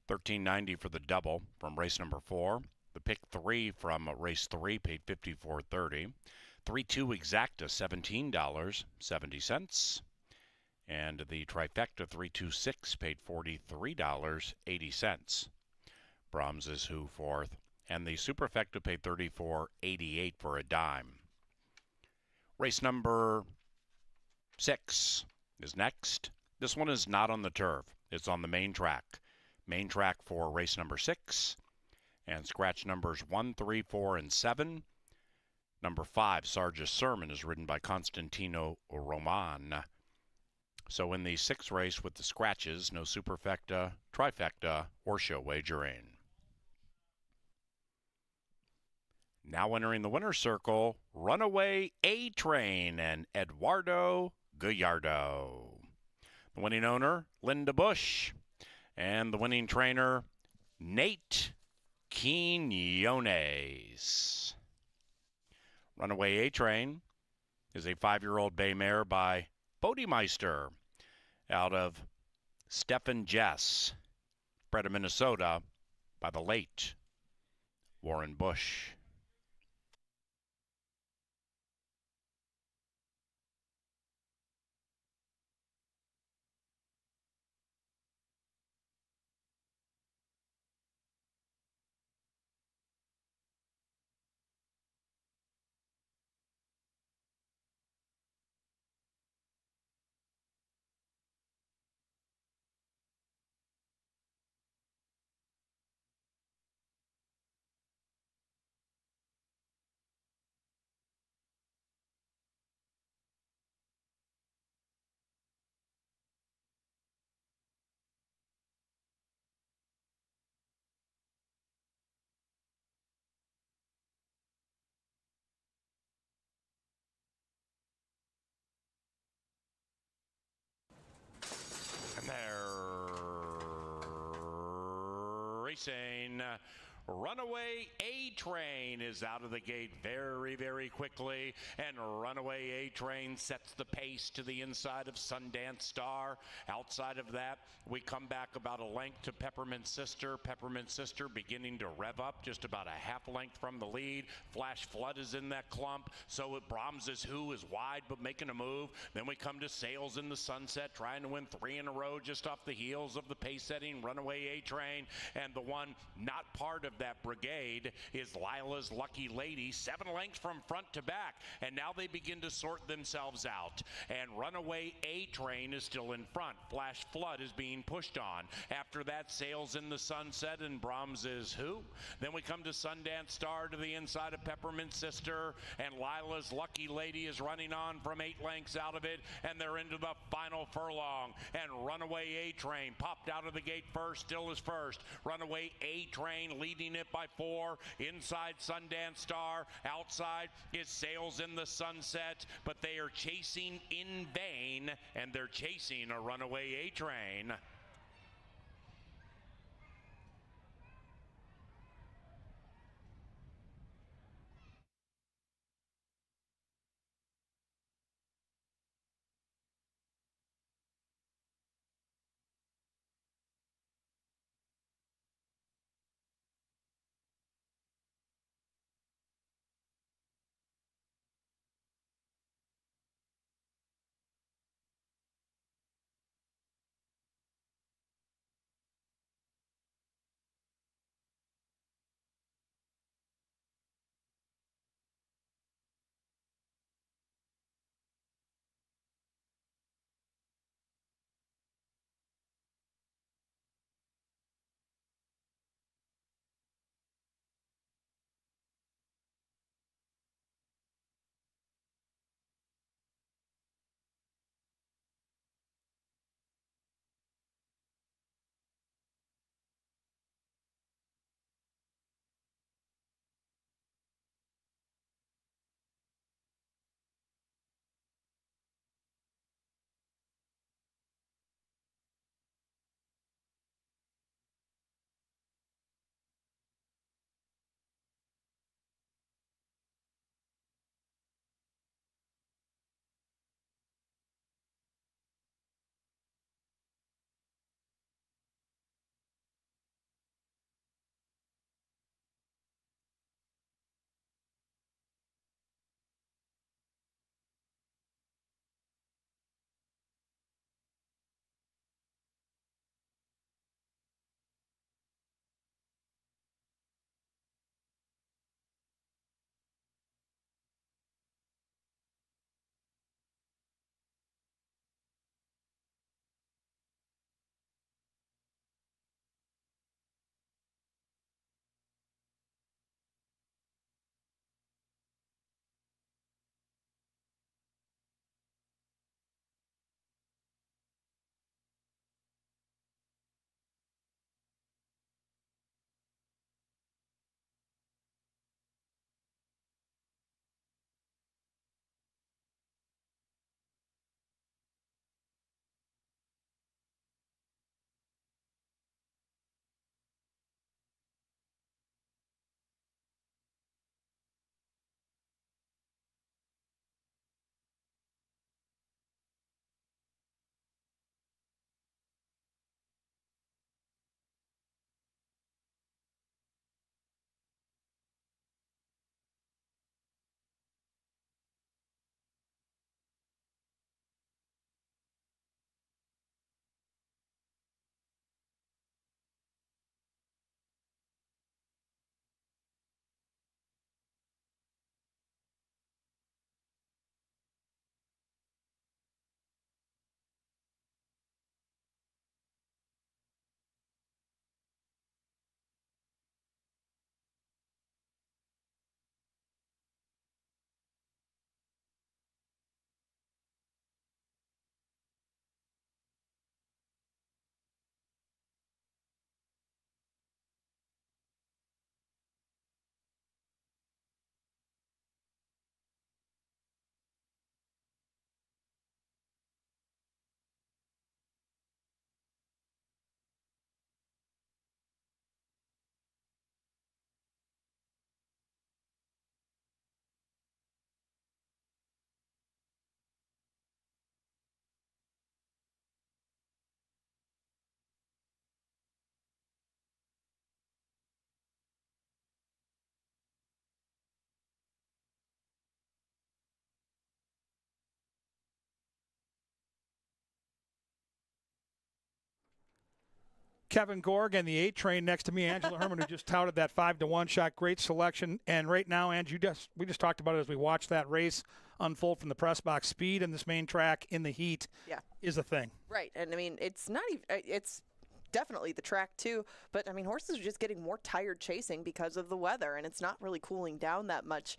1390 for the double from race number 4. The pick 3 from race 3 paid $54.30. 3-2 exacta $17.70. And the trifecta 326 paid $43.80. Brahms is who fourth. And the superfecta paid $34.88 for a dime. Race number 6 is next. This one is not on the turf. It's on the main track. Main track for race number 6. And scratch numbers 1, 3, 4, and 7. Number 5, Sarge's Sermon, is ridden by Constantino Roman. So in the 6th race with the scratches, no superfecta, trifecta, or show wagering. Now entering the winner's circle, Runaway A-Train and Eduardo Gallardo. The winning owner, Linda Bush. And the winning trainer, Nate Quinones. Runaway A-Train is a 5-year-old bay mare by Bodemeister out of Stephen Jess, bred in Minnesota by the late Warren Bush. And they're racing Runaway A-Train is out of the gate very, very quickly, and Runaway A-Train sets the pace to the inside of Sundance Star. Outside of that, we come back about a length to Peppermint Sister. Peppermint Sister beginning to rev up just about a half length from the lead. Flash Flood is in that clump, so it Brahms's Who is wide but making a move. Then we come to Sails in the Sunset, trying to win 3 in a row just off the heels of the pace-setting Runaway A-Train, and the one not part of that brigade is Lila's Lucky Lady, 7 lengths from front to back, and now they begin to sort themselves out, and Runaway A-Train is still in front. Flash Flood is being pushed on. After that, Sails in the Sunset and Brahms's Who. Then we come to Sundance Star to the inside of Peppermint Sister, and Lila's Lucky Lady is running on from 8 lengths out of it, and they're into the final furlong, and Runaway A-Train popped out of the gate first, still is first. Runaway A-Train leading it by 4. Inside Sundance Star, outside is Sails in the Sunset, but they are chasing in vain, and they're chasing a Runaway A-Train. Kevin Gorg and the 8 train next to me, Angela Herman, who just touted that 5-1 shot. Great selection. And right now, Ange, we just talked about it as we watched that race unfold from the press box. Speed in this main track in the heat is a thing. Right. And I mean, it's not even, it's definitely the track too, but I mean, horses are just getting more tired chasing because of the weather, and it's not really cooling down that much.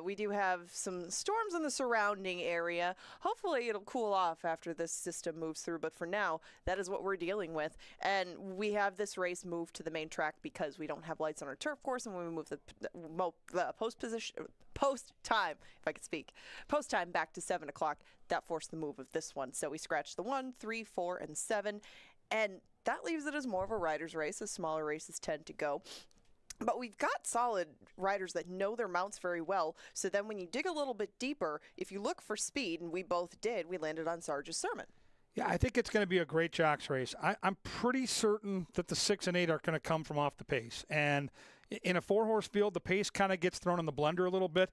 We do have some storms in the surrounding area. Hopefully it'll cool off after this system moves through, but for now, that is what we're dealing with. And we have this race moved to the main track because we don't have lights on our turf course, and when we move the post time back to 7 o'clock, that forced the move of this one. So we scratched the 1, 3, 4, and 7, and that leaves it as more of a rider's race, as smaller races tend to go. But we've got solid riders that know their mounts very well. So then when you dig a little bit deeper, if you look for speed, and we both did, we landed on Sarge's Sermon. Yeah, I think it's going to be a great jocks race. I'm pretty certain that the 6 and 8 are going to come from off the pace. And in a 4-horse field, the pace kind of gets thrown in the blender a little bit.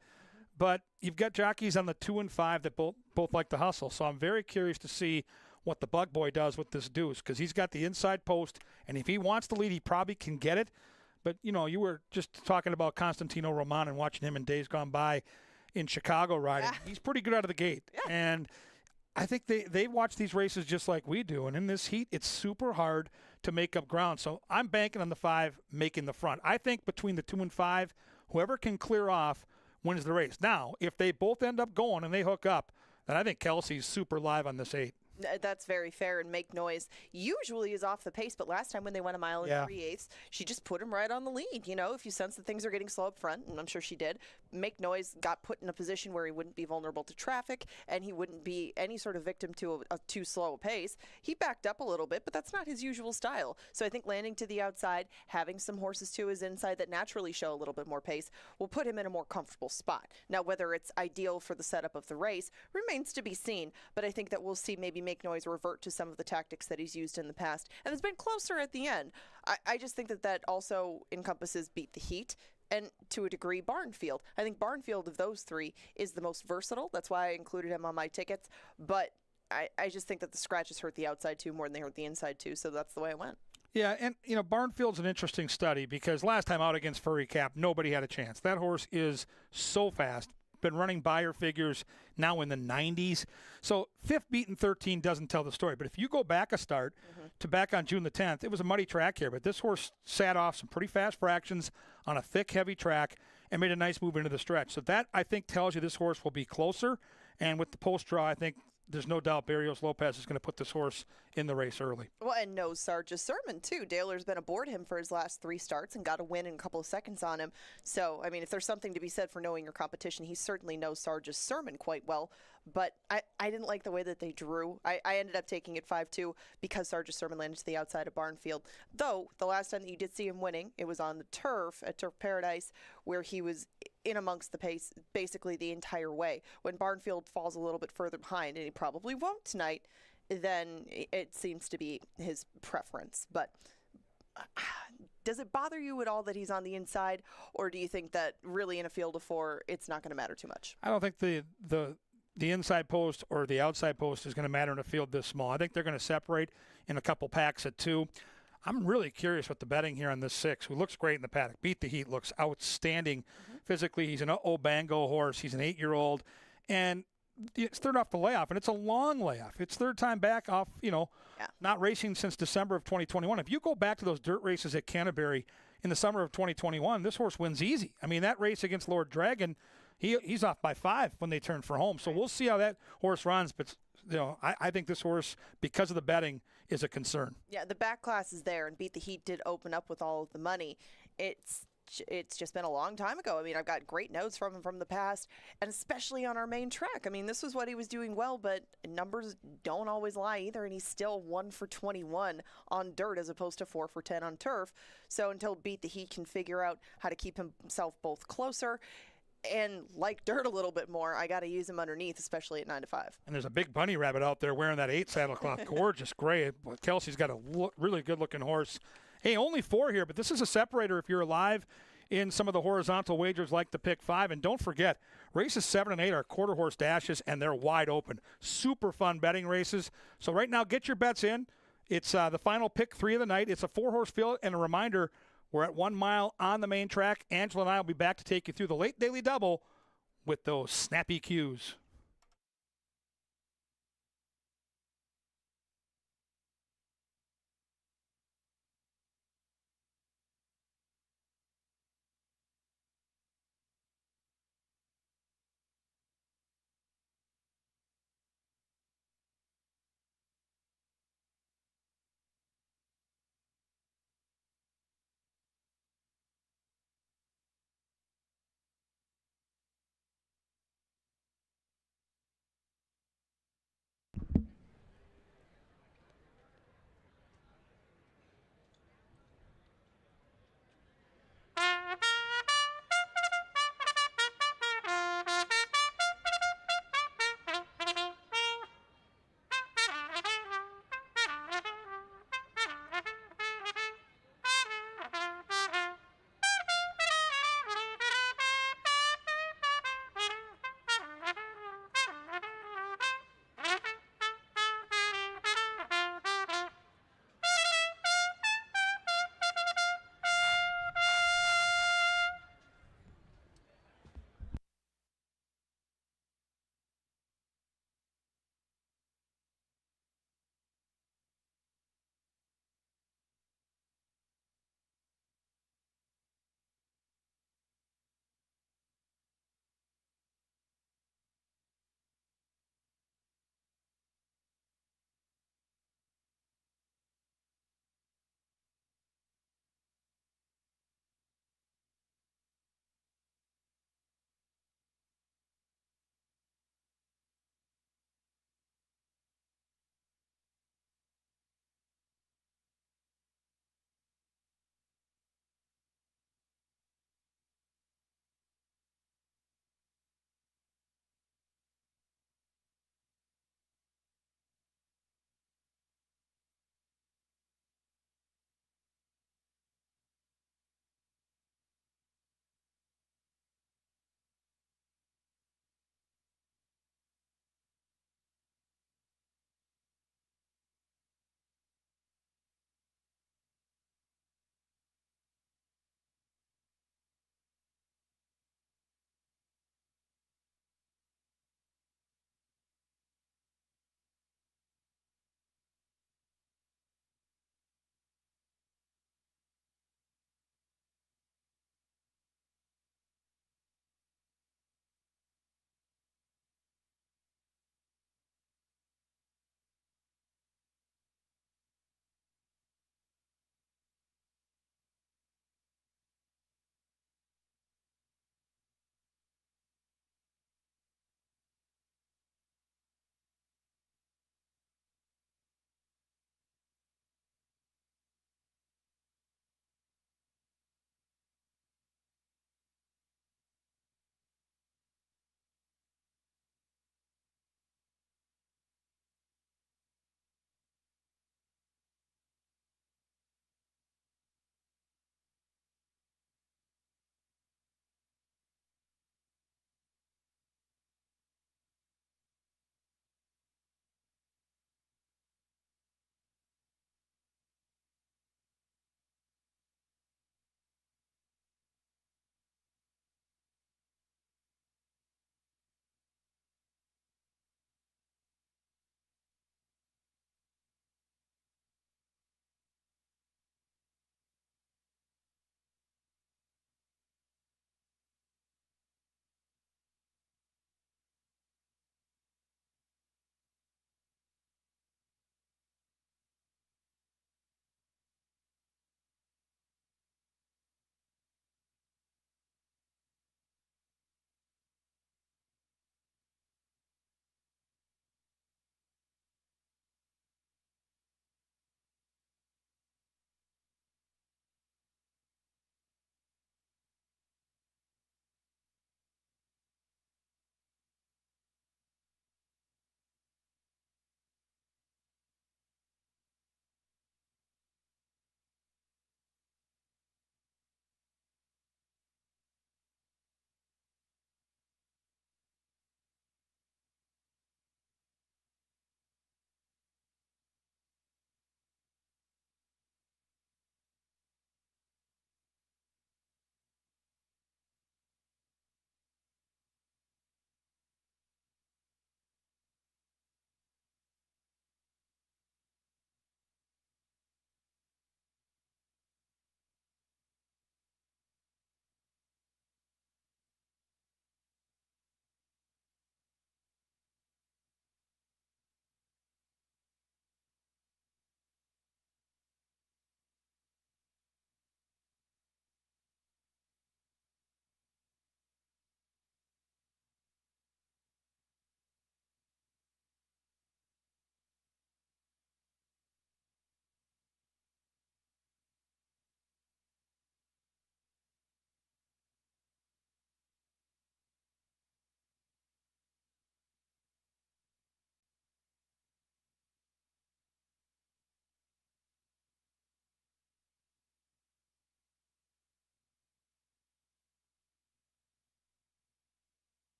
But you've got jockeys on the 2 and 5 that both like to hustle. So I'm very curious to see what the Bug Boy does with this deuce, because he's got the inside post, and if he wants to lead, he probably can get it. But, you know, you were just talking about Constantino Roman and watching him in days gone by in Chicago riding. Yeah. He's pretty good out of the gate. Yeah. And I think they watch these races just like we do, and in this heat, it's super hard to make up ground. So I'm banking on the 5 making the front. I think between the 2 and 5, whoever can clear off wins the race. Now, if they both end up going and they hook up, then I think Kelsey's super live on this 8. That's very fair, and Make Noise usually is off the pace, but last time when they went a mile and 3/8, she just put him right on the lead. You know, if you sense that things are getting slow up front, and I'm sure she did, Make Noise got put in a position where he wouldn't be vulnerable to traffic, and he wouldn't be any sort of victim to a too slow a pace. He backed up a little bit, but that's not his usual style. So I think landing to the outside, having some horses to his inside that naturally show a little bit more pace, will put him in a more comfortable spot. Now, whether it's ideal for the setup of the race remains to be seen, but I think that we'll see maybe Make Noise revert to some of the tactics that he's used in the past, and it's been closer at the end. I just think that also encompasses Beat the Heat, and to a degree Barnfield. I think Barnfield of those 3 is the most versatile. That's why I included him on my tickets, but I just think that the scratches hurt the outside too more than they hurt the inside too, so that's the way I went. Yeah, and, you know, Barnfield's an interesting study because last time out against Furry Cap, nobody had a chance. That horse is so fast. Been running buyer figures now in the 90s. So 5th beaten 13 doesn't tell the story. But if you go back a start to back on June the 10th, it was a muddy track here. But this horse sat off some pretty fast fractions on a thick, heavy track and made a nice move into the stretch. So that, I think, tells you this horse will be closer. And with the post draw, I think there's no doubt Barrios Lopez is going to put this horse in the race early. Well, and knows Sarge's Sermon, too. Daler's been aboard him for his last 3 starts and got a win in a couple of seconds on him. So, I mean, if there's something to be said for knowing your competition, he certainly knows Sarge's Sermon quite well. But I didn't like the way that they drew. I ended up taking it 5-2 because Sarge's Sermon landed to the outside of Barnfield. Though, the last time that you did see him winning, it was on the turf at Turf Paradise, where he was in amongst the pace basically the entire way. When Barnfield falls a little bit further behind, and he probably won't tonight, then it seems to be his preference. But does it bother you at all that he's on the inside, or do you think that really in a field of 4, it's not going to matter too much? I don't think the inside post or the outside post is going to matter in a field this small. I think they're going to separate in a couple packs at 2. I'm really curious what the betting here on this 6, who looks great in the paddock. Beat the Heat looks outstanding physically. He's an Obango horse. He's an 8-year-old. And it's third off the layoff, and it's a long layoff. It's third time back off, not racing since December of 2021. If you go back to those dirt races at Canterbury in the summer of 2021, this horse wins easy. I mean, that race against Lord Dragon, he's off by 5 when they turn for home. So we'll see how that horse runs. But, I think this horse, because of the betting, is a concern. Yeah, the back class is there, and Beat the Heat did open up with all of the money. It's just been a long time ago. I mean, I've got great notes from him from the past, and especially on our main track. I mean, this was what he was doing well, but numbers don't always lie either, and he's still 1 for 21 on dirt as opposed to 4 for 10 on turf. So until Beat the Heat can figure out how to keep himself both closer and like dirt a little bit more, I got to use him underneath, especially at 9 to 5. And there's a big bunny rabbit out there wearing that 8 saddlecloth. Gorgeous gray. Kelsey's got a really good-looking horse. Hey, only 4 here, but this is a separator if you're alive in some of the horizontal wagers like the pick 5. And don't forget, races 7 and 8 are quarter horse dashes, and they're wide open. Super fun betting races. So right now, get your bets in It's the final pick 3 of the night. It's a 4-horse field, and a reminder, we're at 1 mile on the main track. Angela and I will be back to take you through the late daily double with those snappy cues.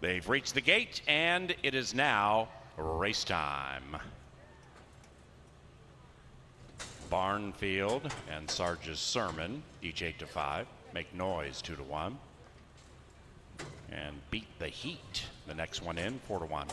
They've reached the gate, and it is now race time. Barnfield and Sarge's Sermon, each 8-5, make noise 2-1. And Beat the Heat, the next one in, 4-1.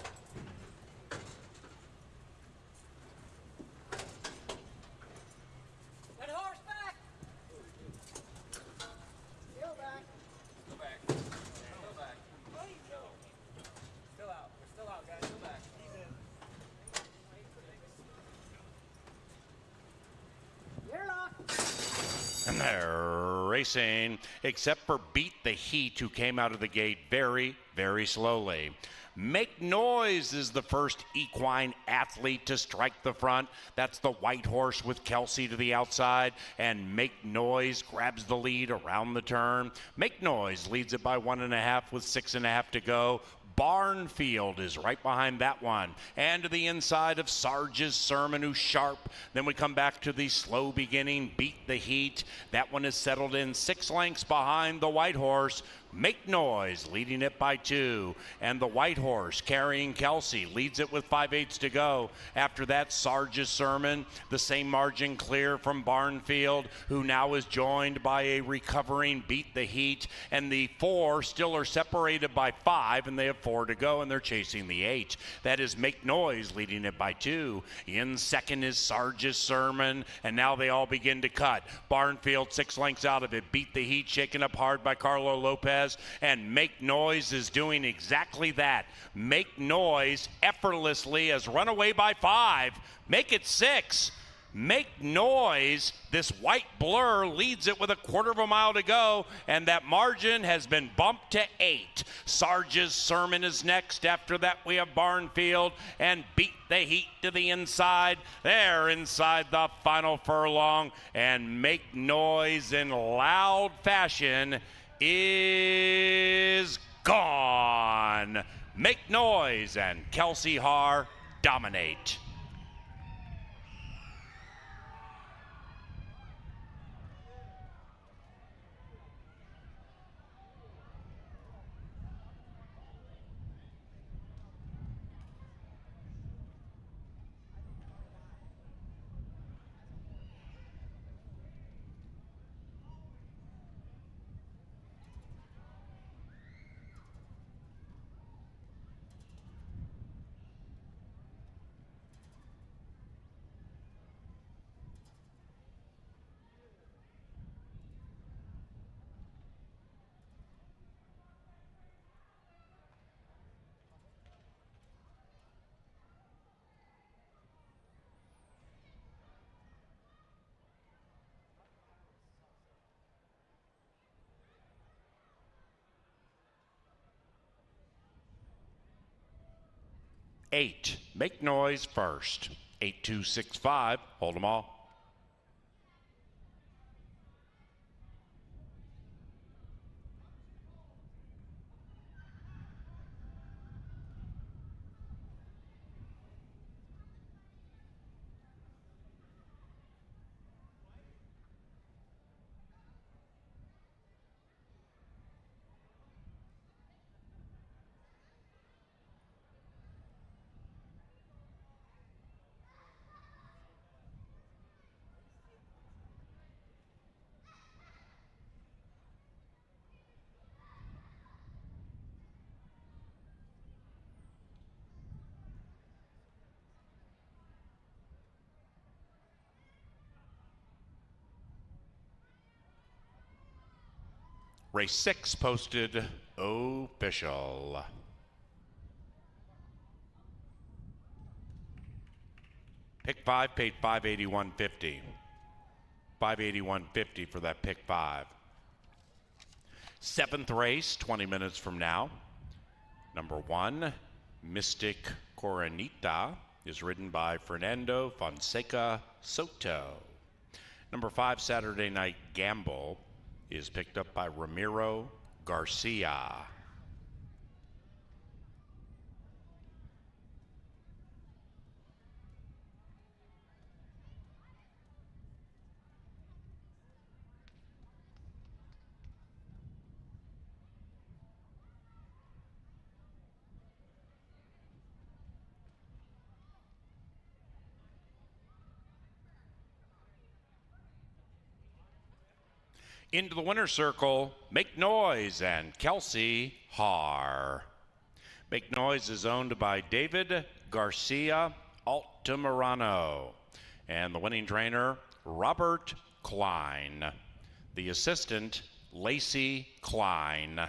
And they're racing, except for Beat the Heat, who came out of the gate very, very slowly. Make Noise is the first equine athlete to strike the front. That's the white horse with Kelsey to the outside. And Make Noise grabs the lead around the turn. Make Noise leads it by 1.5 with 6.5 to go. Barnfield is right behind that one. And to the inside of Sarge's Sermon, who's sharp. Then we come back to the slow beginning, Beat the Heat. That one is settled in 6 lengths behind the white horse. Make Noise leading it by 2. And the white horse carrying Kelsey leads it with 5/8 to go. After that, Sarge's Sermon, the same margin clear from Barnfield, who now is joined by a recovering Beat the Heat. And the 4 still are separated by 5, and they have 4 to go, and they're chasing the 8. That is Make Noise leading it by 2. In second is Sarge's Sermon, and now they all begin to cut. Barnfield 6 lengths out of it. Beat the Heat shaken up hard by Carlo Lopez. And Make Noise is doing exactly that. Make Noise effortlessly has run away by 5. Make it 6. Make Noise, this white blur, leads it with 1/4 mile to go, and that margin has been bumped to 8. Sarge's Sermon is next. After that, we have Barnfield and Beat the Heat to the inside. They're inside the final furlong, and Make Noise in loud fashion is gone. Make Noise and Kelsey Haar dominate. Eight, Make Noise first. 8-2-6-5, hold them all. Race 6 posted official. Pick 5 paid $581.50. $581.50 for that pick 5. 7th race, 20 minutes from now. Number 1, Mystic Coronita, is ridden by Fernando Fonseca Soto. Number 5, Saturday Night Gamble, is picked up by Ramiro Garcia. Into the winner's circle, Make Noise and Kelsey Haar. Make Noise is owned by David Garcia Altamirano. And the winning trainer, Robert Klein. The assistant, Lacey Klein.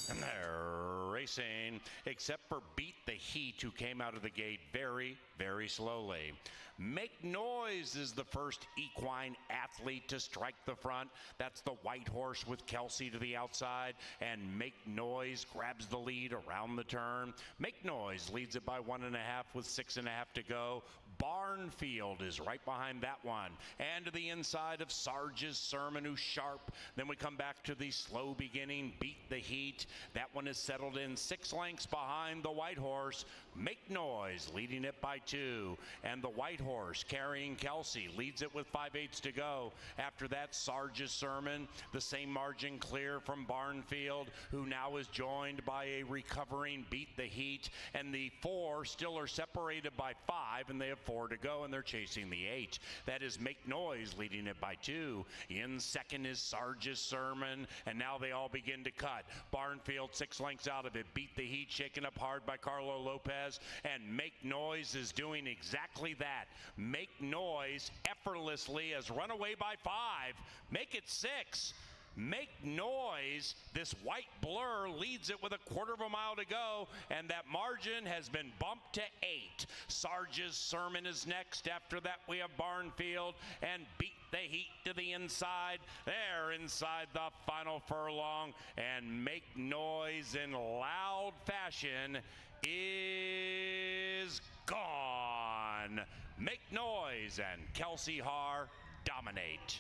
And they're racing, except for Beat the Heat, who came out of the gate very, very slowly. Make Noise is the first equine athlete to strike the front. That's the white horse with Kelsey to the outside. And Make Noise grabs the lead around the turn. Make Noise leads it by 1.5 with 6.5 to go. Barnfield is right behind that one. And to the inside of Sarge's Sermon, who's sharp. Then we come back to the slow beginning, Beat the Heat. That one is settled in 6 lengths behind the white horse. Make Noise leading it by 2. And the white horse carrying Kelsey leads it with 5/8 to go. After that, Sarge's Sermon, the same margin clear from Barnfield, who now is joined by a recovering Beat the Heat. And the 4 still are separated by 5, and they have 4 to go, and they're chasing the 8. That is Make Noise leading it by 2. In second is Sarge's Sermon, and now they all begin to cut. Barnfield 6 lengths out of it. Beat the Heat shaken up hard by Carlo Lopez, and Make Noise is doing exactly that. Make Noise effortlessly has run away by 5. Make it 6. Make Noise, this white blur, leads it with 1/4 mile to go, and that margin has been bumped to 8. Sarge's Sermon is next. After that, we have Barnfield and Beat the Heat to the inside. They're inside the final furlong, and Make Noise in loud fashion is gone. Make Noise and Kelsey Haar dominate.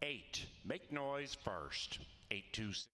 Eight, Make Noise first. 8-2-6.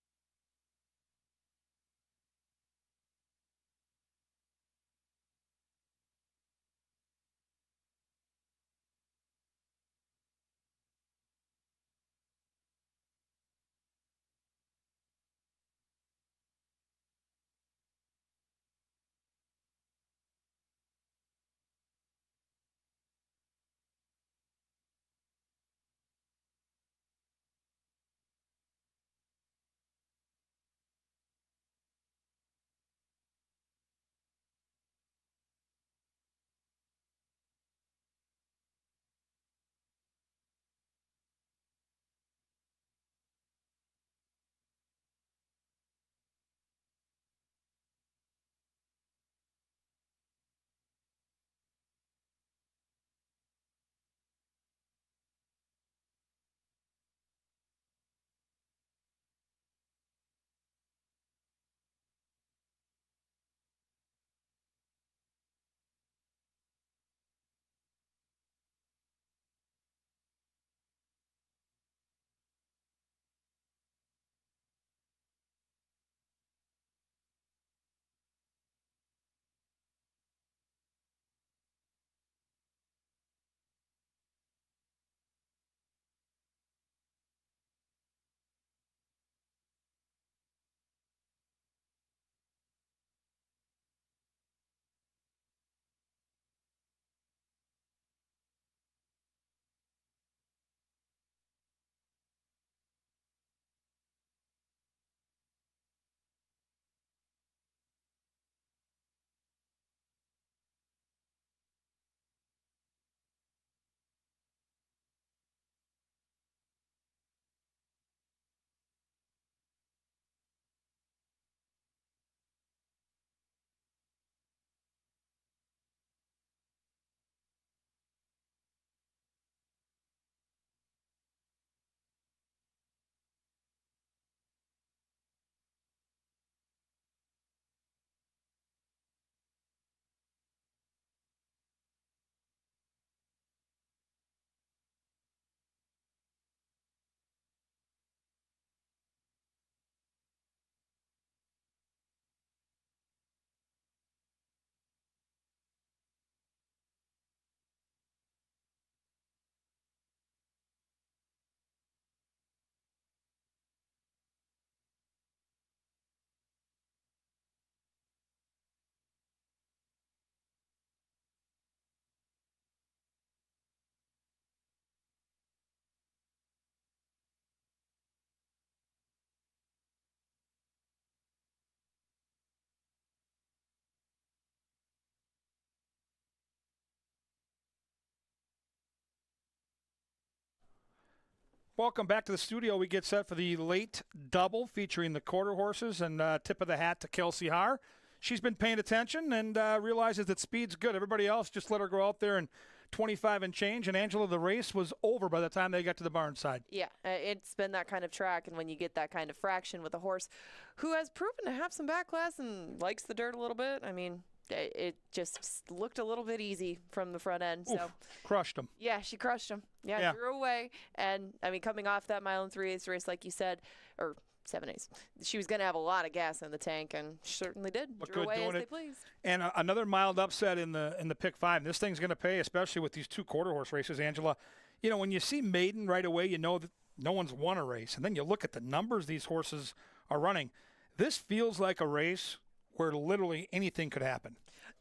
Welcome back to the studio. We get set for the late double featuring the quarter horses, and tip of the hat to Kelsey Haar. She's been paying attention and realizes that speed's good. Everybody else just let her go out there and 25 and change, and Angela, the race was over by the time they got to the barn side. Yeah, it's been that kind of track, and when you get that kind of fraction with a horse who has proven to have some back class and likes the dirt a little bit, I mean, it just looked a little bit easy from the front end. So crushed them. Yeah, she crushed them. Yeah, drew away. And, I mean, coming off that 1 3/8 race, like you said, or 7/8, she was going to have a lot of gas in the tank, and she certainly did. Drew away as they pleased. And another mild upset in the pick 5. This thing's going to pay, especially with these 2 quarter horse races, Angela. You know, when you see maiden right away, you know that no one's won a race. And then you look at the numbers these horses are running. This feels like a race where literally anything could happen.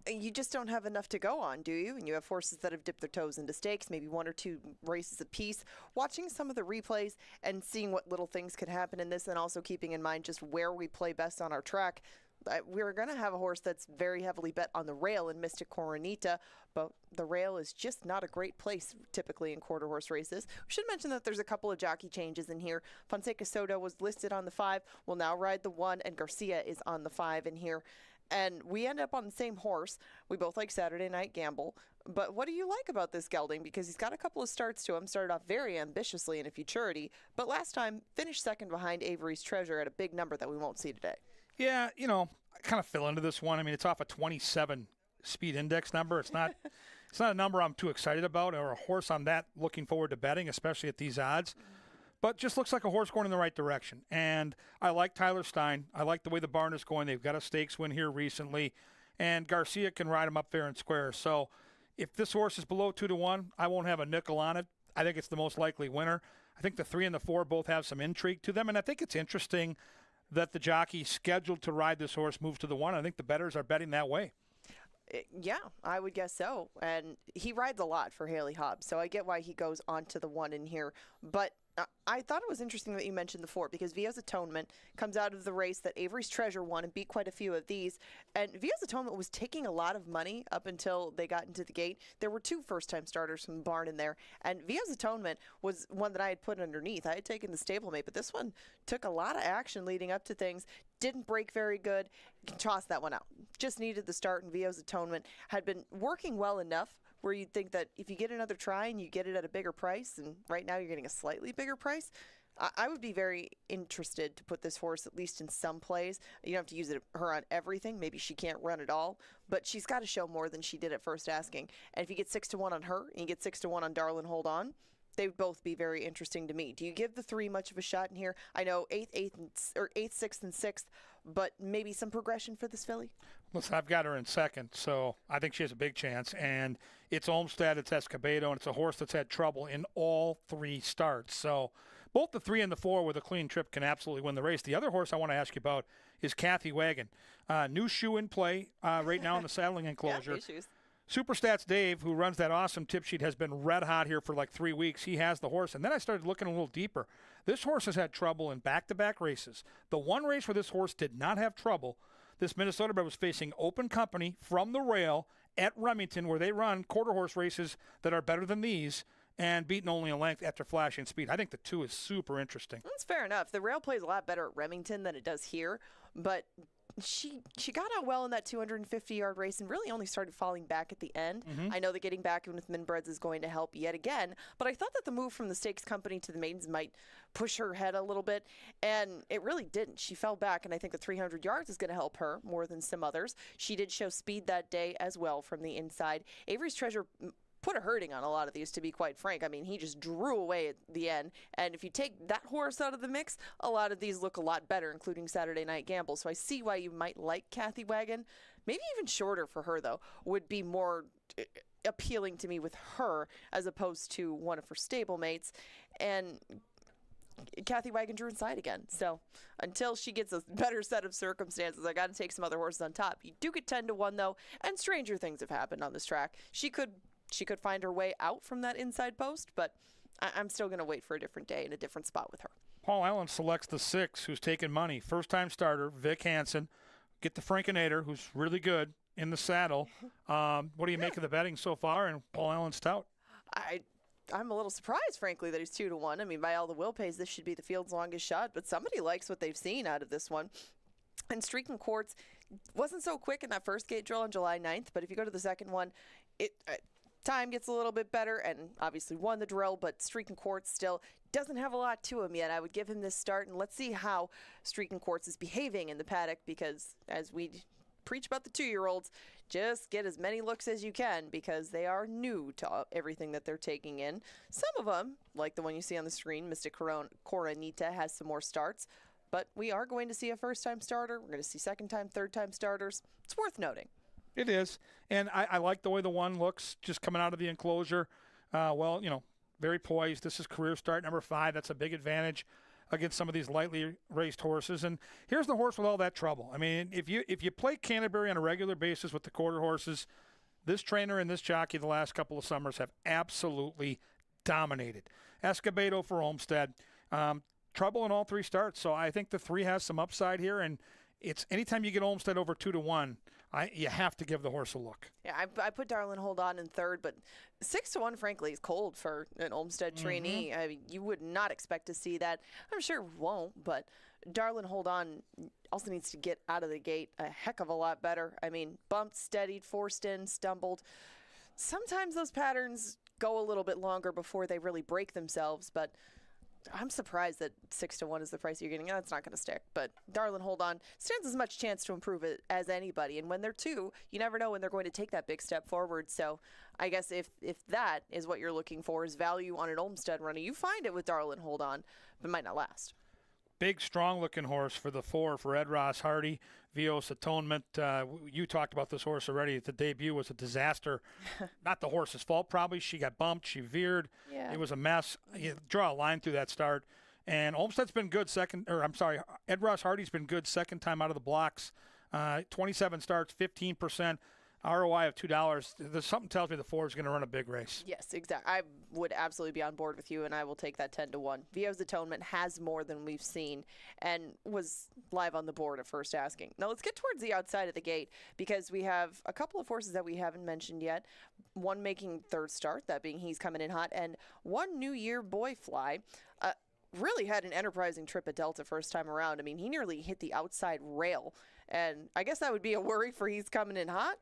You just don't have enough to go on, do you? And you have horses that have dipped their toes into stakes, maybe 1 or 2 races apiece. Watching some of the replays and seeing what little things could happen in this, and also keeping in mind just where we play best on our track, we're going to have a horse that's very heavily bet on the rail in Mystic Coronita, but the rail is just not a great place typically in quarter horse races. We should mention that there's a couple of jockey changes in here. Fonseca Soto was listed on the 5, will now ride the 1, and Garcia is on the 5 in here. And we end up on the same horse. We both like Saturday Night Gamble. But what do you like about this gelding? Because he's got a couple of starts to him. Started off very ambitiously in a futurity, but last time finished second behind Avery's Treasure at a big number that we won't see today. Yeah, you know, I kind of fell into this one. I mean, it's off a 27 speed index number. It's not a number I'm too excited about, or a horse I'm that looking forward to betting, especially at these odds. But just looks like a horse going in the right direction. And I like Tyler Stein. I like the way the barn is going. They've got a stakes win here recently. And Garcia can ride him up fair and square. So if this horse is below 2-1, I won't have a nickel on it. I think it's the most likely winner. I think the 3 and the 4 both have some intrigue to them. And I think it's interesting that the jockey scheduled to ride this horse moves to the 1. I think the bettors are betting that way. Yeah, I would guess so. And he rides a lot for Haley Hobbs, so I get why he goes on to the 1 in here. But I thought it was interesting that you mentioned the 4, because Via's Atonement comes out of the race that Avery's Treasure won and beat quite a few of these. And Via's Atonement was taking a lot of money up until they got into the gate. There were 2 first-time starters from the barn in there, and Via's Atonement was one that I had put underneath. I had taken the stablemate, but this one took a lot of action leading up to things. Didn't break very good. Toss that one out. Just needed the start, and Via's Atonement had been working well enough where you'd think that if you get another try and you get it at a bigger price, and right now you're getting a slightly bigger price, I would be very interested to put this horse at least in some plays. You don't have to use her on everything. Maybe she can't run at all, but she's got to show more than she did at first asking. And if you get 6-1 on her and you get 6-1 on Darlin' Hold On, they would both be very interesting to me. Do you give the 3 much of a shot in here? I know 8th, 6th, and 6th, but maybe some progression for this filly? Listen, I've got her in 2nd, so I think she has a big chance. And it's Olmsted, it's Escobedo, and it's a horse that's had trouble in all 3 starts. So both the 3 and the 4 with a clean trip can absolutely win the race. The other horse I want to ask you about is Kathy Wagon. New shoe in play right now in the saddling enclosure. Yeah, shoes. Superstats Dave, who runs that awesome tip sheet, has been red hot here for like 3 weeks. He has the horse. And then I started looking a little deeper. This horse has had trouble in back-to-back races. The one race where this horse did not have trouble, this Minnesota bred was facing open company from the rail at Remington, where they run quarter horse races that are better than these, and beaten only a length after flashing speed. I think the 2 is super interesting. That's fair enough. The rail plays a lot better at Remington than it does here, but she got out well in that 250-yard race and really only started falling back at the end. I know that getting back in with Minbreds is going to help yet again, but I thought that the move from the stakes company to the maidens might push her head a little bit, and it really didn't. She fell back, and I think the 300 yards is going to help her more than some others. She did show speed that day as well from the inside. Avery's Treasure put a hurting on a lot of these, to be quite frank. I mean, he just drew away at the end. And if you take that horse out of the mix, a lot of these look a lot better, including Saturday Night Gamble. So I see why you might like Kathy Wagon. Maybe even shorter for her, though, would be more appealing to me with her as opposed to one of her stablemates. And Kathy Wagon drew inside again. So until she gets a better set of circumstances, I got to take some other horses on top. You do get 10-1, though, and stranger things have happened on this track. She could find her way out from that inside post, but I'm still going to wait for a different day and a different spot with her. Paul Allen selects the 6, who's taking money. First-time starter, Vic Hansen. Get the Frankinator, who's really good in the saddle. What do you make of the betting so far and Paul Allen's tout? I'm a little surprised, frankly, that he's 2-1. I mean, by all the will pays, this should be the field's longest shot, but somebody likes what they've seen out of this one. And Streaking Quartz wasn't so quick in that first gate drill on July 9th, but if you go to the second one, time gets a little bit better and obviously won the drill, but Streaking Quartz still doesn't have a lot to him yet. I would give him this start, and let's see how Streaking Quartz is behaving in the paddock, because as we preach about the 2-year-olds, just get as many looks as you can because they are new to everything that they're taking in. Some of them, like the one you see on the screen, Mystic Coronita, has some more starts, but we are going to see a first-time starter. We're going to see second-time, third-time starters. It's worth noting. It is, and I like the way the one looks just coming out of the enclosure. Well, very poised. This is career start number 5. That's a big advantage against some of these lightly raced horses. And here's the horse with all that trouble. I mean, if you play Canterbury on a regular basis with the quarter horses, this trainer and this jockey the last couple of summers have absolutely dominated. Escobedo for Olmsted. Trouble in all 3 starts. So I think the 3 has some upside here, and it's anytime you get Olmsted over 2-1, you have to give the horse a look. Yeah, I put Darlin Hold On in third, but 6-1, frankly, is cold for an Olmsted trainee. I mean, you would not expect to see that. I'm sure won't, but Darlin Hold On also needs to get out of the gate a heck of a lot better. I mean, bumped, steadied, forced in, stumbled. Sometimes those patterns go a little bit longer before they really break themselves, but I'm surprised that 6-1 is the price you're getting. That's not going to stick. But Darlin Hold On stands as much chance to improve it as anybody. And when they're 2, you never know when they're going to take that big step forward. So I guess if that is what you're looking for, is value on an Olmsted runner, you find it with Darlin Hold On, but it might not last. Big, strong-looking horse for the 4 for Ed Ross Hardy. Vios Atonement. You talked about this horse already. The debut was a disaster. Not the horse's fault, probably. She got bumped. She veered. Yeah. It was a mess. You draw a line through that start. And Olmsted's been good Ed Ross Hardy's been good second time out of the blocks. 27 starts, 15%. ROI of $2. There's something tells me the 4 is going to run a big race. Yes, exactly. I would absolutely be on board with you, and I will take that 10-1. Vio's Atonement has more than we've seen and was live on the board at first asking. Now let's get towards the outside of the gate, because we have a couple of horses that we haven't mentioned yet. One making third start, that being He's Coming In Hot, and one New Year Boy Fly. Really had an enterprising trip at Delta first time around. I mean, he nearly hit the outside rail, and I guess that would be a worry for He's Coming In Hot.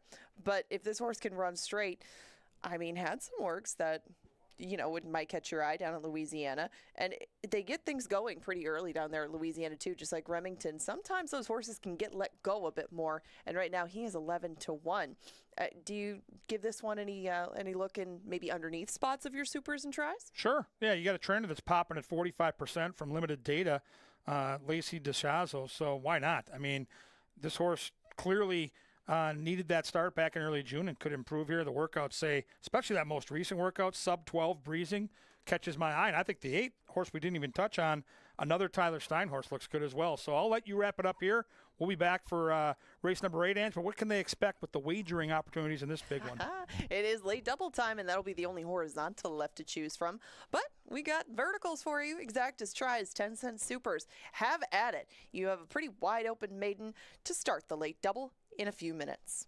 But if this horse can run straight, I mean, had some works that, might catch your eye down in Louisiana. And they get things going pretty early down there in Louisiana, too, just like Remington. Sometimes those horses can get let go a bit more, and right now he is 11-1. Do you give this one any look in maybe underneath spots of your supers and tries? Sure. Yeah, you got a trainer that's popping at 45% from limited data, Lacey DeShazo, so why not? I mean, this horse clearly needed that start back in early June and could improve here. The workouts say, especially that most recent workout, sub-12 breezing, catches my eye. And I think the 8 horse we didn't even touch on, another Tyler Stein horse, looks good as well. So I'll let you wrap it up here. We'll be back for race number 8, Ange. But what can they expect with the wagering opportunities in this big one? It is late double time, and that'll be the only horizontal left to choose from. But we got verticals for you. Exactas tries, 10-cent supers. Have at it. You have a pretty wide open maiden to start the late double in a few minutes.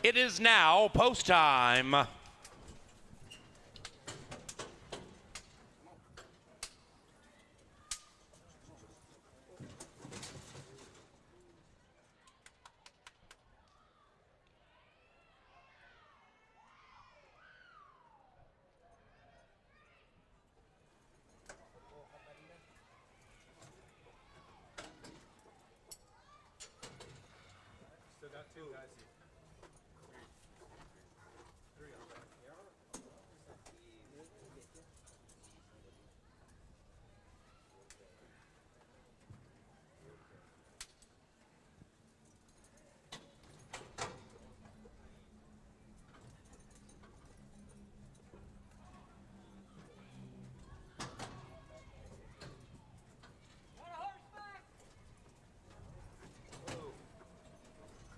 It is now post time.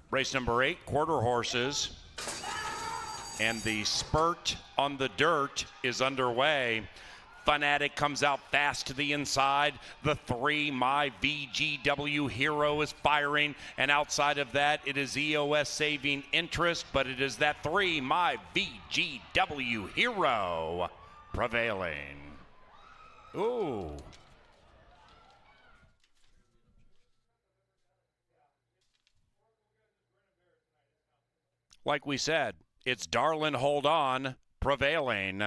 Race number 8, quarter horses. And the spurt on the dirt is underway. Fanatic comes out fast to the inside. The 3, My VGW Hero, is firing. And outside of that, it is EOS Saving Interest. But it is that 3, My VGW Hero, prevailing. Ooh. Like we said, it's Darlin' Hold On, prevailing.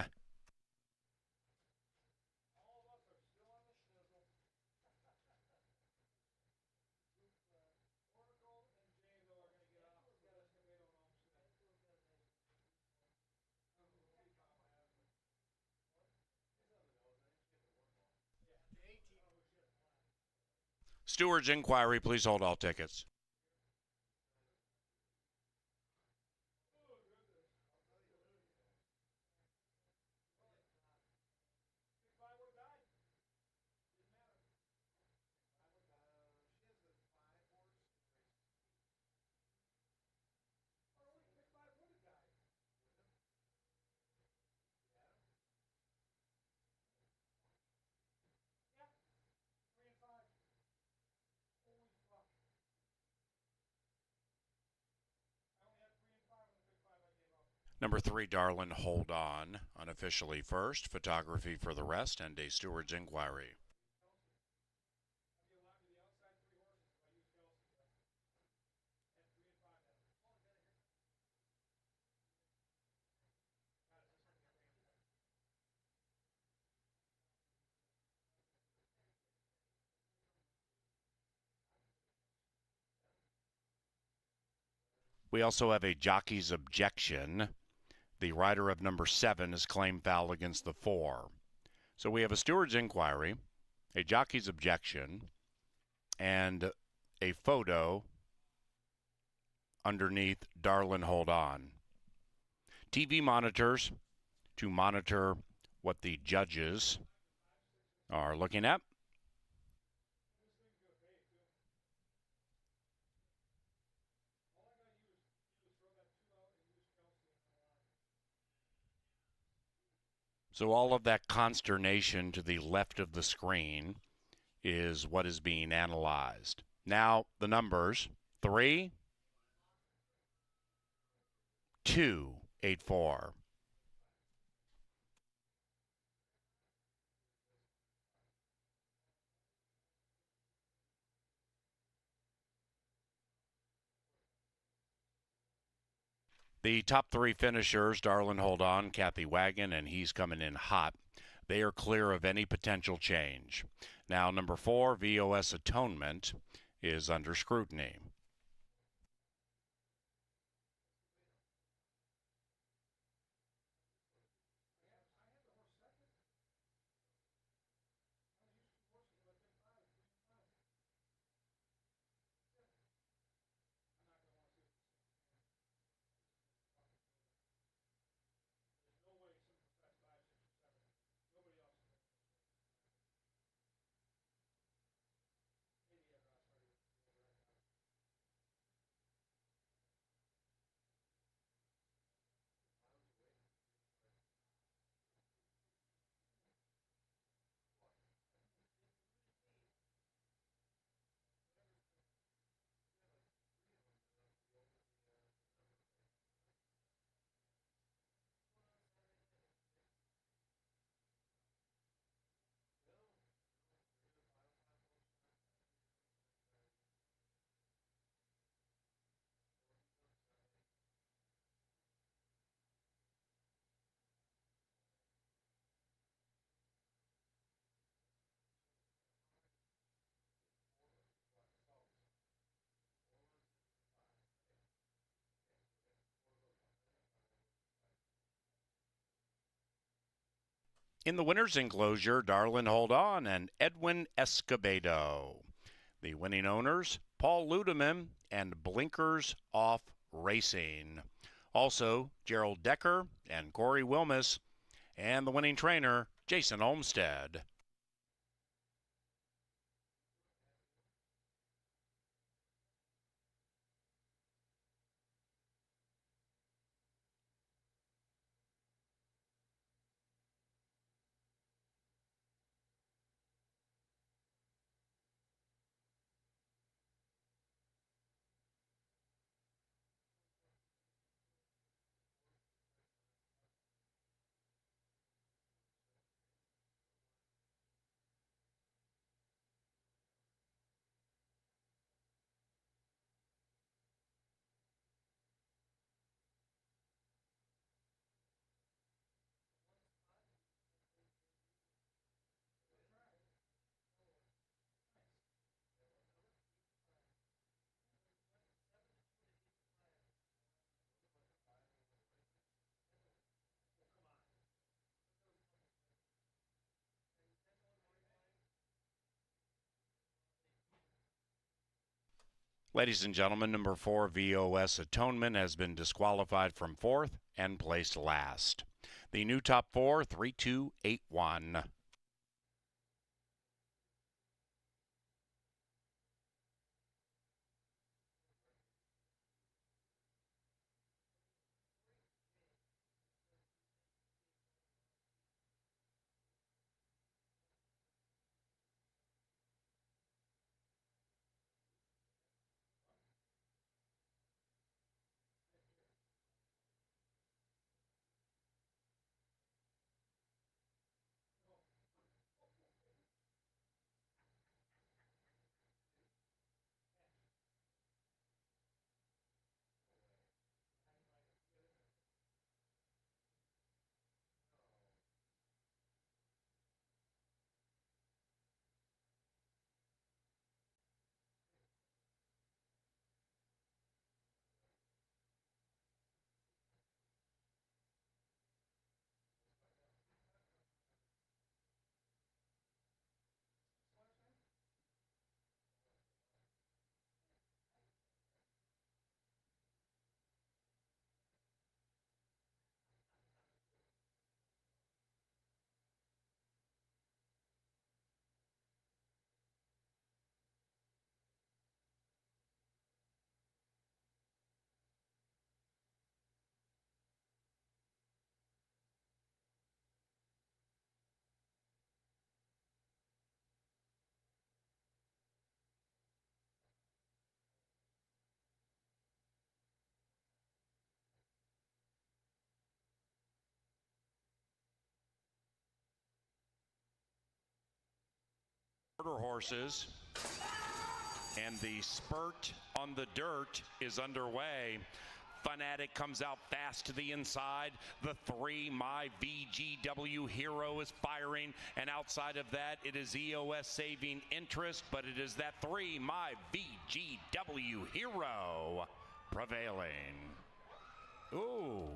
Steward's inquiry, please hold all tickets. Number 3, Darlin' Hold On, unofficially first. Photography for the rest, and a steward's inquiry. We also have a jockey's objection. The rider of number 7 has claimed foul against the 4. So we have a steward's inquiry, a jockey's objection, and a photo underneath Darlin' Hold On. TV monitors to monitor what the judges are looking at. So all of that consternation to the left of the screen is what is being analyzed. Now, the numbers: 3, 2, 8, 4. The top 3 finishers, Darlin' Hold On, Kathy Wagon, and He's Coming In Hot, they are clear of any potential change. Now, number 4, VOS Atonement, is under scrutiny. In the winner's enclosure, Darlin Hold On and Edwin Escobedo. The winning owners, Paul Ludeman and Blinkers Off Racing. Also, Gerald Decker and Corey Wilmus. And the winning trainer, Jason Olmstead. Ladies and gentlemen, number 4 VOS Atonement has been disqualified from 4th and placed last. The new top 4, 3-2-8-1. Quarter horses, and the spurt on the dirt is underway. Fanatic comes out fast to the inside. The 3, My VGW Hero, is firing, and outside of that, it is EOS Saving Interest, but it is that 3, My VGW Hero, prevailing. Ooh.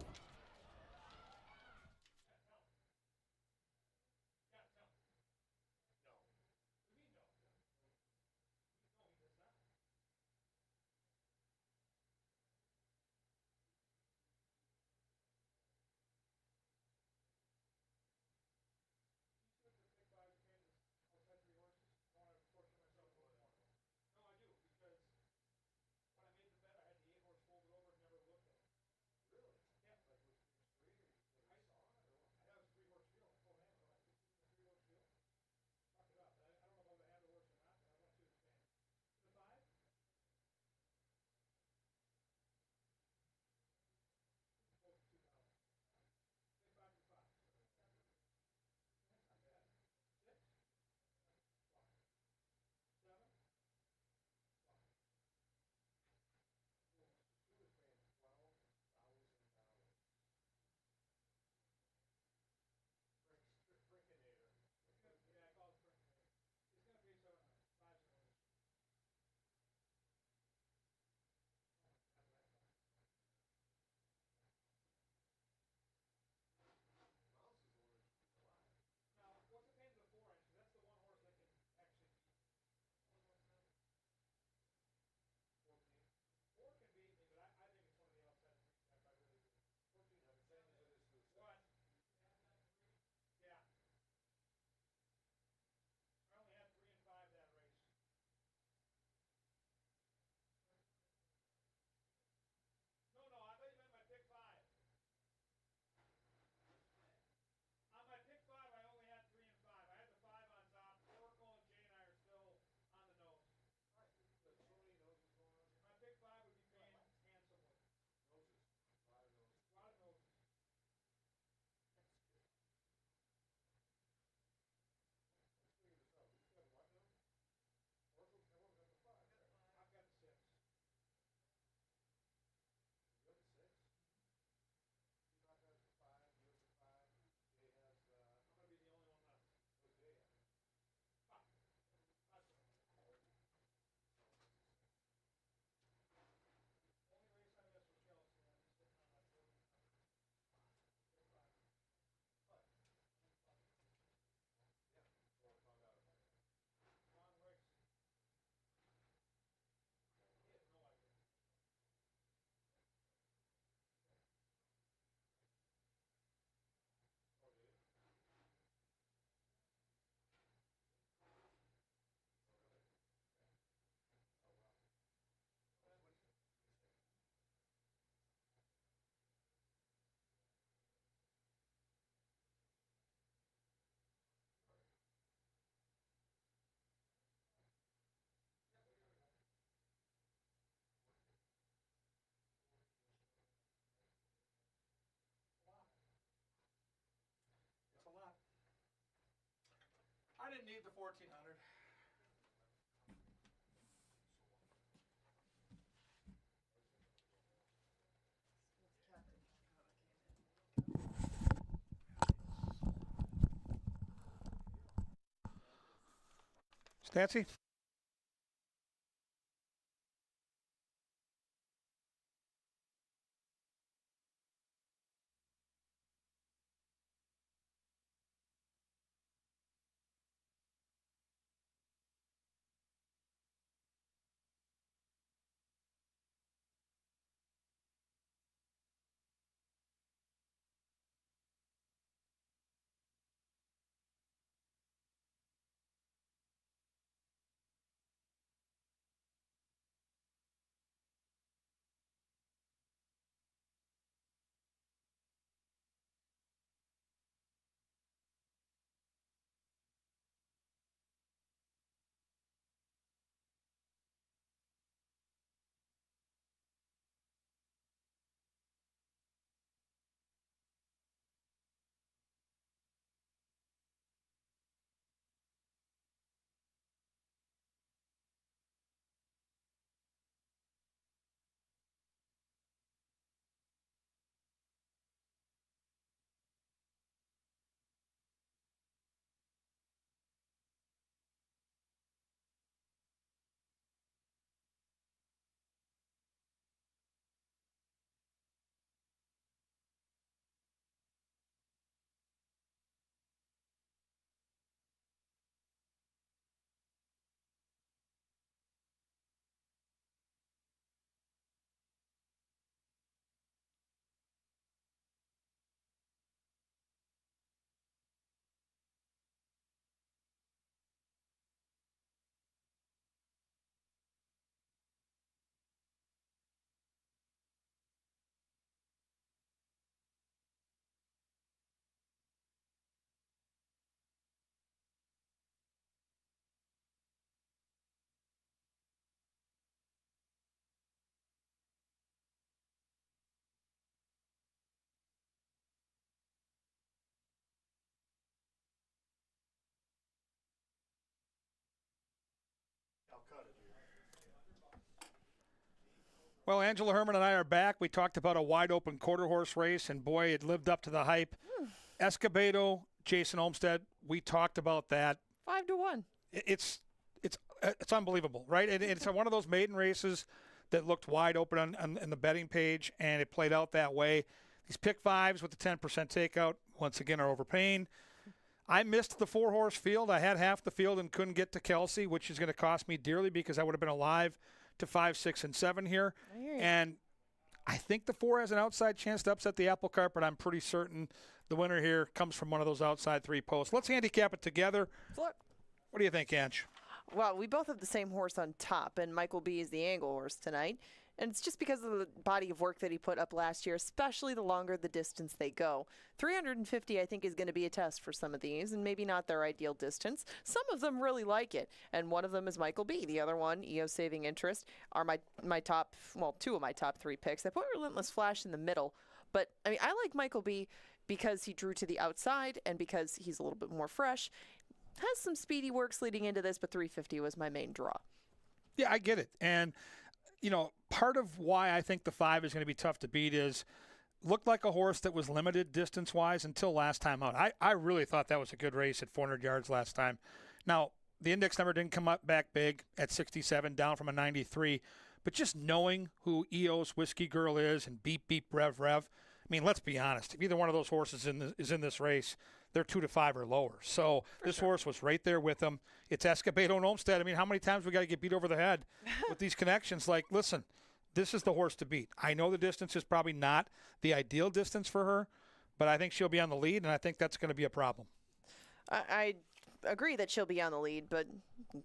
didn't need the 1400. Stancy? Well, Angela Herman and I are back. We talked about a wide-open quarter horse race, and boy, it lived up to the hype. Escobedo, Jason Olmstead, we talked about that. 5-1. It's unbelievable, right? It's one of those maiden races that looked wide open on the betting page, and it played out that way. These pick fives with the 10% takeout, once again, are overpaying. I missed the four-horse field. I had half the field and couldn't get to Kelsey, which is going to cost me dearly because I would have been alive to 5, 6, and 7 here. And I think the 4 has an outside chance to upset the apple cart, but I'm pretty certain the winner here comes from one of those outside 3 posts. Let's handicap it together. Look. What do you think, Ange? Well, we both have the same horse on top, and Michael B is the angle horse tonight. And it's just because of the body of work that he put up last year, especially the longer the distance they go. 350, I think, is going to be a test for some of these, and maybe not their ideal distance. Some of them really like it, and one of them is Michael B. The other one, EO Saving Interest, are my top, well, 2 of my top 3 picks. I put Relentless Flash in the middle, but I mean, I like Michael B because he drew to the outside and because he's a little bit more fresh. Has some speedy works leading into this, but 350 was my main draw. Yeah, I get it. And, you know, part of why I think the 5 is going to be tough to beat is looked like a horse that was limited distance-wise until last time out. I really thought that was a good race at 400 yards last time. Now, the index number didn't come up back big at 67, down from a 93. But just knowing who EO's Whiskey Girl is and Beep Beep Rev Rev, I mean, let's be honest. If either one of those horses is in this race, they're 2 to 5 or lower. So this horse was right there with them. It's Escobedo and Olmstead. I mean, how many times we got to get beat over the head with these connections? Like, listen, this is the horse to beat. I know the distance is probably not the ideal distance for her, but I think she'll be on the lead, and I think that's going to be a problem. I agree that she'll be on the lead, but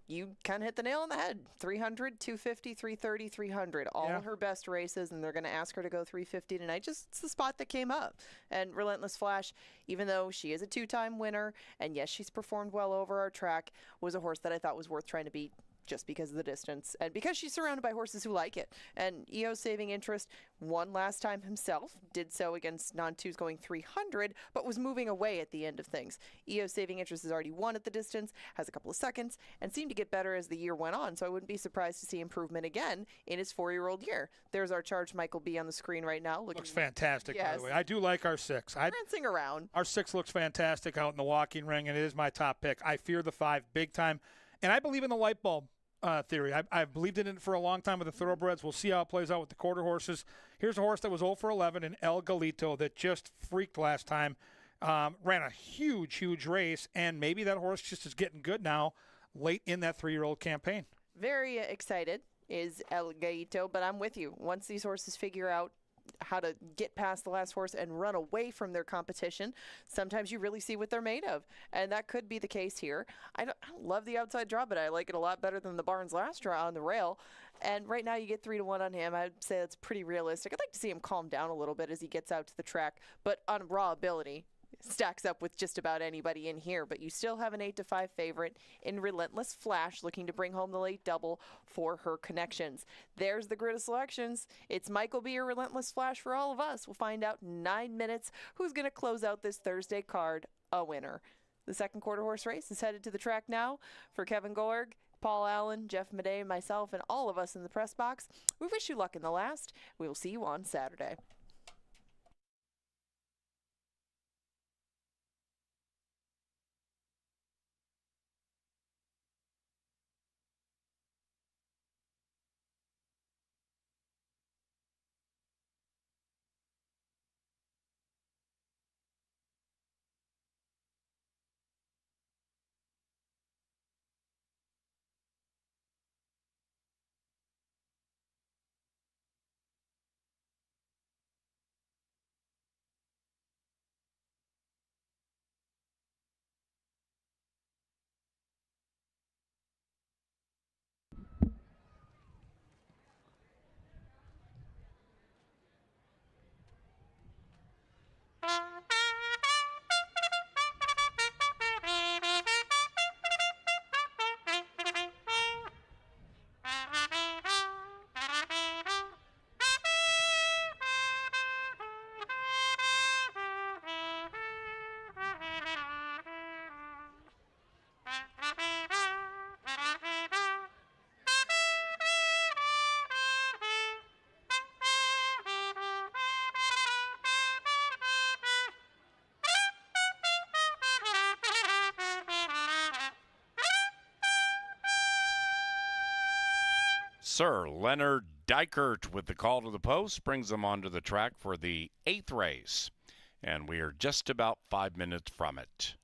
you kind of hit the nail on the head. 300, 250, 330, 300, all her best races, and they're going to ask her to go 350 tonight. Just it's the spot that came up. And Relentless Flash, even though she is a 2-time winner, and yes, she's performed well over our track, was a horse that I thought was worth trying to beat just because of the distance and because she's surrounded by horses who like it. And EO's Saving Interest won last time himself, did so against non-twos going 300, but was moving away at the end of things. EO's Saving Interest has already won at the distance, has a couple of seconds, and seemed to get better as the year went on, so I wouldn't be surprised to see improvement again in his 4-year-old year. There's our charged Michael B on the screen right now. Looks fantastic, by Yes. the way. I do like our 6. Prancing around. Our 6 looks fantastic out in the walking ring, and it is my top pick. I fear the 5 big time, and I believe in the light bulb theory. I've believed in it for a long time with the thoroughbreds. We'll see how it plays out with the quarter horses. Here's a horse that was 0 for 11 in El Galito that just freaked last time. Ran a huge race, and maybe that horse just is getting good now late in that 3-year-old campaign. Very excited is El Galito, but I'm with you. Once these horses figure out how to get past the last horse and run away from their competition, sometimes you really see what they're made of, and that could be the case here. I don't love the outside draw, but I like it a lot better than the Barnes last draw on the rail, and right now you get 3-1 on him. I'd say that's pretty realistic. I'd like to see him calm down a little bit as he gets out to the track, but on raw ability stacks up with just about anybody in here. But you still have an 8-5 favorite in Relentless Flash, looking to bring home the late double for her connections. There's the grid of selections. It's Michael B or Relentless Flash for all of us. We'll find out in 9 minutes who's going to close out this Thursday card a winner. The second quarter horse race is headed to the track now. For Kevin Gorg, Paul Allen, Jeff Madej, myself, and all of us in the press box, we wish you luck in the last. We will see you on Saturday. Sir Leonard Dykert with the call to the post brings them onto the track for the 8th race, and we are just about 5 minutes from it.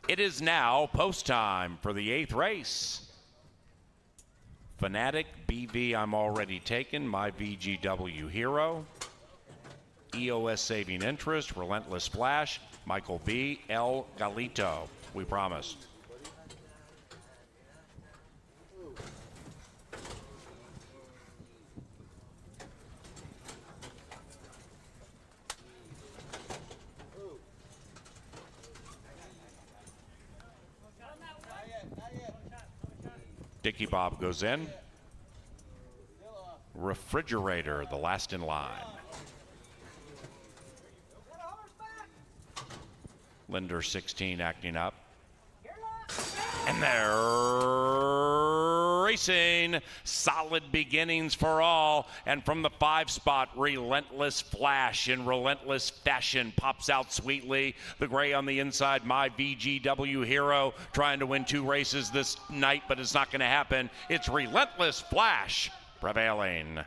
It is now post time for the 8th race. Fanatic, BV, I'm already taken, my VGW hero. EOS Saving Interest, Relentless Flash, Michael B, El Galito. We promise. Dickie Bob goes in. Refrigerator, the last in line. Linder 16 acting up. And they're racing. Solid beginnings for all. And from the 5 spot, Relentless Flash in relentless fashion pops out sweetly. The gray on the inside, my VGW hero, trying to win 2 races this night, but it's not going to happen. It's Relentless Flash prevailing.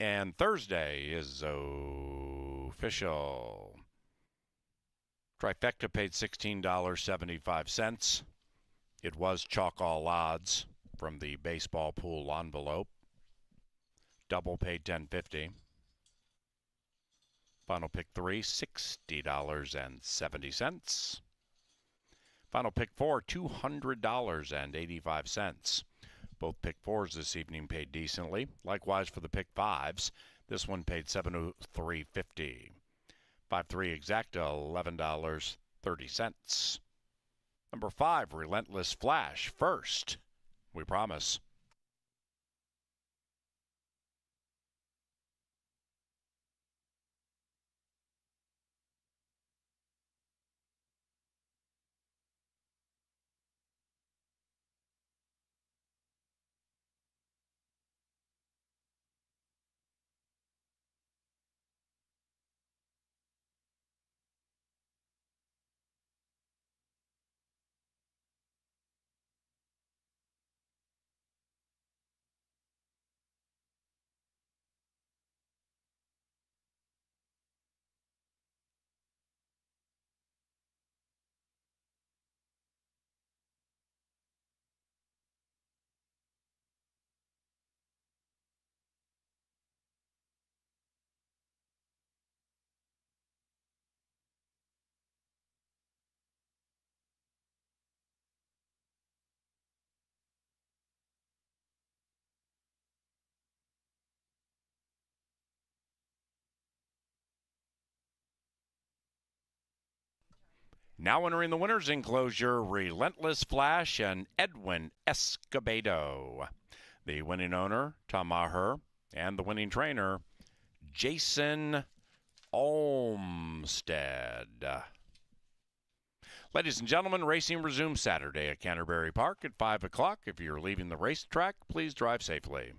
And Thursday is official. Trifecta paid $16.75. It was chalk all odds from the baseball pool envelope. Double paid $10.50. Final pick 3, $60.70. Final pick 4, $200.85. Both pick 4s this evening paid decently. Likewise for the pick 5s. This one paid $703.50. 5-3 exacta, $11.30. Number 5, Relentless Flash, first. We promise. Now entering the winner's enclosure, Relentless Flash and Edwin Escobedo. The winning owner, Tom Maher, and the winning trainer, Jason Olmstead. Ladies and gentlemen, racing resumes Saturday at Canterbury Park at 5 o'clock. If you're leaving the racetrack, please drive safely.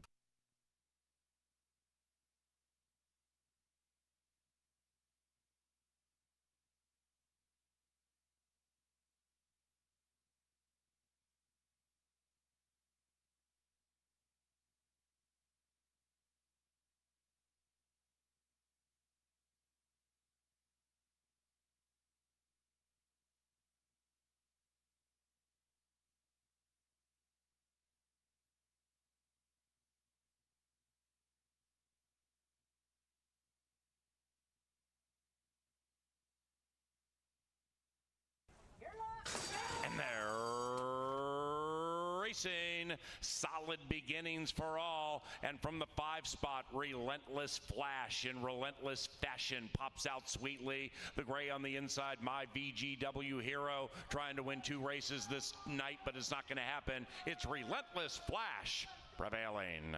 And they're racing. Solid beginnings for all. And from the 5 spot, Relentless Flash in relentless fashion pops out sweetly. The gray on the inside, my VGW hero, trying to win 2 races this night, but it's not going to happen. It's Relentless Flash prevailing.